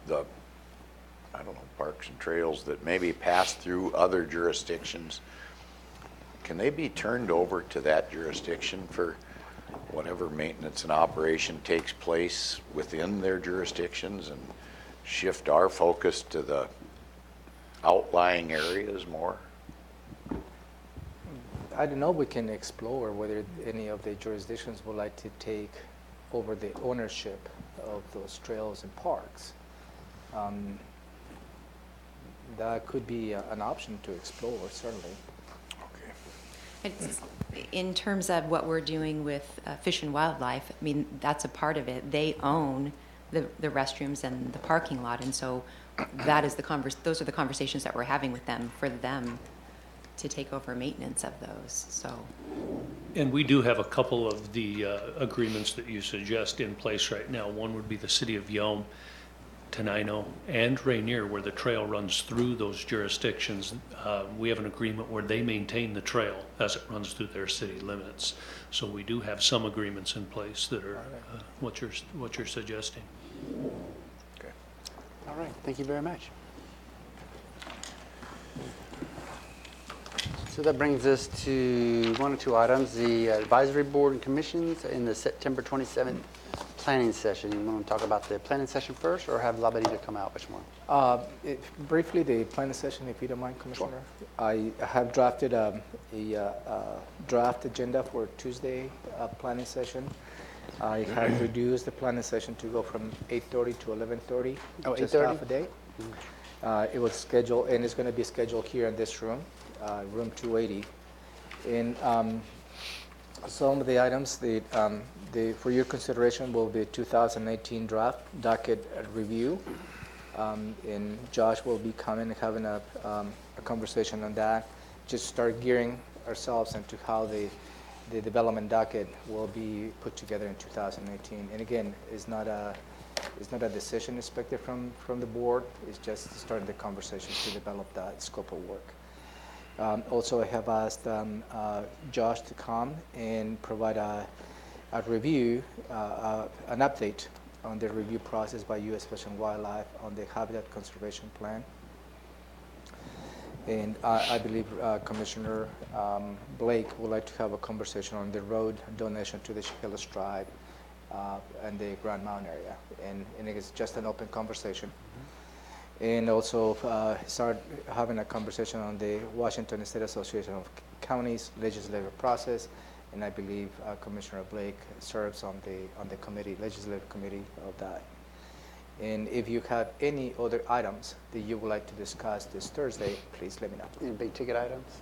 Speaker 5: I don't know, parks and trails that maybe pass through other jurisdictions? Can they be turned over to that jurisdiction for whatever maintenance and operation takes place within their jurisdictions, and shift our focus to the outlying areas more?
Speaker 2: I don't know, we can explore whether any of the jurisdictions would like to take over the ownership of those trails and parks. That could be an option to explore, certainly.
Speaker 12: In terms of what we're doing with Fish and Wildlife, I mean, that's a part of it. They own the restrooms and the parking lot. And so that is those are the conversations that we're having with them for them to take over maintenance of those, so.
Speaker 14: And we do have a couple of the agreements that you suggest in place right now. One would be the city of Yelm, Tenino, and Rainier, where the trail runs through those jurisdictions. We have an agreement where they maintain the trail as it runs through their city limits. So we do have some agreements in place that are what you're suggesting.
Speaker 1: Okay. All right, thank you very much. So that brings us to one or two items, the advisory board and commissions in the September 27th planning session. You want to talk about the planning session first, or have Labadita come out? Which one?
Speaker 2: Briefly, the planning session, if you don't mind, Commissioner. I have drafted a draft agenda for Tuesday planning session. I have reduced the planning session to go from 8:30 to 11:30, just
Speaker 1: 8:30?
Speaker 2: half a day. It was scheduled, and it's going to be scheduled here in this room, room 280. And some of the items for your consideration will be 2018 draft docket review. And Josh will be coming and having a conversation on that. Just start gearing ourselves into how the development docket will be put together in 2018. And again, it's not a decision expected from the board. It's just starting the conversation to develop that scope of work. Also, I have asked Josh to come and provide a review, an update on the review process by U.S. Fish and Wildlife on the Habitat Conservation Plan. And I believe Commissioner Blake would like to have a conversation on the road donation to the Chehalis tribe and the Grand Mountain area. And it's just an open conversation. And also start having a conversation on the Washington State Association of Counties legislative process. And I believe Commissioner Blake serves on the committee, legislative committee of that. And if you have any other items that you would like to discuss this Thursday, please let me know.
Speaker 1: Any big ticket items?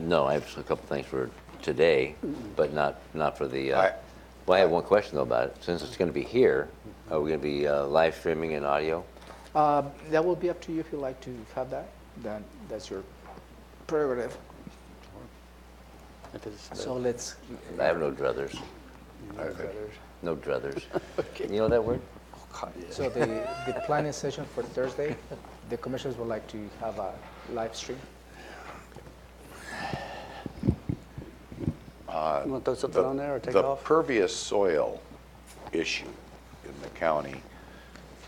Speaker 3: No, I have a couple things for today, but not for the, well, I have one question though about it. Since it's going to be here, are we going to be live streaming in audio?
Speaker 2: That will be up to you if you like to have that. Then that's your prerogative. So let's.
Speaker 3: I have no druthers. No druthers. Okay. You know that word?
Speaker 2: So the planning session for Thursday, the commissioners would like to have a live stream.
Speaker 1: You want to throw something on there or take it off?
Speaker 4: The pervious soil issue in the county,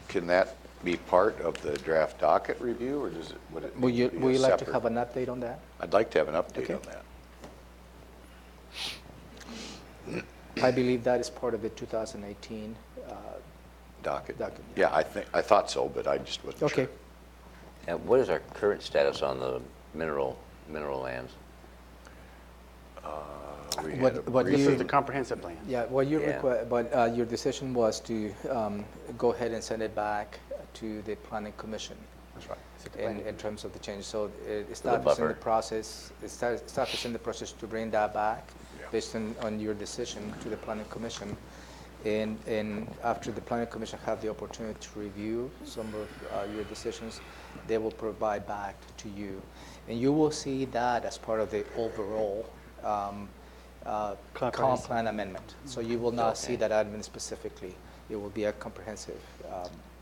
Speaker 4: can that be part of the draft docket review, or does it?
Speaker 2: Would you like to have an update on that?
Speaker 4: I'd like to have an update on that.
Speaker 2: I believe that is part of the 2018
Speaker 4: docket. Yeah, I thought so, but I just wasn't sure.
Speaker 2: Okay.
Speaker 3: And what is our current status on the mineral lands?
Speaker 1: This is the comprehensive plan.
Speaker 2: Yeah, what you but your decision was to go ahead and send it back to the planning commission.
Speaker 1: That's right.
Speaker 2: In terms of the change, so establishing the process, establishing the process to bring that back based on your decision to the planning commission, and after the planning commission have the opportunity to review some of your decisions, they will provide back to you, and you will see that as part of the overall comp plan amendment. So you will not see that amendment specifically. It will be a comprehensive.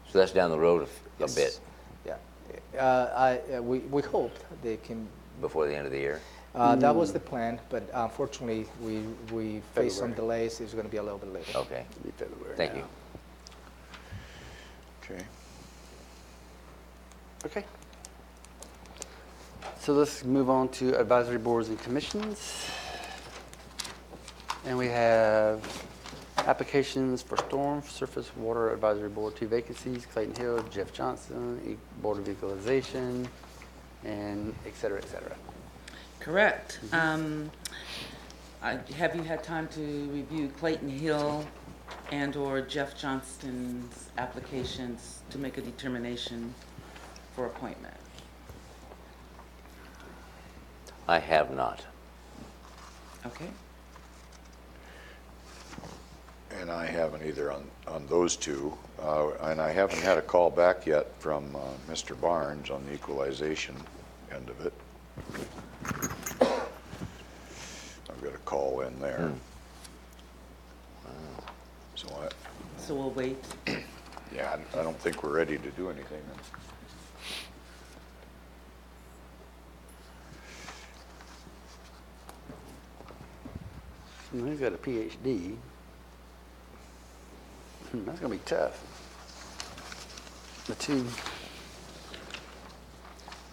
Speaker 3: So that's down the road a bit.
Speaker 2: Yeah, we hope they can.
Speaker 3: Before the end of the year?
Speaker 2: That was the plan, but unfortunately, we faced some delays. It's going to be a little bit later.
Speaker 3: Okay. Thank you.
Speaker 4: Okay.
Speaker 1: Okay. So let's move on to advisory boards and commissions. And we have applications for Storm Surface Water Advisory Board, 2 vacancies, Clayton Hill, Jeff Johnson, Board of Equalization, and et cetera, et cetera.
Speaker 15: Correct. Have you had time to review Clayton Hill and/or Jeff Johnston's applications to make a determination for appointment?
Speaker 3: I have not.
Speaker 15: Okay.
Speaker 4: And I haven't either on those two. And I haven't had a call back yet from Mr. Barnes on the equalization end of it. I've got a call in there. So
Speaker 15: So we'll wait.
Speaker 4: yeah, I don't think we're ready to do anything.
Speaker 1: He's got a PhD. That's gonna be tough. The two.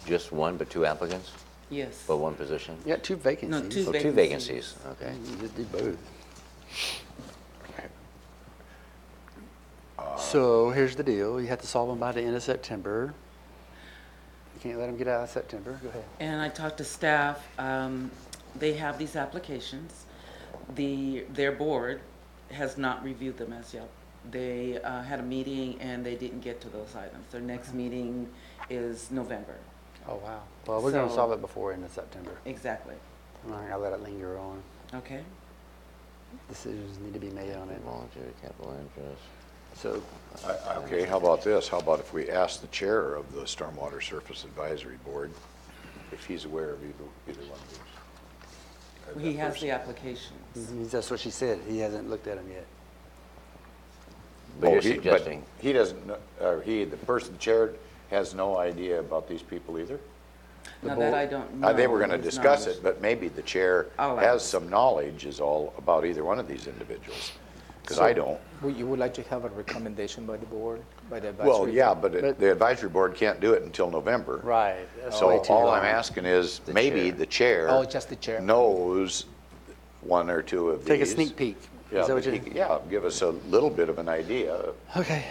Speaker 3: Just one, but two applicants?
Speaker 15: Yes.
Speaker 3: For one position?
Speaker 1: You got two vacancies.
Speaker 15: No, two
Speaker 3: Oh, two vacancies, okay.
Speaker 1: You just do both. So here's the deal. You have to solve them by the end of September. You can't let them get out of September. Go ahead.
Speaker 15: And I talked to staff. They have these applications. Their board has not reviewed them as yet. They had a meeting and they didn't get to those items. Their next meeting is November.
Speaker 1: Oh, wow. Well, we're going to
Speaker 15: So-
Speaker 1: solve it before end of September.
Speaker 15: Exactly.
Speaker 1: I'm not going to let it linger on.
Speaker 15: Okay.
Speaker 1: Decisions need to be made on it.
Speaker 3: Voluntary capital interest.
Speaker 1: So,
Speaker 4: Okay, how about this? How about if we ask the chair of the Stormwater Surface Advisory Board if he's aware of either one of these?
Speaker 15: He has the applications.
Speaker 1: that's what she said. He hasn't looked at them yet.
Speaker 3: But you're suggesting,
Speaker 4: He doesn't, the person, the chair, has no idea about these people either?
Speaker 15: Now that I don't know.
Speaker 4: They were going to
Speaker 15: It's
Speaker 4: discuss
Speaker 15: not-
Speaker 4: it, but maybe the chair
Speaker 15: I'll
Speaker 4: has
Speaker 15: ask.
Speaker 4: some knowledge is all about either one of these individuals, because I don't.
Speaker 2: You would like to have a recommendation by the board, by the advisory?
Speaker 4: Well, yeah,
Speaker 2: board?
Speaker 4: but the advisory board can't do it until November.
Speaker 1: Right. That's
Speaker 4: So
Speaker 1: way too
Speaker 4: all
Speaker 1: long.
Speaker 4: I'm asking is, maybe the chair
Speaker 2: Oh, just the chair.
Speaker 4: knows one or two of these.
Speaker 1: Take a sneak peek.
Speaker 4: Yeah,
Speaker 1: Is that what
Speaker 4: but
Speaker 1: you-
Speaker 4: yeah, give us a little bit of an idea.
Speaker 1: Okay.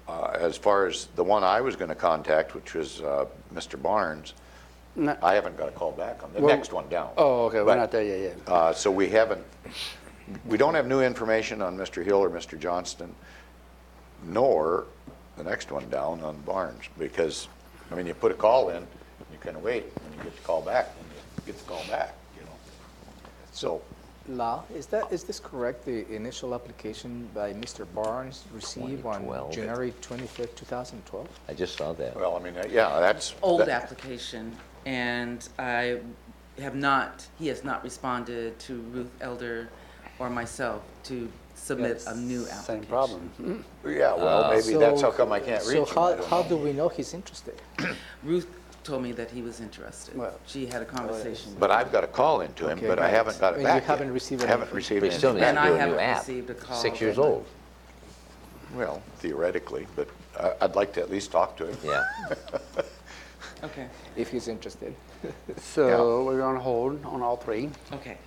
Speaker 4: As far as the one I was going to contact, which was Mr. Barnes,
Speaker 1: No.
Speaker 4: I haven't got a call back on the
Speaker 1: Well-
Speaker 4: next one down.
Speaker 1: Oh, okay. We're
Speaker 4: But,
Speaker 1: not there yet.
Speaker 4: So we don't have new information on Mr. Hill or Mr. Johnston, nor the next one down on Barnes, because, I mean, you put a call in, you kind of wait, and you get the call back, and you get the call back, you know. So,
Speaker 2: La, is this correct? The initial application by Mr. Barnes received on
Speaker 3: 2012.
Speaker 2: January 25th, 2012?
Speaker 3: I just saw that.
Speaker 4: well, I mean, yeah, that's.
Speaker 15: Old
Speaker 4: that-
Speaker 15: application, and he has not responded to Ruth Elder or myself to submit a new application.
Speaker 1: Same problem.
Speaker 4: Yeah, well, maybe that's how come I can't reach him.
Speaker 2: So
Speaker 4: I don't
Speaker 2: how
Speaker 4: know.
Speaker 2: do we know he's interested?
Speaker 15: Ruth told me that he was interested.
Speaker 1: Well,
Speaker 15: She had a conversation.
Speaker 4: But I've got a call into him,
Speaker 2: Okay,
Speaker 4: but I
Speaker 2: right.
Speaker 4: haven't got it
Speaker 2: And
Speaker 4: back
Speaker 2: you
Speaker 4: yet.
Speaker 2: haven't received
Speaker 4: I haven't
Speaker 2: anything?
Speaker 4: received
Speaker 3: We still
Speaker 4: anything
Speaker 3: need
Speaker 15: And
Speaker 3: to
Speaker 15: I
Speaker 3: do a new
Speaker 15: haven't
Speaker 3: app.
Speaker 15: received a call.
Speaker 3: 6 years old.
Speaker 4: Well, theoretically, but I'd like to at least talk to him.
Speaker 3: Yeah.
Speaker 15: Okay,
Speaker 2: If he's interested.
Speaker 1: So we're on hold on all three.
Speaker 15: okay.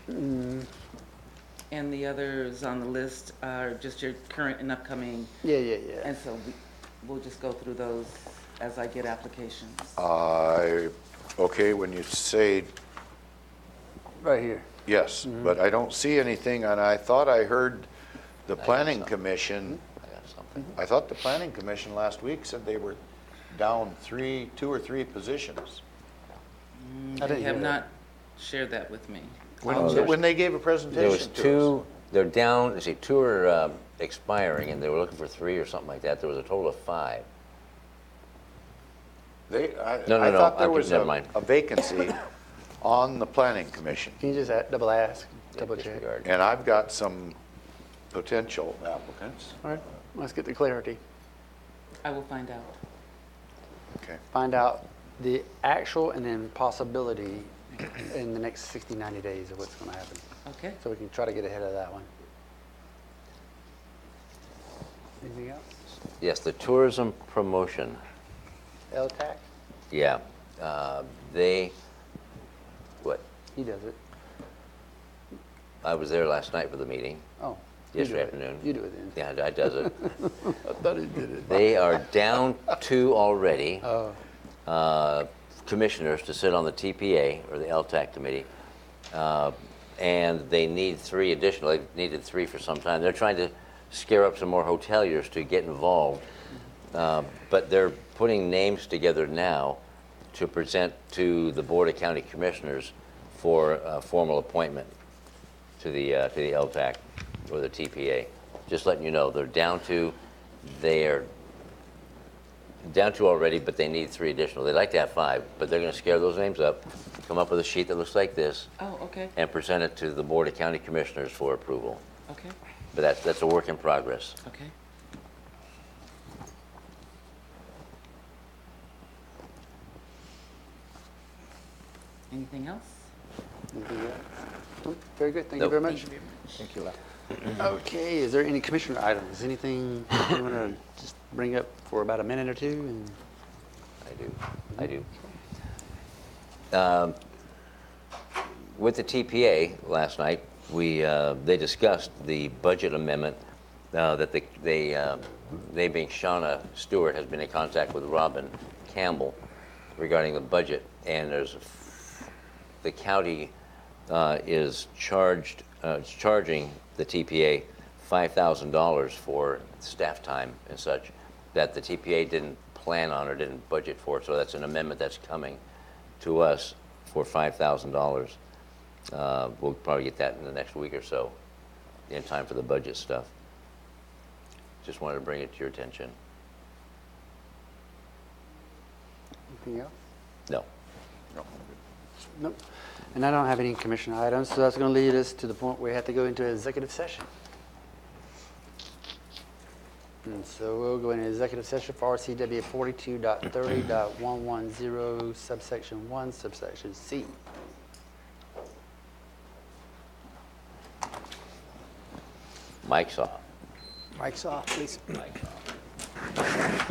Speaker 15: And the others on the list are just your current and upcoming,
Speaker 1: Yeah.
Speaker 15: and so we'll just go through those as I get applications.
Speaker 4: Okay, when you say
Speaker 1: Right here.
Speaker 4: yes, but I don't see anything, and I thought I heard the planning commission,
Speaker 3: I got something.
Speaker 4: I thought the planning commission last week said they were down 2 or 3 positions.
Speaker 1: I
Speaker 15: They
Speaker 1: didn't
Speaker 15: have
Speaker 1: hear
Speaker 15: not shared that with me.
Speaker 4: When they gave a
Speaker 3: There was
Speaker 4: presentation to us.
Speaker 3: two, they're down, let's see, 2 are expiring, and they were looking for 3 or something like that. There was a total of 5.
Speaker 4: No,
Speaker 3: No,
Speaker 4: I
Speaker 3: no,
Speaker 4: thought there
Speaker 3: okay,
Speaker 4: was
Speaker 3: never mind.
Speaker 4: a vacancy on the planning commission.
Speaker 1: Can you just double ask, double check?
Speaker 3: Disregard.
Speaker 4: And I've got some potential applicants.
Speaker 1: All right, let's get the clarity.
Speaker 15: I will find out.
Speaker 4: Okay.
Speaker 1: Find out the actual and then possibility in the next 60, 90 days of what's going to happen.
Speaker 15: Okay.
Speaker 1: So we can try to get ahead of that one. Anything else?
Speaker 3: Yes, the tourism promotion.
Speaker 1: LTAC?
Speaker 3: Yeah. They, what?
Speaker 1: He does it.
Speaker 3: I was there last night for the meeting,
Speaker 1: Oh. you do
Speaker 3: yesterday
Speaker 1: it.
Speaker 3: afternoon.
Speaker 1: You do it then.
Speaker 3: Yeah, I does it.
Speaker 1: I thought he did it.
Speaker 3: They are down 2 already,
Speaker 1: Oh,
Speaker 3: commissioners to sit on the TPA, or the LTAC committee, and they need 3 additional. They've needed 3 for some time. They're trying to scare up some more hoteliers to get involved, but they're putting names together now to present to the Board of County Commissioners for a formal appointment to the LTAC. or the TPA. Just letting you know, they're down to already, but they need 3 additional. They'd like to have 5, but they're going to scare those names up, come up with a sheet that looks like this,
Speaker 15: Oh, okay,
Speaker 3: and present it to the Board of County Commissioners for approval.
Speaker 15: okay,
Speaker 3: But that's a work in progress.
Speaker 15: okay. Anything else?
Speaker 1: Anything else? Nope. Very good, thank you very much.
Speaker 2: Thank you, Lou.
Speaker 1: Okay, is there any commissioner items? Anything you want to just bring up for about a minute or two? And
Speaker 3: I do. With the TPA last night, they discussed the budget amendment that they being Shauna Stewart, has been in contact with Robin Campbell regarding the budget, and the county is charging the TPA $5,000 for staff time and such that the TPA didn't plan on or didn't budget for. So that's an amendment that's coming to us for $5,000. We'll probably get that in the next week or so, in time for the budget stuff. Just wanted to bring it to your attention.
Speaker 1: anything else?
Speaker 3: No.
Speaker 1: Nope. And I don't have any commission items, so that's going to lead us to the point where we have to go into executive session. And so we'll go into executive session for RCW 42.30.110 subsection 1 subsection C.
Speaker 3: Mike's off.
Speaker 2: Mike's off, please.
Speaker 3: Mike's off.